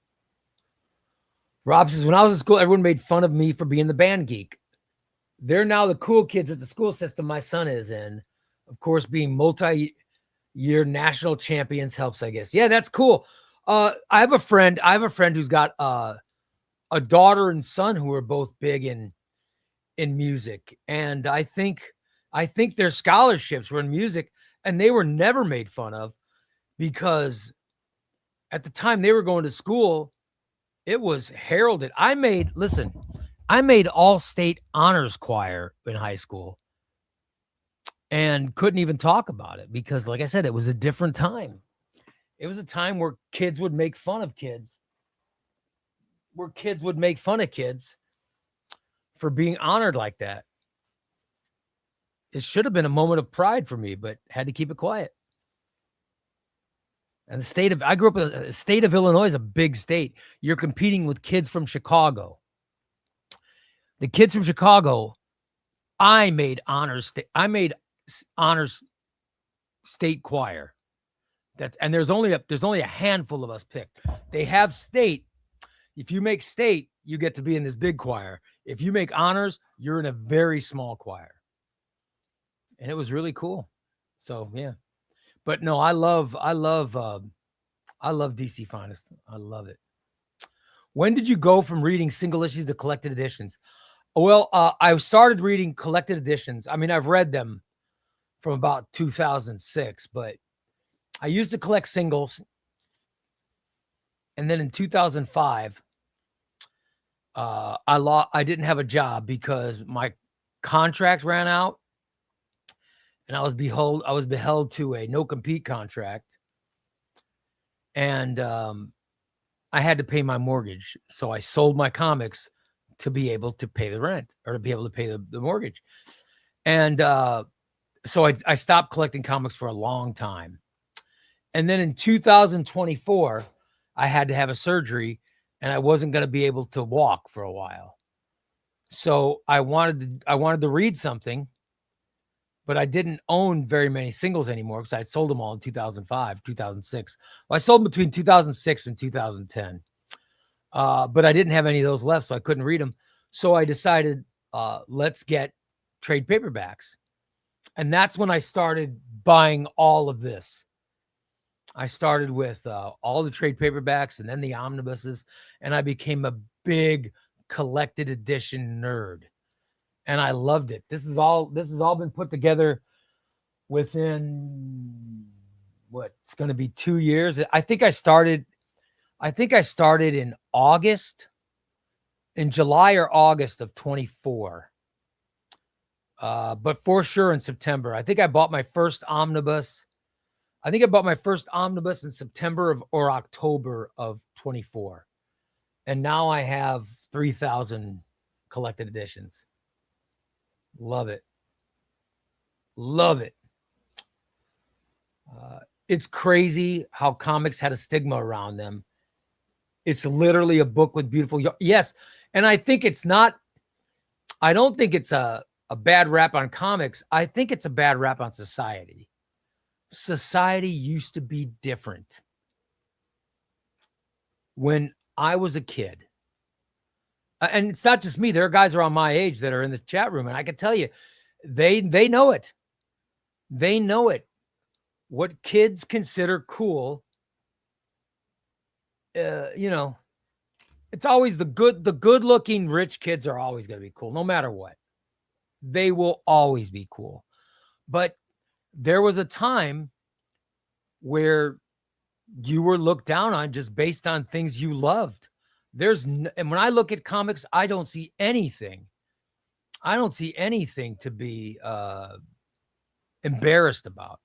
Rob says, when I was in school, everyone made fun of me for being the band geek. They're now the cool kids at the school system my son is in. Of course, being multi-year national champions helps, I guess. Yeah, that's cool. I have a friend who's got a daughter and son who are both big in music. And I think their scholarships were in music, and they were never made fun of because at the time they were going to school, it was heralded. I made all-state honors choir in high school and couldn't even talk about it because, like I said, it was a different time. It was a time where kids would make fun of kids, for being honored like that. It should have been a moment of pride for me, but had to keep it quiet. And I grew up in the state of Illinois is a big state. You're competing with kids from Chicago. The kids from Chicago, I made honors state choir. And there's only a handful of us picked. They have state. If you make state, you get to be in this big choir. If you make honors, you're in a very small choir. And it was really cool. So yeah. But no, I love DC Finest. I love it. When did you go from reading single issues to collected editions? Well, I started reading collected editions. I mean, I've read them from about 2006, but I used to collect singles. And then in 2005, I didn't have a job because my contract ran out, and I was beheld to a no compete contract, and I had to pay my mortgage. So I sold my comics to be able to pay the rent or to be able to pay the mortgage. And so I stopped collecting comics for a long time. And then in 2024, I had to have a surgery, and I wasn't going to be able to walk for a while. So I wanted to read something, but I didn't own very many singles anymore because I sold them all in 2005, 2006. Well, I sold them between 2006 and 2010. But I didn't have any of those left, so I couldn't read them. So I decided, let's get trade paperbacks. And that's when I started buying all of this. I started with all the trade paperbacks and then the omnibuses, and I became a big collected edition nerd. And I loved it. This has all been put together within it's going to be 2 years. I think I started in July or August of 24. But for sure in September. I think I bought my first omnibus. In September or October of 24. And now I have 3,000 collected editions. Love it. Love it. It's crazy how comics had a stigma around them. It's literally a book with beautiful. Yes. And I think I don't think it's a bad rap on comics. I think it's a bad rap on society. Society used to be different. When I was a kid, and it's not just me, there are guys around my age that are in the chat room, and I can tell you, they know it. They know it. What kids consider cool, it's always the good-looking rich kids are always going to be cool, no matter what. They will always be cool. But there was a time where you were looked down on just based on things you loved. And when I look at comics, I don't see anything. I don't see anything to be embarrassed about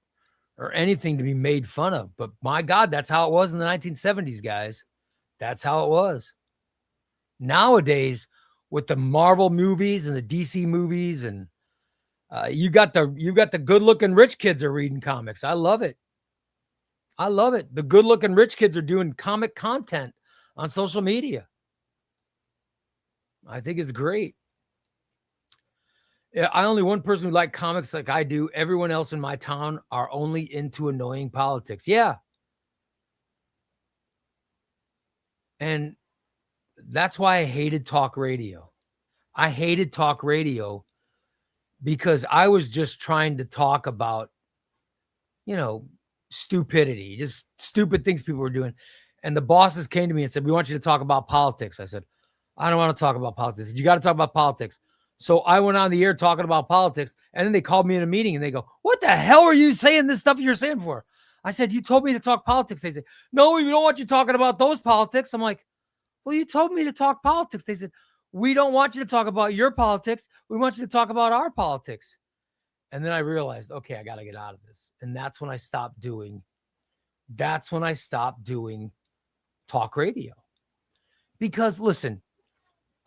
or anything to be made fun of. But my God, that's how it was in the 1970s, guys. That's how it was. Nowadays, with the Marvel movies and the DC movies, and you got the good-looking rich kids are reading comics. I love it. I love it. The good-looking rich kids are doing comic content on social media. I think it's great. Yeah, I only one person who like comics like I do. Everyone else in my town are only into annoying politics. Yeah. And that's why I hated talk radio. I hated talk radio because I was just trying to talk about, stupidity, just stupid things people were doing. And the bosses came to me and said, "We want you to talk about politics." I said, "I don't want to talk about politics." Said, "You got to talk about politics." So I went on the air talking about politics, and then they called me in a meeting and they go, "What the hell are you saying this stuff you're saying for?" I said, "You told me to talk politics." They said, "No, we don't want you talking about those politics." I'm like, "Well, you told me to talk politics." They said, "We don't want you to talk about your politics. We want you to talk about our politics." And then I realized, okay, I got to get out of this. And that's when I stopped doing talk radio. Because listen,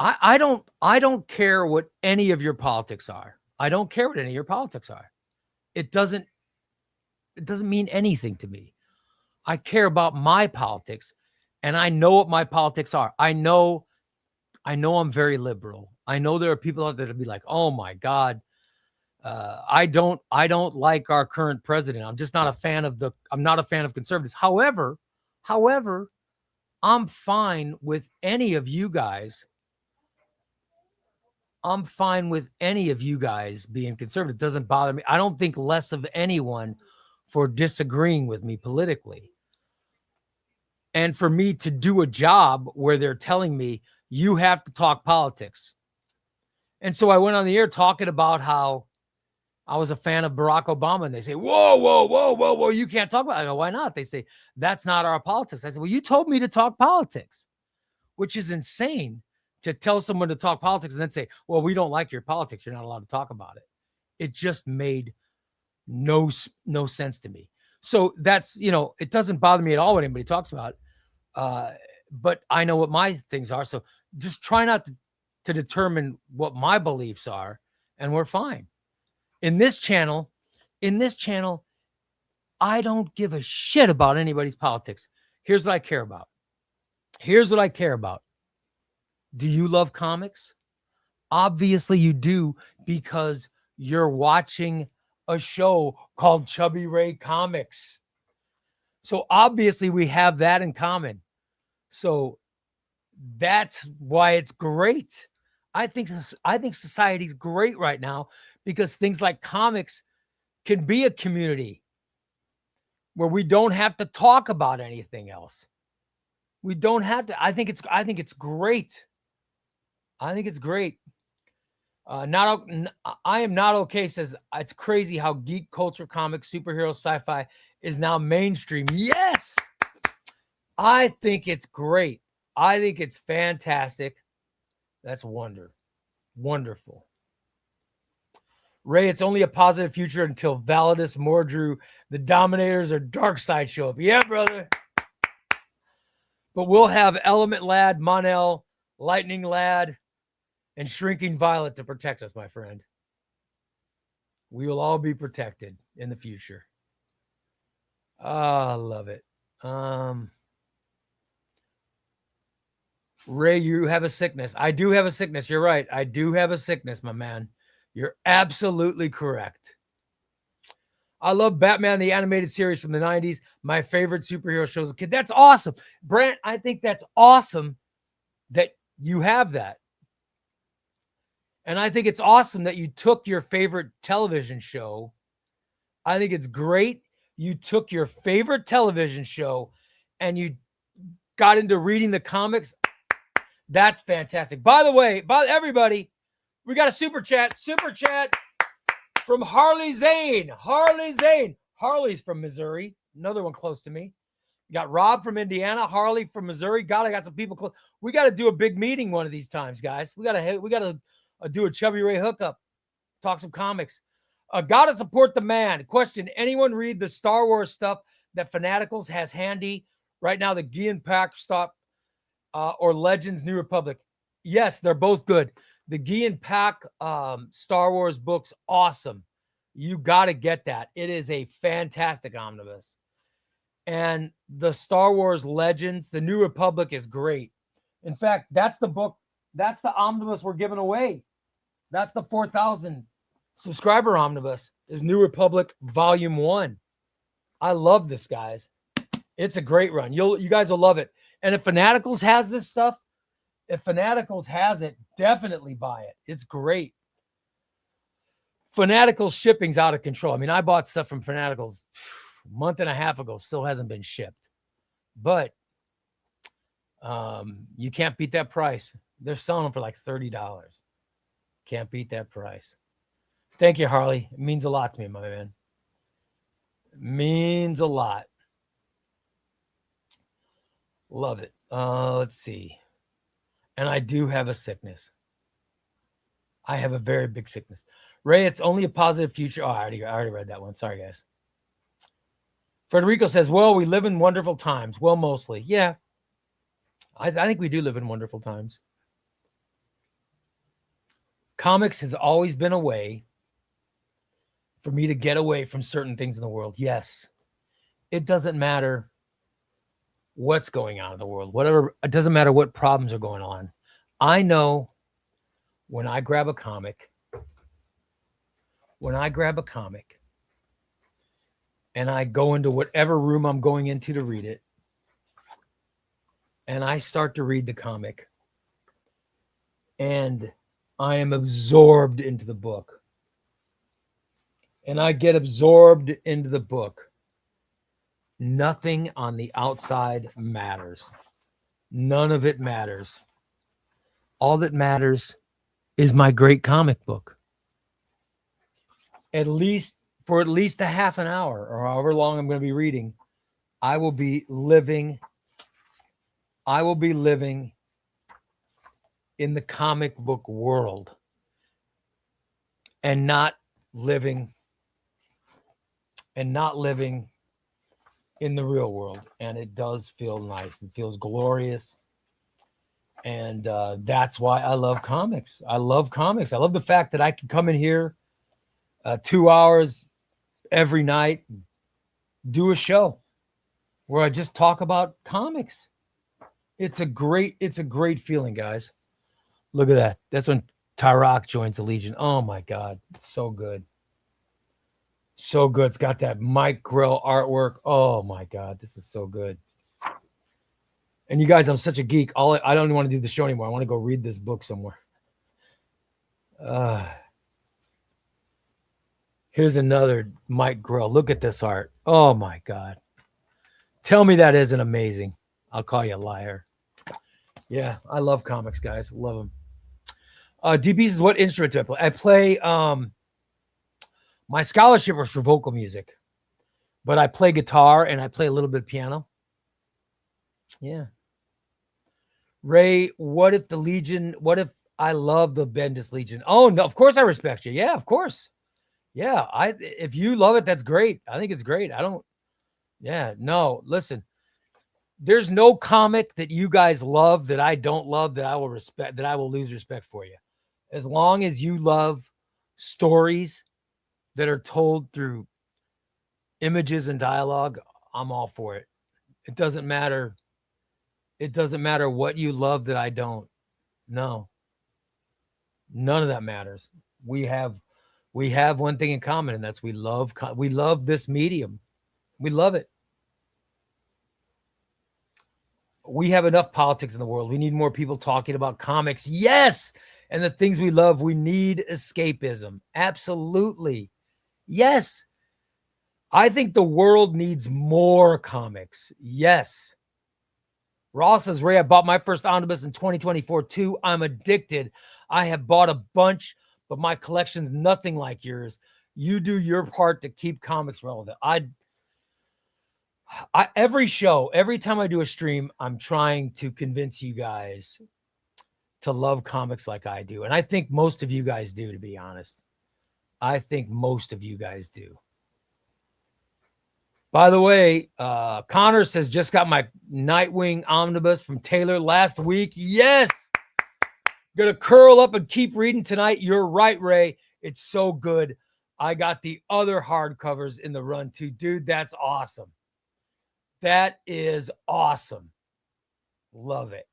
I don't care what any of your politics are. I don't care what any of your politics are. It doesn't mean anything to me. I care about my politics, and I know what my politics are. I know I'm very liberal. I know there are people out there that be like, "Oh my God, I don't like our current president. I'm just not a fan of conservatives." However, I'm fine with any of you guys. I'm fine with any of you guys being conservative. It doesn't bother me. I don't think less of anyone for disagreeing with me politically. And for me to do a job where they're telling me you have to talk politics. And so I went on the air talking about how I was a fan of Barack Obama, and they say, whoa, you can't talk about it. I go, "Why not?" They say, "That's not our politics." I said, "Well, you told me to talk politics," which is insane to tell someone to talk politics and then say, "Well, we don't like your politics. You're not allowed to talk about it." It just made no sense to me. So that's, it doesn't bother me at all when anybody talks about it. But I know what my things are. So just try not to determine what my beliefs are, and we're fine. In this channel, I don't give a shit about anybody's politics. Here's what I care about. Do you love comics? Obviously you do, because you're watching a show called chubbyRay Comics. So obviously we have that in common. So that's why it's great. I think society's great right now because things like comics can be a community where we don't have to talk about anything else. We don't have to. I think it's great. I think it's great. I am not okay says it's crazy how geek culture, comics, superhero, sci-fi is now mainstream. Yes, I think it's great. I think it's fantastic. That's wonderful. Ray, it's only a positive future until Validus, Mordru, the Dominators, or Darkseid show up. Yeah, brother. But we'll have Element Lad, Monel, Lightning Lad, and Shrinking Violet to protect us, my friend. We will all be protected in the future. Oh, I love it. Ray, you have a sickness. I do have a sickness. You're right. I do have a sickness, my man. You're absolutely correct. I love Batman, the animated series from the 90s. My favorite superhero shows as a kid. That's awesome. Brant, I think that's awesome that you have that. And I think it's awesome that you took your favorite television show. I think it's great. You took your favorite television show and you got into reading the comics. That's fantastic. By the way, everybody, we got a super chat from Harley Zane. Harley's from Missouri. Another one close to me. You got Rob from Indiana, Harley from Missouri. God, I got some people close. We got to do a big meeting one of these times, guys. We got to do a chubbyRay hookup, talk some comics. Gotta support the man. Question: anyone read the Star Wars stuff that Fanaticals has handy right now? The Gian Pack stuff or Legends New Republic? Yes, they're both good. The Gian Pack Star Wars books, awesome. You got to get that. It is a fantastic omnibus. And the Star Wars Legends, the New Republic is great. In fact, that's the book. That's the omnibus we're giving away. That's the 4,000 subscriber omnibus is New Republic Volume 1. I love this, guys. It's a great run. You guys will love it. And if Fanaticals has this stuff, if Fanaticals has it, definitely buy it. It's great. Fanaticals shipping's out of control. I mean, I bought stuff from Fanaticals a month and a half ago, still hasn't been shipped. But you can't beat that price. They're selling them for like $30. Can't beat that price. Thank you, Harley. It means a lot to me, my man. It means a lot. Love it. Let's see. And I do have a sickness. I have a very big sickness. Ray, it's only a positive future. Oh, I already read that one. Sorry, guys. Federico says, well, we live in wonderful times. Well, mostly. Yeah. I think we do live in wonderful times. Comics has always been a way for me to get away from certain things in the world. Yes. It doesn't matter what's going on in the world. Whatever. It doesn't matter what problems are going on. I know when I grab a comic, and I go into whatever room I'm going into to read it, and I start to read the comic, and I am absorbed into the book, and I get absorbed into the book, nothing on the outside matters. None of it matters. All that matters is my great comic book. For at least a half an hour or however long I'm going to be reading, I will be living in the comic book world and not living in the real world. And it does feel nice. It feels glorious. And that's why I love comics. I love the fact that I can come in here 2 hours every night, do a show where I just talk about comics. It's a great feeling, guys. Look at that. That's when Tyrock joins the Legion. Oh my God. It's so good. So good. It's got that Mike Grell artwork. Oh my God. This is so good. And you guys, I'm such a geek. I don't want to do the show anymore. I want to go read this book somewhere. Here's another Mike Grell. Look at this art. Oh my God. Tell me that isn't amazing. I'll call you a liar. Yeah, I love comics, guys. Love them. DB says, what instrument do I play? I play, my scholarship was for vocal music, but I play guitar and I play a little bit of piano. Yeah. Ray, what if I love the Bendis Legion? Oh, no, of course I respect you. Yeah, of course. Yeah, if you love it, that's great. I think it's great. Listen, there's no comic that you guys love that I don't love that I will respect, that I will lose respect for you. As long as you love stories that are told through images and dialogue, I'm all for it. It doesn't matter. It doesn't matter what you love that I don't. No. None of that matters. We have one thing in common, and that's we love this medium. We love it. We have enough politics in the world. We need more people talking about comics. Yes. And the things we love, we need escapism. Absolutely. Yes. I think the world needs more comics. Yes. Ross says, Ray, I bought my first omnibus in 2024 too. I'm addicted. I have bought a bunch, but my collection's nothing like yours. You do your part to keep comics relevant. Every show, every time I do a stream, I'm trying to convince you guys to love comics like I do. And I think most of you guys do, to be honest. I think most of you guys do. By the way, Connor says, just got my Nightwing omnibus from Taylor last week. Yes. Gonna curl up and keep reading tonight. You're right, Ray. It's so good. I got the other hardcovers in the run too. Dude, that's awesome. That is awesome. Love it.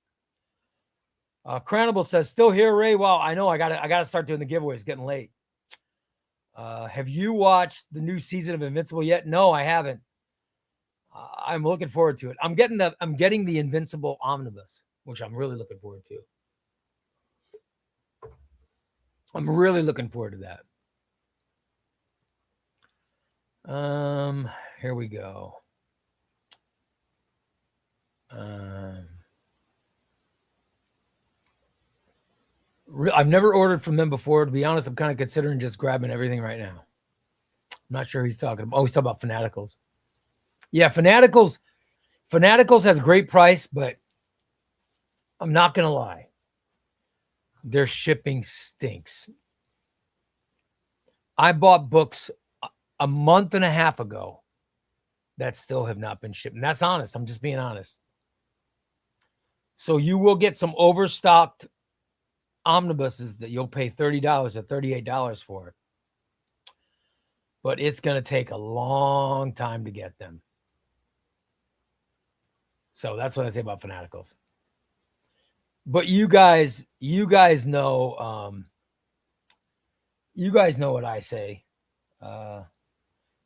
Cranable says, still here, Ray. Wow, I know. I gotta start doing the giveaways. It's getting late. Have you watched the new season of Invincible yet? No, I haven't. I'm looking forward to it. I'm getting the Invincible omnibus, which I'm really looking forward to. I'm really looking forward to that. Here we go. I've never ordered from them before. To be honest, I'm kind of considering just grabbing everything right now. I'm not sure who he's talking about. Oh, he's talking about Fanaticals. Yeah, Fanaticals has great price, but I'm not going to lie. Their shipping stinks. I bought books a month and a half ago that still have not been shipped. And that's honest. I'm just being honest. So you will get some overstocked omnibuses that you'll pay $30 or $38 for. But it's going to take a long time to get them. So that's what I say about Fanaticals. But you guys know, what I say.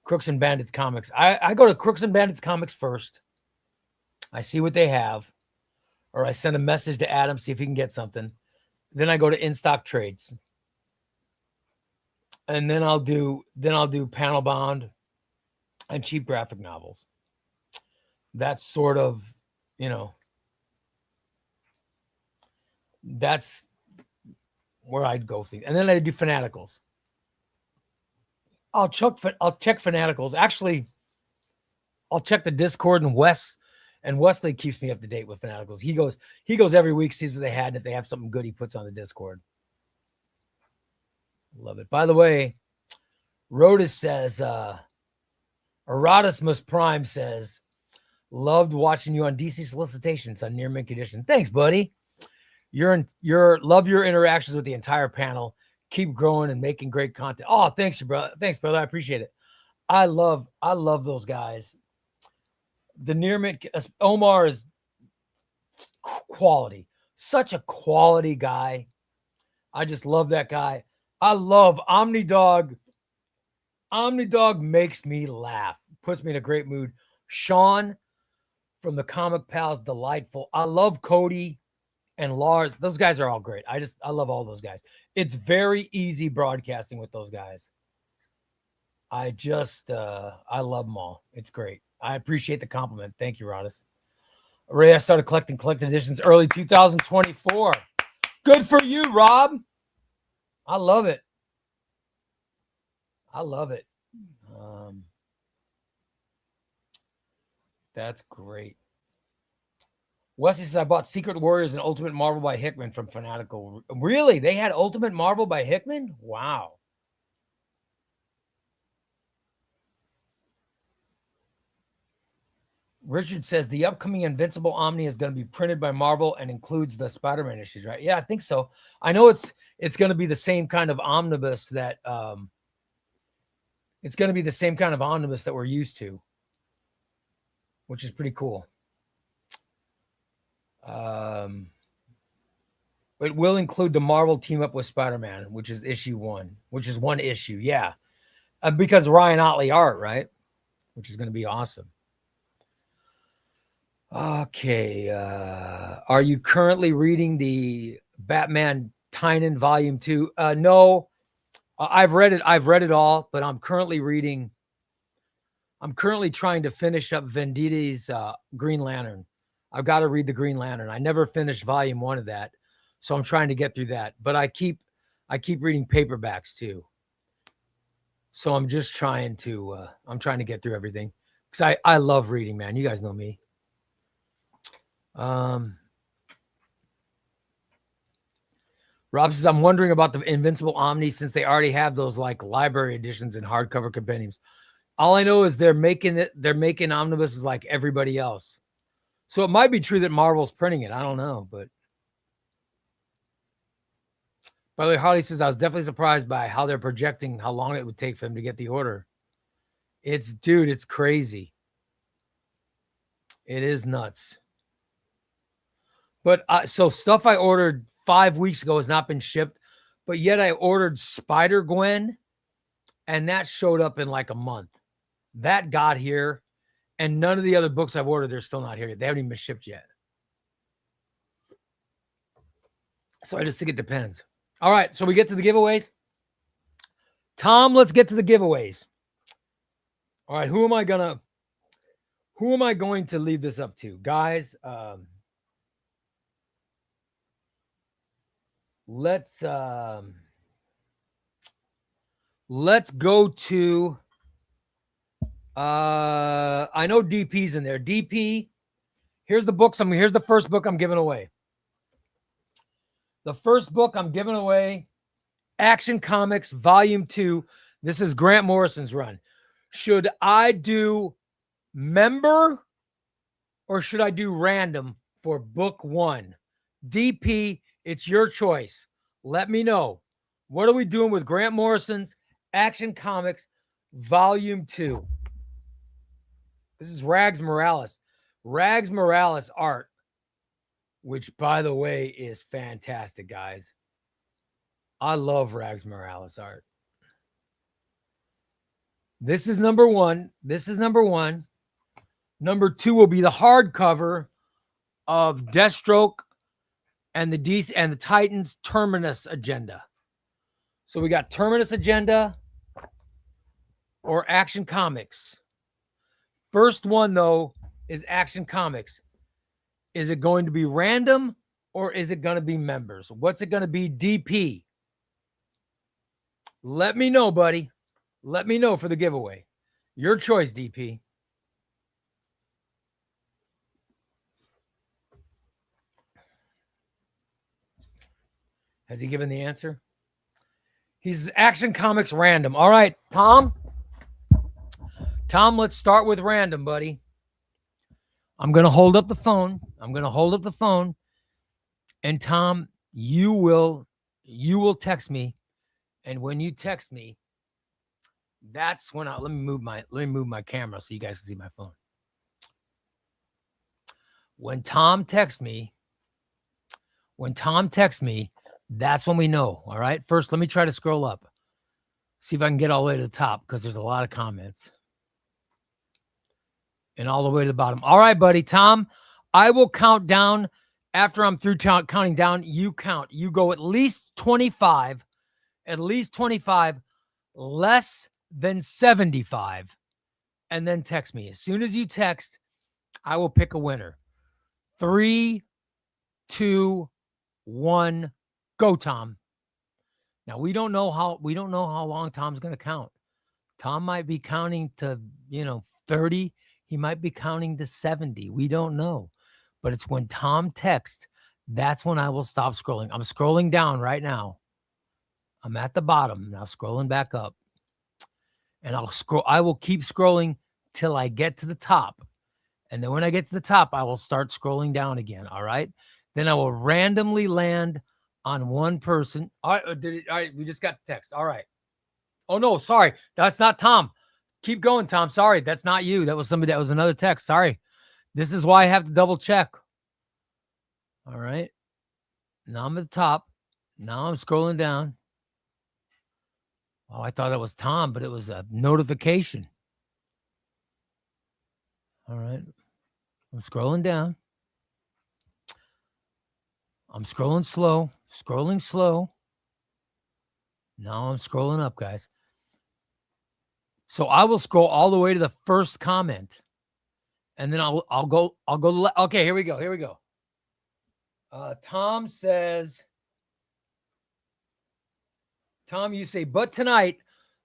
Crooks and Bandits Comics. I go to Crooks and Bandits Comics first. I see what they have, or I send a message to Adam, see if he can get something. Then I go to In Stock Trades, and then I'll do panel bound and cheap graphic novels. That's sort of, that's where I'd go see. And then I do Fanaticals. I'll check Fanaticals. Actually, I'll check the Discord, and Wesley keeps me up to date with Fanaticals. He goes every week, sees what they had, and if they have something good, he puts on the Discord. Love it. By the way, Rodus says, Erasmus Prime says, loved watching you on DC Solicitations on Near Mint Condition. Thanks, buddy. Love your interactions with the entire panel. Keep growing and making great content. Oh, thanks, brother. Thanks, brother. I appreciate it. I love those guys. The Near Mint, Omar is quality. Such a quality guy. I just love that guy. I love Omnidog. Omnidog makes me laugh. Puts me in a great mood. Sean from the Comic Pals, delightful. I love Cody and Lars. Those guys are all great. I love all those guys. It's very easy broadcasting with those guys. I love them all. It's great. I appreciate the compliment. Thank you, Rodis. Ray, I started collecting editions early 2024. Good for you, Rob. I love it. That's great. Wesley says, I bought Secret Warriors and Ultimate Marvel by Hickman from Fanatical. Really? They had Ultimate Marvel by Hickman? Wow. Richard says the upcoming Invincible Omni is going to be printed by Marvel and includes the Spider-Man issues, right? Yeah, I think so. I know it's going to be the same kind of omnibus that we're used to, which is pretty cool. It will include the Marvel team up with Spider-Man, which is issue 1, which is one issue. Yeah. Because Ryan Otley art, right? Which is going to be awesome. Okay. Are you currently reading the Batman Tynan Volume 2? No. I've read it all, but I'm currently trying to finish up Venditti's Green Lantern. I've got to read the Green Lantern. I never finished volume 1 of that, so I'm trying to get through that. But I keep reading paperbacks too. So I'm just trying to get through everything because I love reading, man. You guys know me. Rob says, I'm wondering about the Invincible Omni since they already have those like library editions and hardcover compendiums. All I know is they're making omnibuses like everybody else. So it might be true that Marvel's printing it. I don't know, but by the way, Harley says, I was definitely surprised by how they're projecting how long it would take for them to get the order. It's crazy. It is nuts. But so stuff I ordered 5 weeks ago has not been shipped, but yet I ordered Spider-Gwen, and that showed up in like a month. That got here, and none of the other books I've ordered, they're still not here yet. They haven't even been shipped yet. So I just think it depends. All right, so we get to the giveaways. Tom, let's get to the giveaways. All right, who am I going to leave this up to? Guys, let's go to I know DP's in there. DP, here's the first book I'm giving away. The first book I'm giving away, Action Comics Volume 2. This is Grant Morrison's run. Should I do member or should I do random for book 1? DP, it's your choice. Let me know. What are we doing with Grant Morrison's Action Comics Volume 2? This is Rags Morales. Rags Morales art, which, by the way, is fantastic, guys. I love Rags Morales art. This is number 1. Number 2 will be the hardcover of Deathstroke and the DC and the Titans Terminus Agenda. So we got Terminus Agenda or Action Comics. First one, though, is Action Comics. Is it going to be random or is it going to be members? What's it going to be, DP? Let me know, buddy. Let me know for the giveaway. Your choice, DP. Has he given the answer? He's Action Comics random. All right, Tom. Tom, let's start with random, buddy. I'm going to hold up the phone. And Tom, you will text me. And when you text me, that's when let me move my camera so you guys can see my phone. When Tom texts me, that's when we know. All right. First, let me try to scroll up. See if I can get all the way to the top because there's a lot of comments. And all the way to the bottom. All right, buddy. Tom, I will count down after I'm through counting down. You count. You go at least 25. Less than 75. And then text me. As soon as you text, I will pick a winner. 3, 2, 1, go, Tom. Now we don't know how long Tom's going to count. Tom might be counting to, 30. He might be counting to 70. We don't know. But it's when Tom texts, that's when I will stop scrolling. I'm scrolling down right now. I'm at the bottom now, scrolling back up. And I will keep scrolling till I get to the top. And then when I get to the top, I will start scrolling down again. All right. Then I will randomly land on one person. All right. We just got the text. All right. Oh, no, sorry. That's not Tom. Keep going, Tom. Sorry. That's not you. That was somebody. That was another text. Sorry. This is why I have to double check. All right. Now I'm at the top. Now I'm scrolling down. Oh, I thought it was Tom, but it was a notification. All right. I'm scrolling down. I'm scrolling slow. Now I'm scrolling up, guys. So I will scroll all the way to the first comment. And then I'll go. Okay, here we go. Tom says, Tom, you say, but tonight,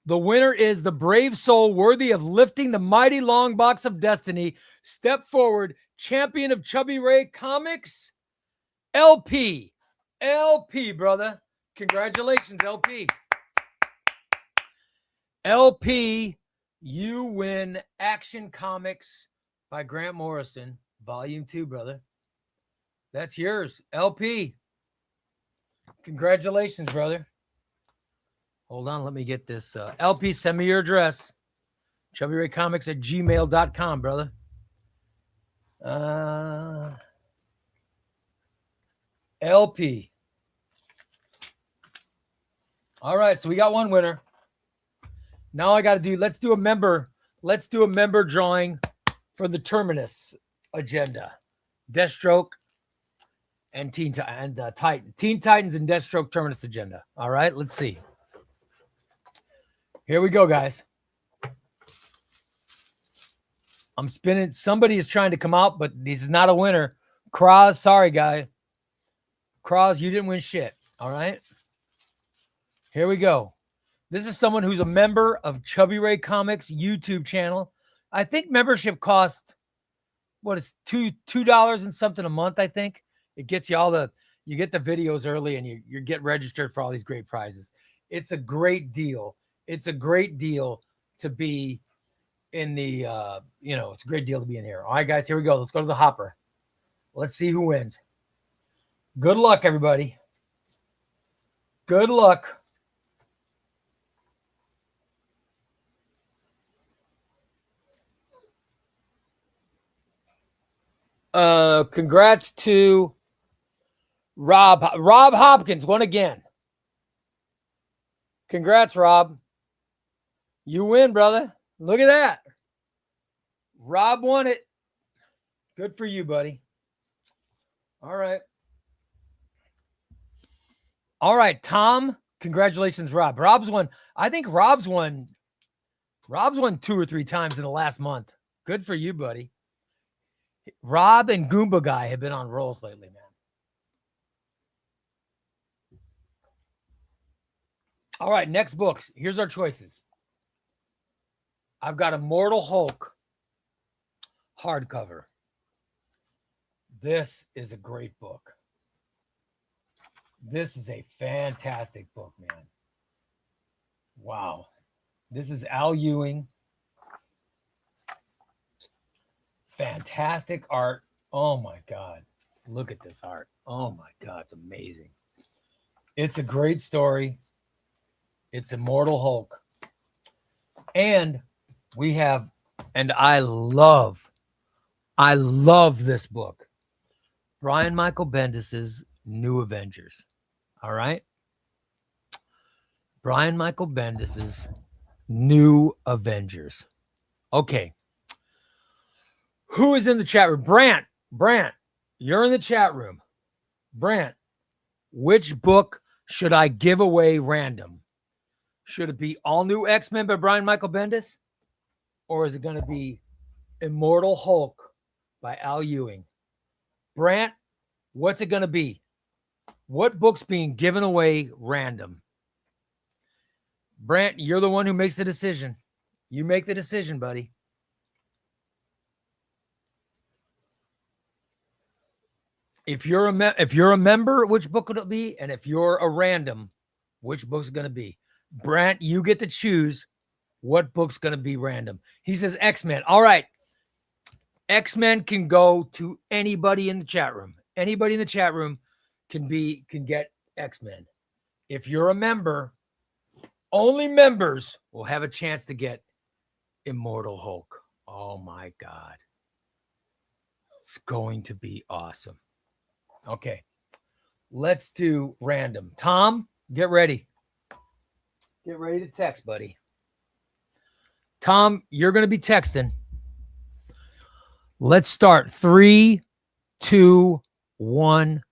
the winner is the brave soul worthy of lifting the mighty long box of destiny. Step forward, champion of chubbyRay Comics, LP, brother. Congratulations, LP. LP, you win Action Comics by Grant Morrison, Volume 2, brother. That's yours. LP. Congratulations, brother. Hold on, let me get this. LP, send me your address. chubbyRayComics@gmail.com, brother. LP. All right, so we got one winner. Now I got to do, let's do a member drawing for the Terminus agenda. Deathstroke and Teen Titans and Deathstroke Terminus agenda. All right, let's see. Here we go, guys. I'm spinning. Somebody is trying to come out, but this is not a winner. Kraz, sorry, guy. Kraz, you didn't win shit. All right. Here we go. This is someone who's a member of Chubby Ray Comics YouTube channel. I think membership costs, what, it's $2 and something a month, I think. It gets you you get the videos early and you get registered for all these great prizes. It's a great deal. It's a great deal to be in the, it's a great deal to be in here. All right, guys, here we go. Let's go to the hopper. Let's see who wins. Good luck, everybody. Good luck. Congrats to Rob Hopkins won again. Congrats, Rob. You win, brother. Look at that. Rob won it. Good for you, buddy. All right. All right, Tom. Congratulations, Rob. I think Rob's won 2 or 3 times in the last month. Good for you, buddy. Rob and Goomba Guy have been on rolls lately, man. All right, next books. Here's our choices. I've got Immortal Hulk hardcover. This is a great book. This is a fantastic book, man. Wow. This is Al Ewing. Fantastic art. Oh my God. Look at this art. Oh my God. It's amazing. It's a great story. It's Immortal Hulk. And we have, and I love this book. Brian Michael Bendis's New Avengers. All right. Brian Michael Bendis's New Avengers. Okay. Who is in the chat room? Brant, you're in the chat room. Brant, which book should I give away random? Should it be All New X-Men by Brian Michael Bendis? Or is it going to be Immortal Hulk by Al Ewing? Brant, what's it going to be? What book's being given away random? Brant, you're the one who makes the decision. You make the decision, buddy. If you're a member, which book would it be? And if you're a random, which book's going to be? Brant, you get to choose what book's going to be random. He says X-Men. All right. X-Men can go to anybody in the chat room. Anybody in the chat room can get X-Men. If you're a member, only members will have a chance to get Immortal Hulk. Oh my God. It's going to be awesome. Okay. Let's do random. Tom, get ready. Get ready to text, buddy. Tom, you're going to be texting. Let's start. 3, 2, 1,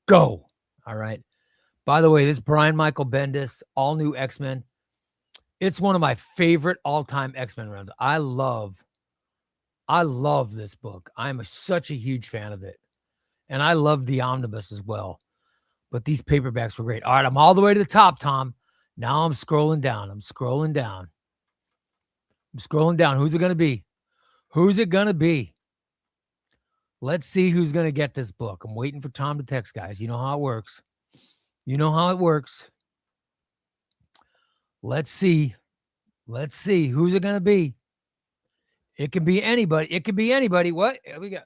go. All right. By the way, this Brian Michael Bendis, All New X-Men. It's one of my favorite all-time X-Men runs. I love this book. I'm such a huge fan of it. And I love the omnibus as well. But these paperbacks were great. All right, I'm all the way to the top, Tom. Now I'm scrolling down. I'm scrolling down. Who's it going to be? Who's it going to be? Let's see who's going to get this book. I'm waiting for Tom to text, guys. You know how it works. Let's see. Let's see. Who's it going to be? It can be anybody. It can be anybody. What? We got.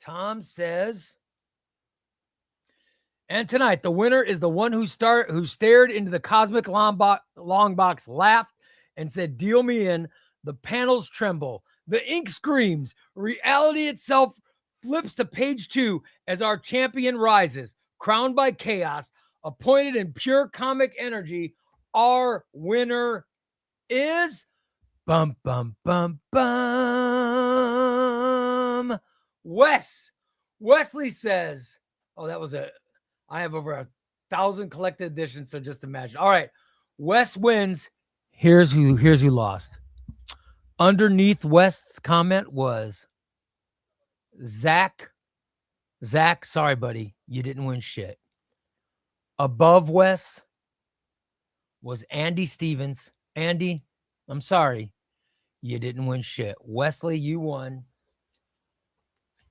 Tom says. And tonight, the winner is the one who stared into the cosmic long box, laughed, and said, "Deal me in." The panels tremble. The ink screams. Reality itself flips to page 2 as our champion rises, crowned by chaos, appointed in pure comic energy. Our winner is bum bum bum bum. Wesley says, "Oh, that was a." I have over 1,000 collected editions, so just imagine. All right, Wes wins. Here's who lost. Underneath West's comment was Zach, sorry, buddy, you didn't win shit. Above Wes was Andy Stevens. Andy, I'm sorry, you didn't win shit. Wesley, you won.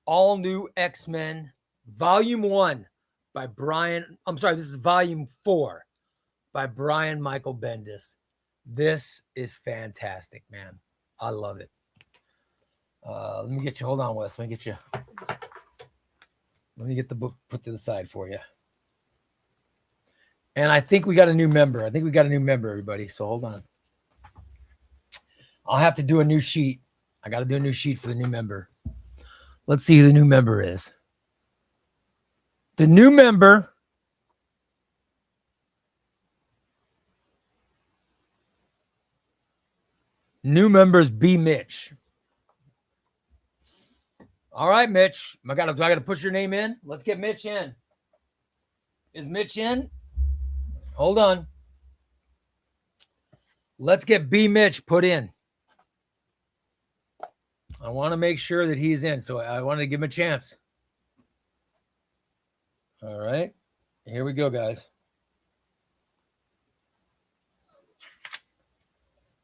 All New X-Men, Volume 1 by Brian. I'm sorry, this is Volume 4 by Brian Michael Bendis. This is fantastic, man. I love it. Let me get you. Hold on, Wes. Let me get the book put to the side for you. And I think we got a new member. Everybody. So hold on. I'll have to do a new sheet. I got to do a new sheet for the new member. Let's see who the new member is. The new member is B. Mitch. All right, Mitch. Do I got to put your name in? Let's get Mitch in. Is Mitch in? Hold on. Let's get B. Mitch put in. I want to make sure that he's in, so I want to give him a chance. All right. Here we go, guys.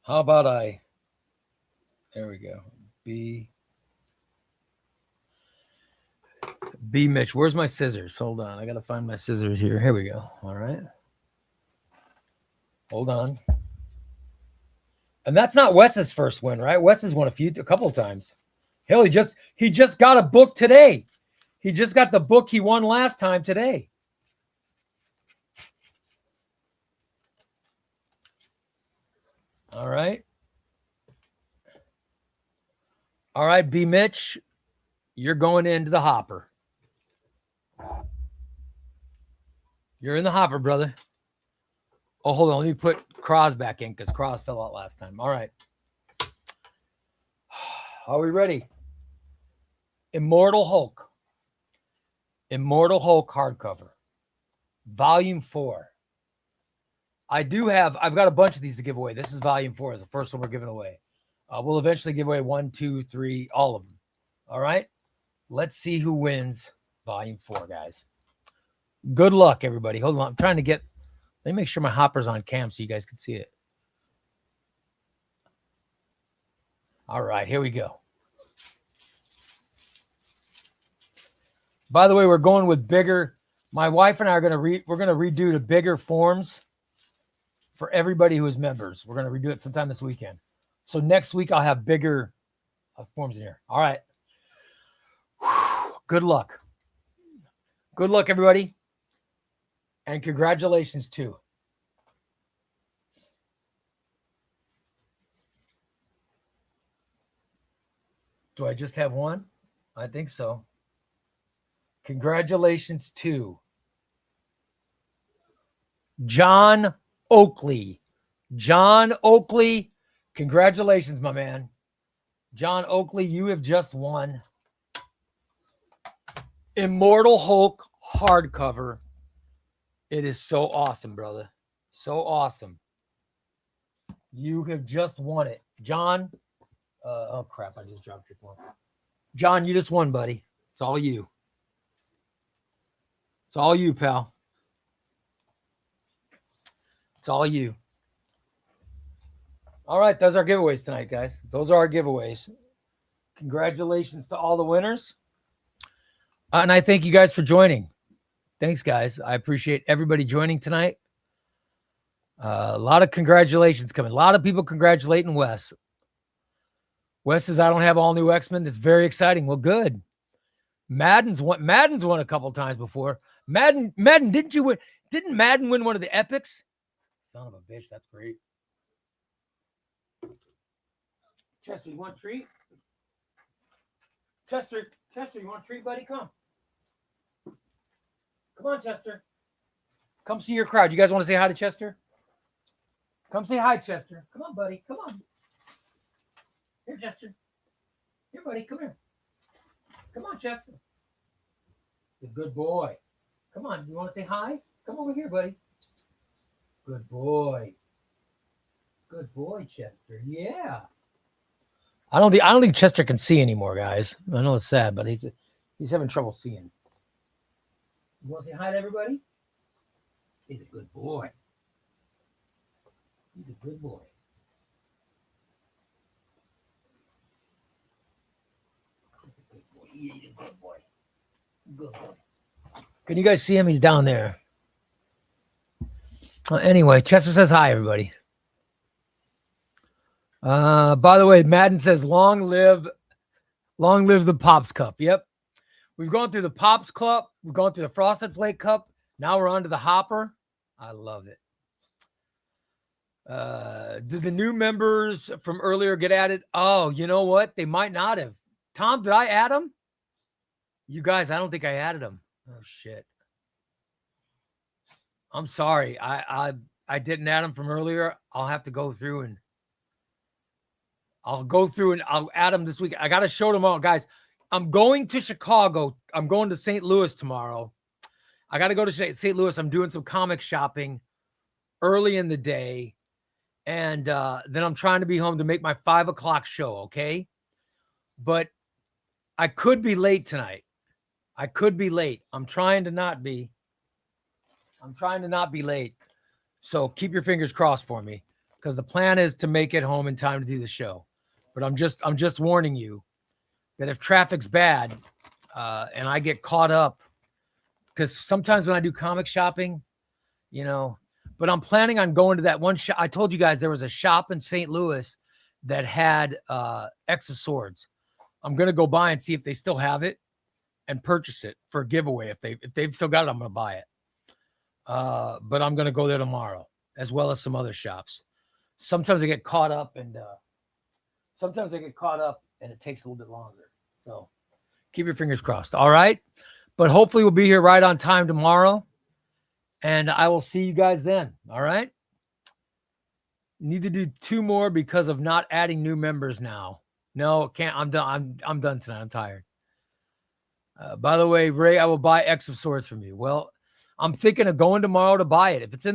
How about there we go. B. Mitch. Where's my scissors? Hold on. I got to find my scissors here. Here we go. All right. Hold on. And that's not Wes's first win, right? Wes has won a couple of times. Hell, he just got a book today. He just got the book he won last time today. All right. All right, B. Mitch, you're going into the hopper. You're in the hopper, brother. Oh, hold on. Let me put Cross back in because Cross fell out last time. All right. Are we ready? Immortal Hulk hardcover. Volume 4. I've got a bunch of these to give away. This is Volume 4. It's the first one we're giving away. We'll eventually give away 1, 2, 3, all of them. All right. Let's see who wins Volume 4, guys. Good luck, everybody. Hold on. I'm trying to let me make sure my hopper's on cam so you guys can see it. All right, here we go. By the way, we're going with bigger. My wife and I are going to redo the bigger forms for everybody who is members. We're going to redo it sometime this weekend. So next week I'll have bigger forms in here. All right. Good luck. Good luck, everybody. And congratulations, too. Do I just have one? I think so. Congratulations to John Oakley. John Oakley, congratulations, my man. John Oakley, you have just won Immortal Hulk hardcover. It is so awesome, brother. So awesome. You have just won it. John, oh crap, I just dropped your phone. John, you just won, buddy. It's all you. It's all you, pal. It's all you. All right, those are giveaways tonight, guys. Those are our giveaways. Congratulations to all the winners. And I thank you guys for joining. Thanks, guys. I appreciate everybody joining tonight. A lot of congratulations coming. A lot of people congratulating Wes. Wes says, I don't have all new X-Men. That's very exciting. Well, good. Madden's won a couple times before. Madden, didn't you win? Didn't Madden win one of the epics? Son of a bitch, that's great. Chester, you want a treat? Chester, you want a treat, buddy? Come. Come on, Chester. Come see your crowd. You guys want to say hi to Chester? Come say hi, Chester. Come on, buddy. Come on. Here, Chester. Here, buddy. Come here. Come on, Chester. Good boy. Come on. You want to say hi? Come over here, buddy. Good boy. Good boy, Chester. Yeah. I don't think Chester can see anymore, guys. I know it's sad, but he's having trouble seeing. You want to say hi to everybody? He's a good boy. He's a good boy. He's a good boy. He's a good boy. Good boy. Can you guys see him? He's down there. Anyway, Chester says hi, everybody. By the way, Madden says, long live the Pops Cup. Yep. We've gone through the Pops Cup. We've gone through the Frosted Flake Cup. Now we're on to the Hopper. I love it. Did the new members from earlier get added? Oh, you know what? They might not have. Tom, did I add them? You guys, I don't think I added them. Oh, shit. I'm sorry. I didn't add them from earlier. I'll have to go through and I'll add them this week. I got to show them all, guys. I'm going to Chicago. I'm going to St. Louis tomorrow. I got to go to St. Louis. I'm doing some comic shopping early in the day. And then I'm trying to be home to make my 5 o'clock show, okay? But I could be late tonight. I could be late. I'm trying to not be late. So keep your fingers crossed for me, because the plan is to make it home in time to do the show. But I'm just warning you that if traffic's bad and I get caught up, because sometimes when I do comic shopping, you know, but I'm planning on going to that one shop. I told you guys there was a shop in St. Louis that had X of Swords. I'm going to go by and see if they still have it and purchase it for a giveaway. If they've still got it, I'm going to buy it. But I'm going to go there tomorrow, as well as some other shops. Sometimes I get caught up and it takes a little bit longer. So keep your fingers crossed. All right. But hopefully we'll be here right on time tomorrow. And I will see you guys then. All right. Need to do 2 more because of not adding new members now. No, can't. I'm done. I'm done tonight. I'm tired. By the way, Ray, I will buy X of Swords from you. Well, I'm thinking of going tomorrow to buy it. If it's in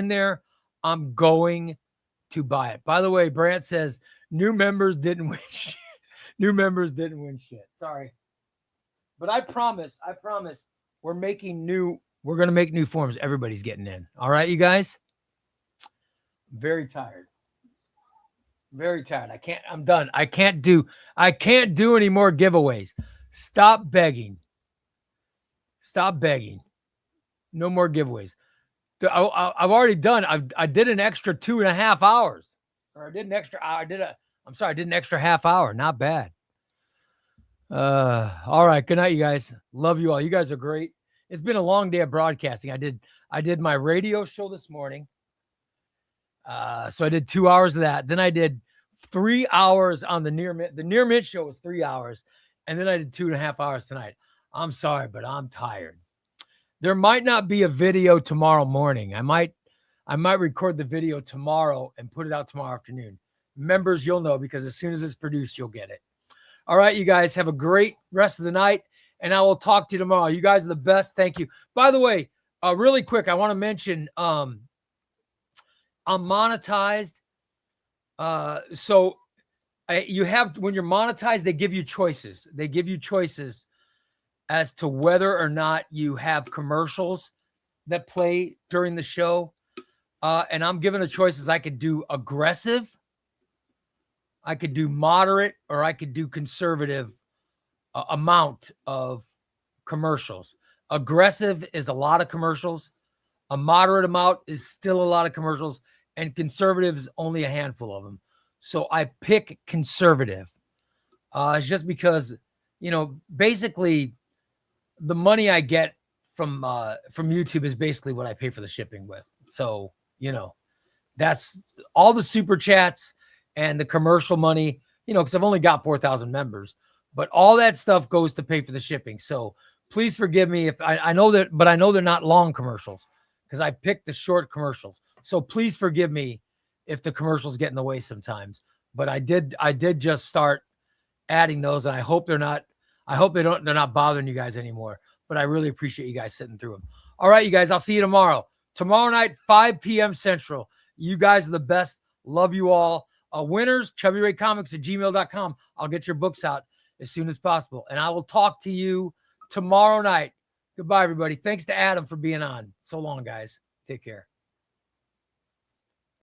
there, I'm going to buy it. By the way, Brant says new members didn't win shit. New members didn't win shit. Sorry. But I promise we're going to make new forms. Everybody's getting in. All right, you guys? Very tired. Very tired. I'm done. I can't do any more giveaways. Stop begging. No more giveaways. I've already done. I did an extra 2.5 hours. Or I did an extra half hour. Not bad. All right. Good night, you guys. Love you all. You guys are great. It's been a long day of broadcasting. I did my radio show this morning. So I did 2 hours of that. Then I did 3 hours on the Near Mint. The Near Mint show was 3 hours. And then I did 2.5 hours tonight. I'm sorry, but I'm tired. There might not be a video tomorrow morning. I might record the video tomorrow and put it out tomorrow afternoon. Members, you'll know, because as soon as it's produced, you'll get it. All right, you guys have a great rest of the night, and I will talk to you tomorrow. You guys are the best. Thank you. By the way, really quick, I want to mention I'm monetized. So you have, when you're monetized, they give you choices. They give you choices as to whether or not you have commercials that play during the show. And I'm given the choices. I could do aggressive, I could do moderate, or I could do conservative amount of commercials. Aggressive is a lot of commercials. A moderate amount is still a lot of commercials, and conservatives, only a handful of them. So I pick conservative. It's just because, basically the money I get from YouTube is basically what I pay for the shipping with. So, that's all the super chats and the commercial money, because I've only got 4,000 members, but all that stuff goes to pay for the shipping. So please forgive me if I know that, but I know they're not long commercials because I picked the short commercials. So please forgive me if the commercials get in the way sometimes, but I did just start adding those, and I hope they're not bothering you guys anymore, but I really appreciate you guys sitting through them. All right, you guys, I'll see you tomorrow night, 5 p.m. Central. You guys are the best. Love you all. Winners, chubbyraycomics@gmail.com. I'll get your books out as soon as possible. And I will talk to you tomorrow night. Goodbye, everybody. Thanks to Adam for being on. So long, guys. Take care.